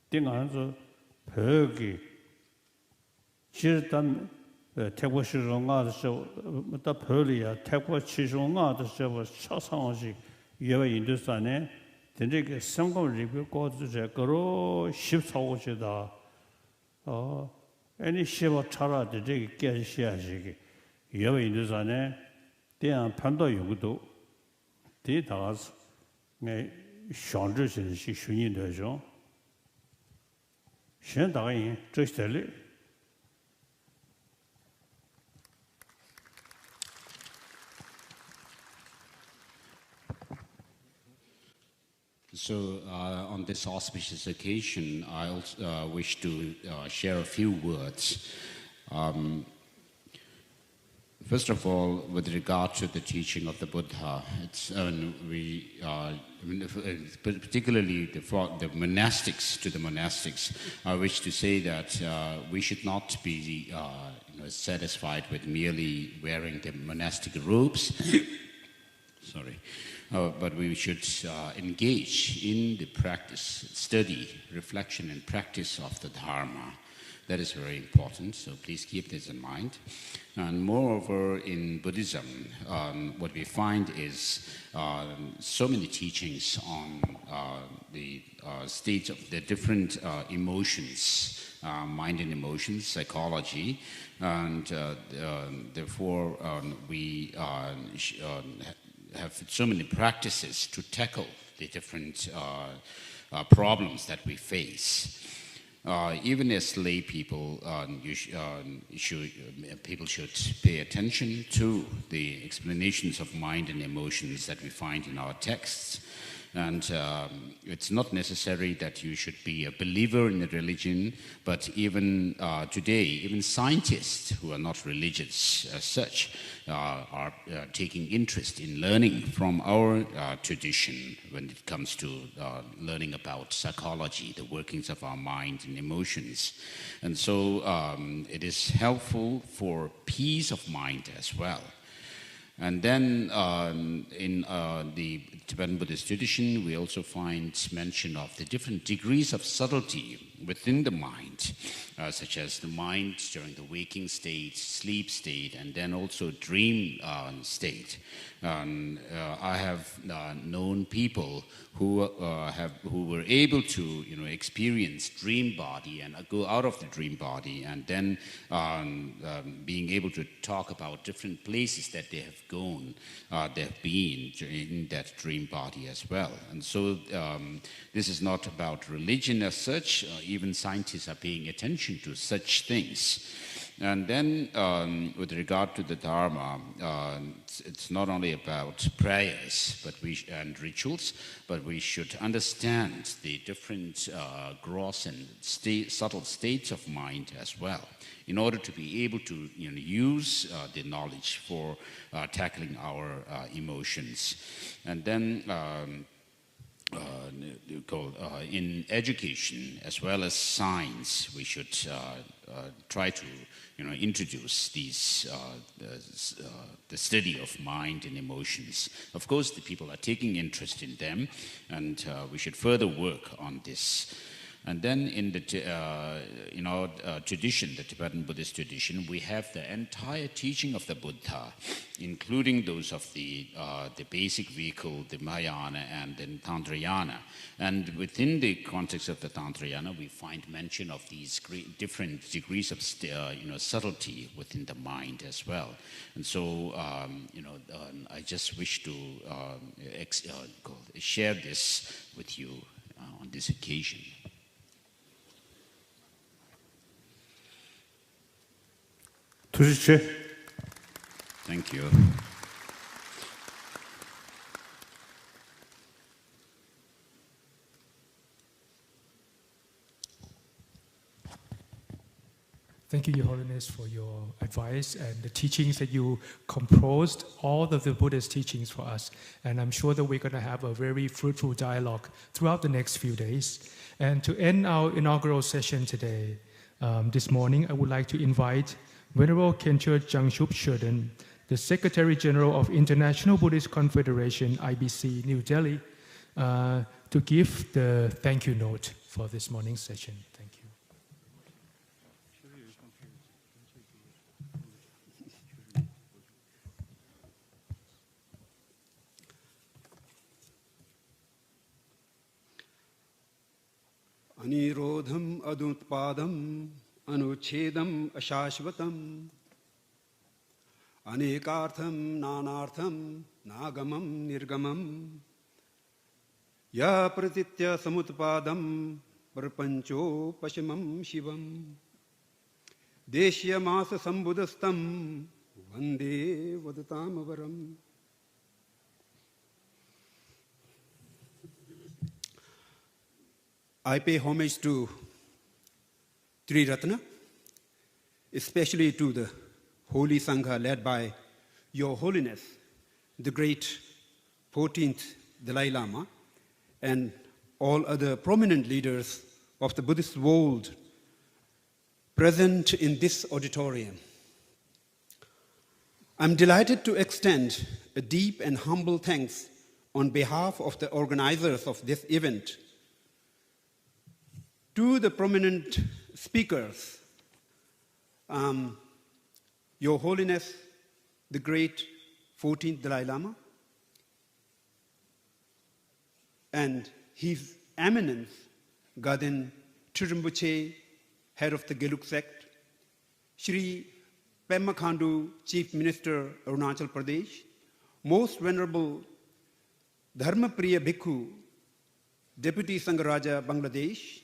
[SPEAKER 7] 띵하면서 벽이 실단 태국 시종아서 또 별이야 태국 시종아서 차상식 예와 인도산에 된게 성공 리뷰 거도 거로 14호시다 아니 시바 차라 되게 깨시야시기 예와 인도산에 대한 판도 연구도 대다서 내 상주신 시 순인도죠 현다인 저스텔
[SPEAKER 9] So on this auspicious occasion, I also wish to share a few words. First of all, with regard to the teaching of the Buddha, particularly the monastics, to the monastics, I wish to say that we should not be satisfied with merely wearing the monastic robes. Sorry. But we should engage in the practice, study, reflection and practice of the Dharma. That is very important, so please keep this in mind. And moreover, in Buddhism, what we find is so many teachings on the states of the different emotions, mind and emotions, psychology, and therefore we have so many practices to tackle the different problems that we face. Even as lay people, people should pay attention to the explanations of mind and emotions that we find in our texts. And it's not necessary that you should be a believer in a religion, but even today, even scientists who are not religious as such are taking interest in learning from our tradition when it comes to learning about psychology, the workings of our mind and emotions. And so it is helpful for peace of mind as well. And then in the Tibetan Buddhist tradition, we also find mention of the different degrees of subtlety within the mind, such as the mind during the waking state, sleep state, and then also dream state. I have known people who were able to experience dream body and go out of the dream body, and then being able to talk about different places that they have gone, they have been in that dream body as well. And so this is not about religion as such. Even scientists are paying attention to such things. And then with regard to the Dharma, it's not only about prayers and rituals, but we should understand the different gross and subtle states of mind as well, in order to be able to use the knowledge for tackling our emotions. And then in education as well as science, we should try to introduce these the study of mind and emotions. Of course, the people are taking interest in them, and we should further work on this. And then in our tradition, the Tibetan Buddhist tradition, we have the entire teaching of the Buddha, including those of the basic vehicle, the Mahayana and then Tantrayana. And within the context of the Tantrayana, we find mention of these different degrees of subtlety within the mind as well. And so, I just wish to share this with you on this occasion. Thank you.
[SPEAKER 2] Thank you, Your Holiness, for your advice and the teachings that you composed, all of the Buddha's teachings for us. And I'm sure that we're going to have a very fruitful dialogue throughout the next few days. And to end our inaugural session today, this morning, I would like to invite Venerable Khenche Jangshub Shöden, the Secretary General of International Buddhist Confederation, IBC, New Delhi, to give the thank you note for this morning's session. Thank you.
[SPEAKER 4] Anirodham adutpadam anuchedam ashashvatam anekartham nanartham nagamam nirgamam ya pratitya samutpadam prapancho pashimam shivam deshyamasa sambudastam vande vadatam avaram. I pay homage to Tri Ratna, especially to the Holy Sangha led by Your Holiness, the great 14th Dalai Lama, and all other prominent leaders of the Buddhist world present in this auditorium. I'm delighted to extend a deep and humble thanks on behalf of the organizers of this event to the prominent speakers, Your Holiness, the great 14th Dalai Lama, and His Eminence, Gaden Rinpoche, head of the Geluk sect, Shri Pema Khandu, Chief Minister, Arunachal Pradesh, Most Venerable Dharmapriya Bhikkhu, Deputy Sangharaja, Bangladesh,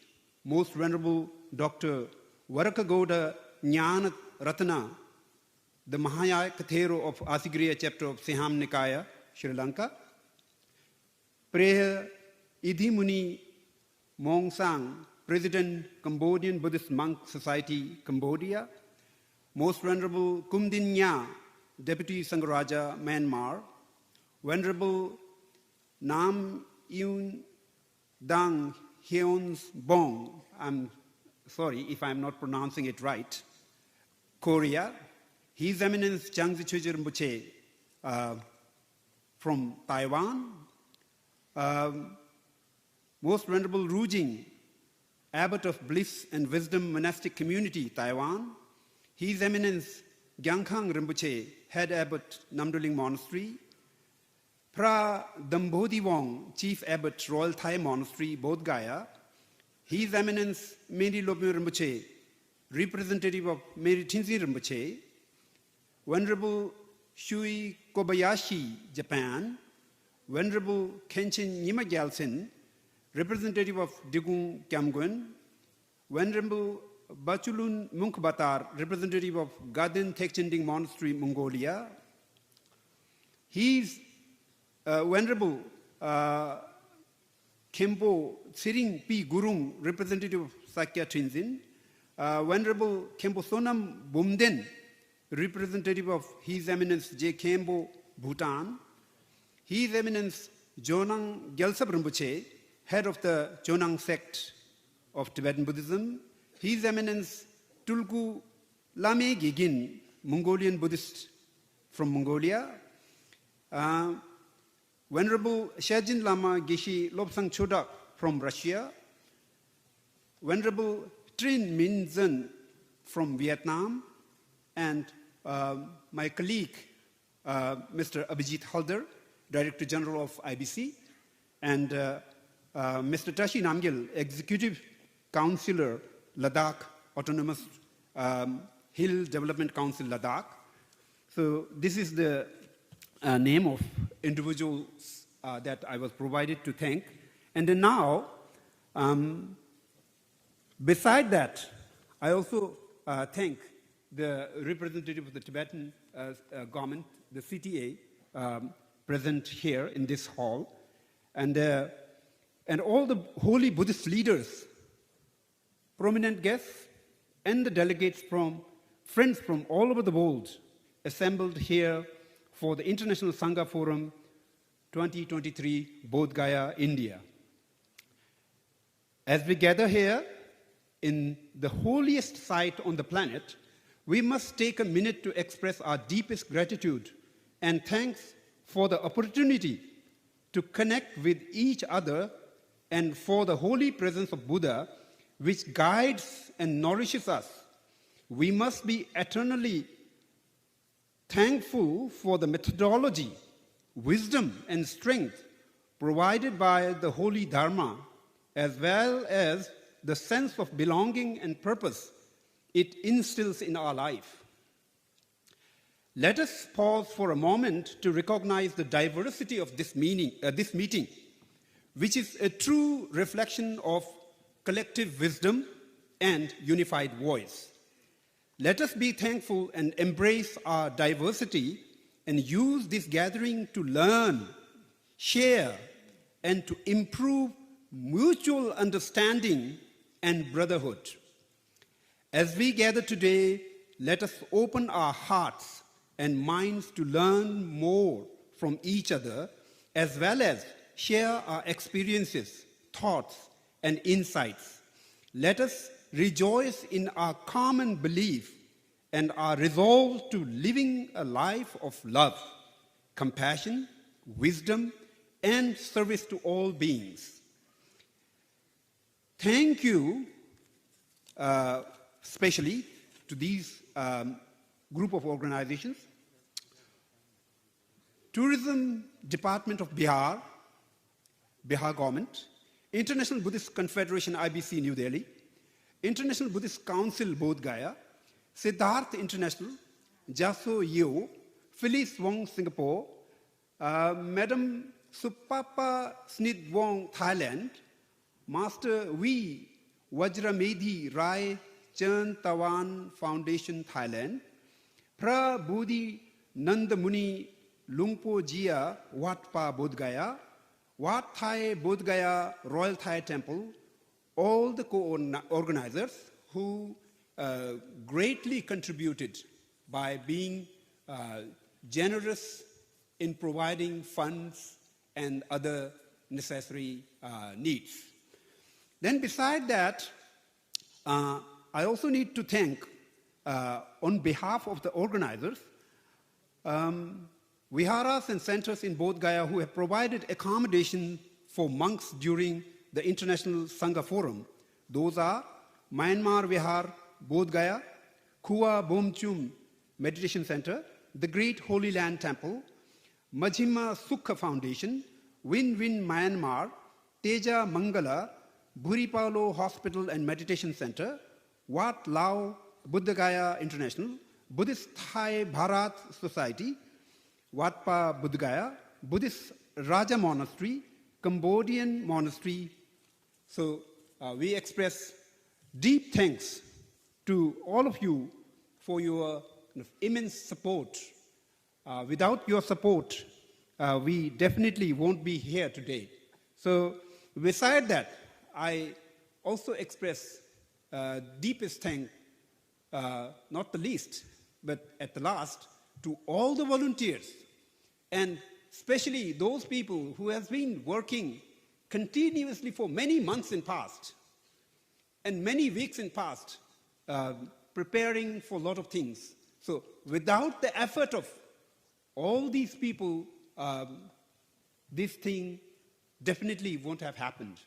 [SPEAKER 4] Most Venerable Dr. Varakagoda Jnana Ratana, the Mahayana Kathero of Asigriya chapter of Siham Nikaya, Sri Lanka, Prayer Idhi Muni Mong Sang, President, Cambodian Buddhist Monk Society, Cambodia, Most Venerable Kumdin Nya, Deputy Sangharaja, Myanmar, Venerable Nam Yun Dang Hyons Bong, I'm sorry if I'm not pronouncing it right, Korea, His Eminence Changzi Chögyö Rinpoche from Taiwan, Most Venerable Ru Jing, Abbot of Bliss and Wisdom Monastic Community, Taiwan, His Eminence Gyangkhang Rinpoche, Head Abbot, Namduling Monastery, Pra Dambodhi Wong, Chief Abbot, Royal Thai Monastery, Bodhgaya, His Eminence Mary Lobyo Rinpoche, representative of Mary Tenzin Rinpoche, Venerable Shui Kobayashi, Japan, Venerable Kenshin Nyima Gyaltsen, representative of Digung Kyamgön, Venerable Bachulun Munkbatar, representative of Gaden Tekchending Monastery, Mongolia. He's Venerable Kempo Tsiring P. Gurung, representative of Sakya Tenzin, Venerable Kempo Sonam Bumden, representative of His Eminence J. Kempo, Bhutan, His Eminence Jonang Gyaltsab Rinpoche, head of the Jonang sect of Tibetan Buddhism, His Eminence Tulku Lame Gigin, Mongolian Buddhist from Mongolia, Venerable Sherjin Lama Geshe Lobsang Chodak from Russia, Venerable Trin Minzen from Vietnam, and my colleague, Mr. Abhijit Halder, Director General of IBC, and Mr. Tashi Namgyal, Executive Councillor, Ladakh Autonomous Hill Development Council, Ladakh. So this is the name of individuals that I was provided to thank. And then now, beside that, I also thank the representative of the Tibetan government, the CTA, present here in this hall, and all the holy Buddhist leaders, prominent guests, and the delegates from friends from all over the world assembled here for the International Sangha Forum 2023, Bodhgaya, India. As we gather here in the holiest site on the planet, we must take a minute to express our deepest gratitude and thanks for the opportunity to connect with each other and for the holy presence of Buddha, which guides and nourishes us. We must be eternally thankful for the methodology, wisdom, and strength provided by the holy Dharma, as well as the sense of belonging and purpose it instills in our life. Let us pause for a moment to recognize the diversity of this meeting, which is a true reflection of collective wisdom and unified voice. Let us be thankful and embrace our diversity and use this gathering to learn, share, and to improve mutual understanding, and brotherhood. As we gather today, let us open our hearts and minds to learn more from each other, as well as share our experiences, thoughts, and insights. Let us rejoice in our common belief and our resolve to living a life of love, compassion, wisdom, and service to all beings. Thank you, especially to these group of organizations. Tourism Department of Bihar government, International Buddhist Confederation IBC New Delhi, International Buddhist Council Bodhgaya, Siddharth International, Jaso Yeo, Phyllis Wong Singapore, Madam Supapa Snid Wong Thailand, Master V Vajramedhi Rai Chan Tawan Foundation Thailand, Pra Bodhi Nandamuni Lungpo Jia Wat Pa Bodhgaya, Wat Thai Bodhgaya Royal Thai Temple, all the co-organizers who greatly contributed by being generous in providing funds and other necessary needs. Then beside that, I also need to thank, on behalf of the organizers, Viharas and centers in Bodhgaya who have provided accommodation for monks during the International Sangha Forum. Those are Myanmar Vihar, Bodhgaya, Kua Bomchum Meditation Center, the Great Holy Land Temple, Majhima Sukha Foundation, Win-Win Myanmar, Teja Mangala, Buripalo Hospital and Meditation Center, Wat Lao Bodhgaya International, Buddhist Thai Bharat Society, Wat Pa Bodhgaya, Buddhist Raja Monastery, Cambodian Monastery. So we express deep thanks to all of you for your immense support. Without your support, we definitely won't be here today. So beside that, I also express deepest thanks, not the least, but at the last, to all the volunteers, and especially those people who have been working continuously for many months in past, and many weeks in past, preparing for a lot of things. So without the effort of all these people, this thing definitely won't have happened.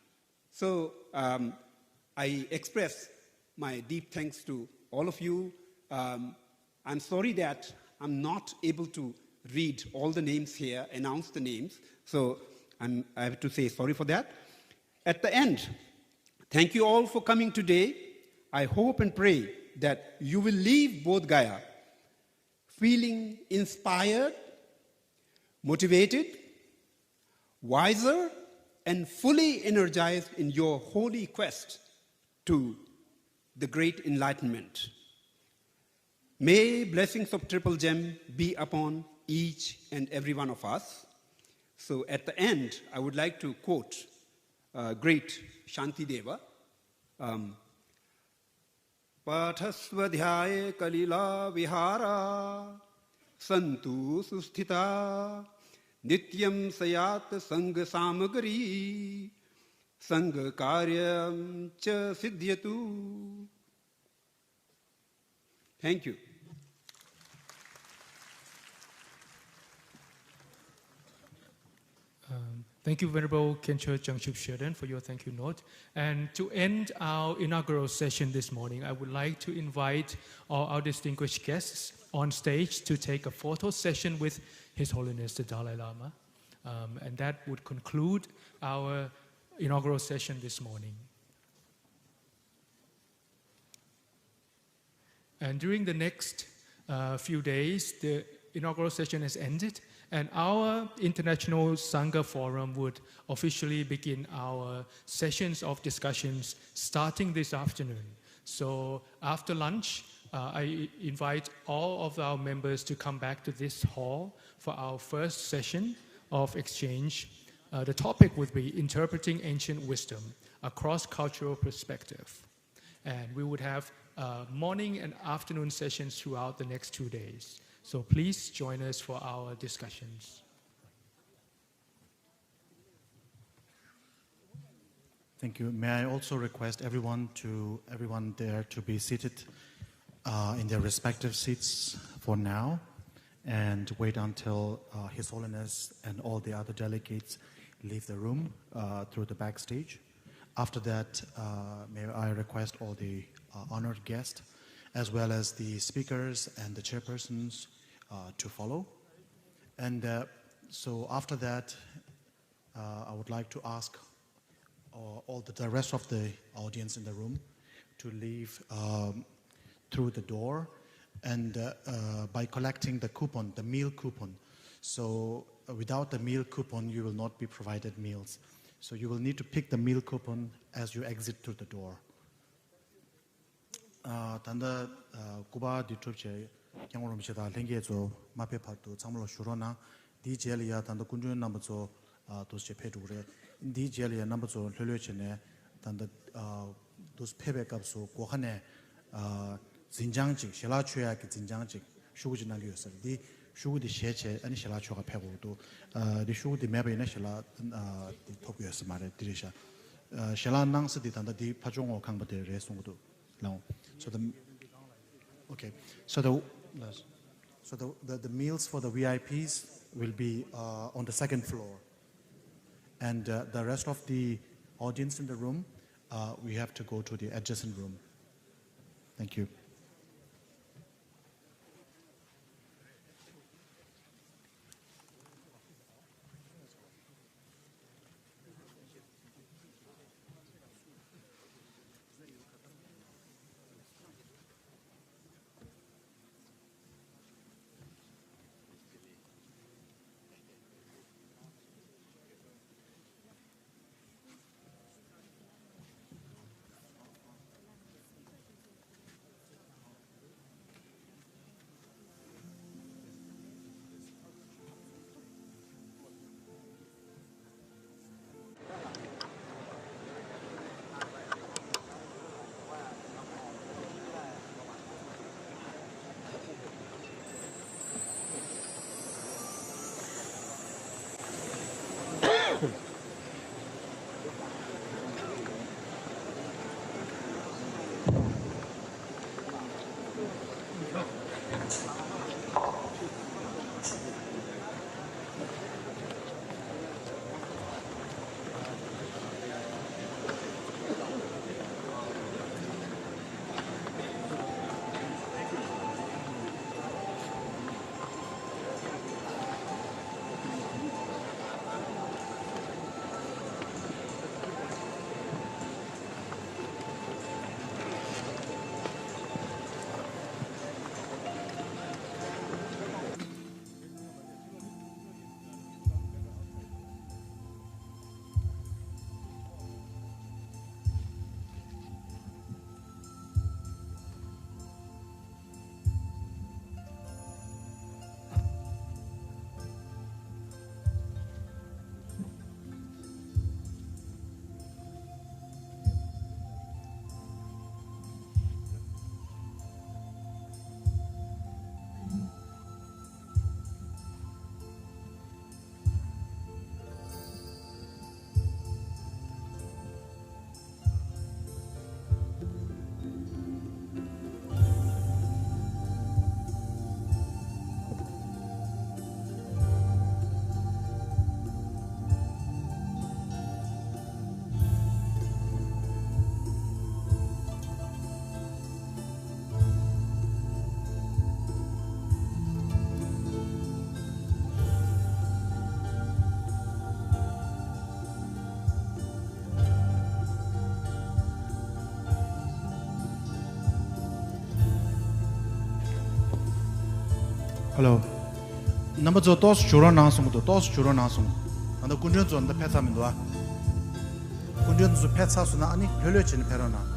[SPEAKER 4] So I express my deep thanks to all of you. I'm sorry that I'm not able to read all the names here, announce the names. So I have to say sorry for that. At the end, thank you all for coming today. I hope and pray that you will leave Bodhgaya feeling inspired, motivated, wiser, and fully energized in your holy quest to the great enlightenment. May blessings of Triple Gem be upon each and every one of us. So at the end, I would like to quote great Shantideva. Pathasvadhyaye kalila vihara santu susthita nityam sayat sangha samagari sangha karyam cha siddhyatu. Thank you.
[SPEAKER 2] Thank you, Venerable Khenpo Jangchup Sheldon, for your thank you note. And to end our inaugural session this morning, I would like to invite all our distinguished guests on stage to take a photo session with His Holiness the Dalai Lama. And that would conclude our inaugural session this morning. And during the next few days, the inaugural session has ended, and our International Sangha Forum would officially begin our sessions of discussions starting this afternoon. So after lunch, I invite all of our members to come back to this hall for our first session of exchange The topic would be interpreting ancient wisdom, a cross-cultural perspective. And we would have morning and afternoon sessions throughout the next 2 days. So please join us for our discussions.
[SPEAKER 3] Thank you. May I also request everyone there to be seated in their respective seats for now, and wait until His Holiness and all the other delegates leave the room through the backstage. After that, may I request all the honored guests, as well as the speakers and the chairpersons, to follow. And so after that, I would like to ask the rest of the audience in the room to leave through the door, and by collecting the coupon, the meal coupon. So without the meal coupon, you will not be provided meals. So you will need to pick the meal coupon as you exit through the door. Tanda Kuba di Turche, Yangurum Shida, Lengezo, Mape Patu, Samuel Shurona, di Jelia, Tanda Kunjun Namazo, Dosche Pedure, di Jelia Namazo, Luluchene, Tanda those Pebekapso, Kohane, Zinjangji, Shelachuya, Zinjangji, Shujinalius, di Shu di Sheche, and Shelachuka Pebu, the Shu di Mabbe Nashela, the Topius Mare, Dirisha. Shelan Nangsa di Tanda di Pajongo Kamba de Resungu. No. So the meals for the VIPs will be on the second floor, and the rest of the audience in the room, we have to go to the adjacent room. Thank you. Hello. Number two, toss churro nasum, toss churro nasum. And the Kunjun on the Petamindo. Kunjun to Petsasuna, Ani, Peluchin Perona.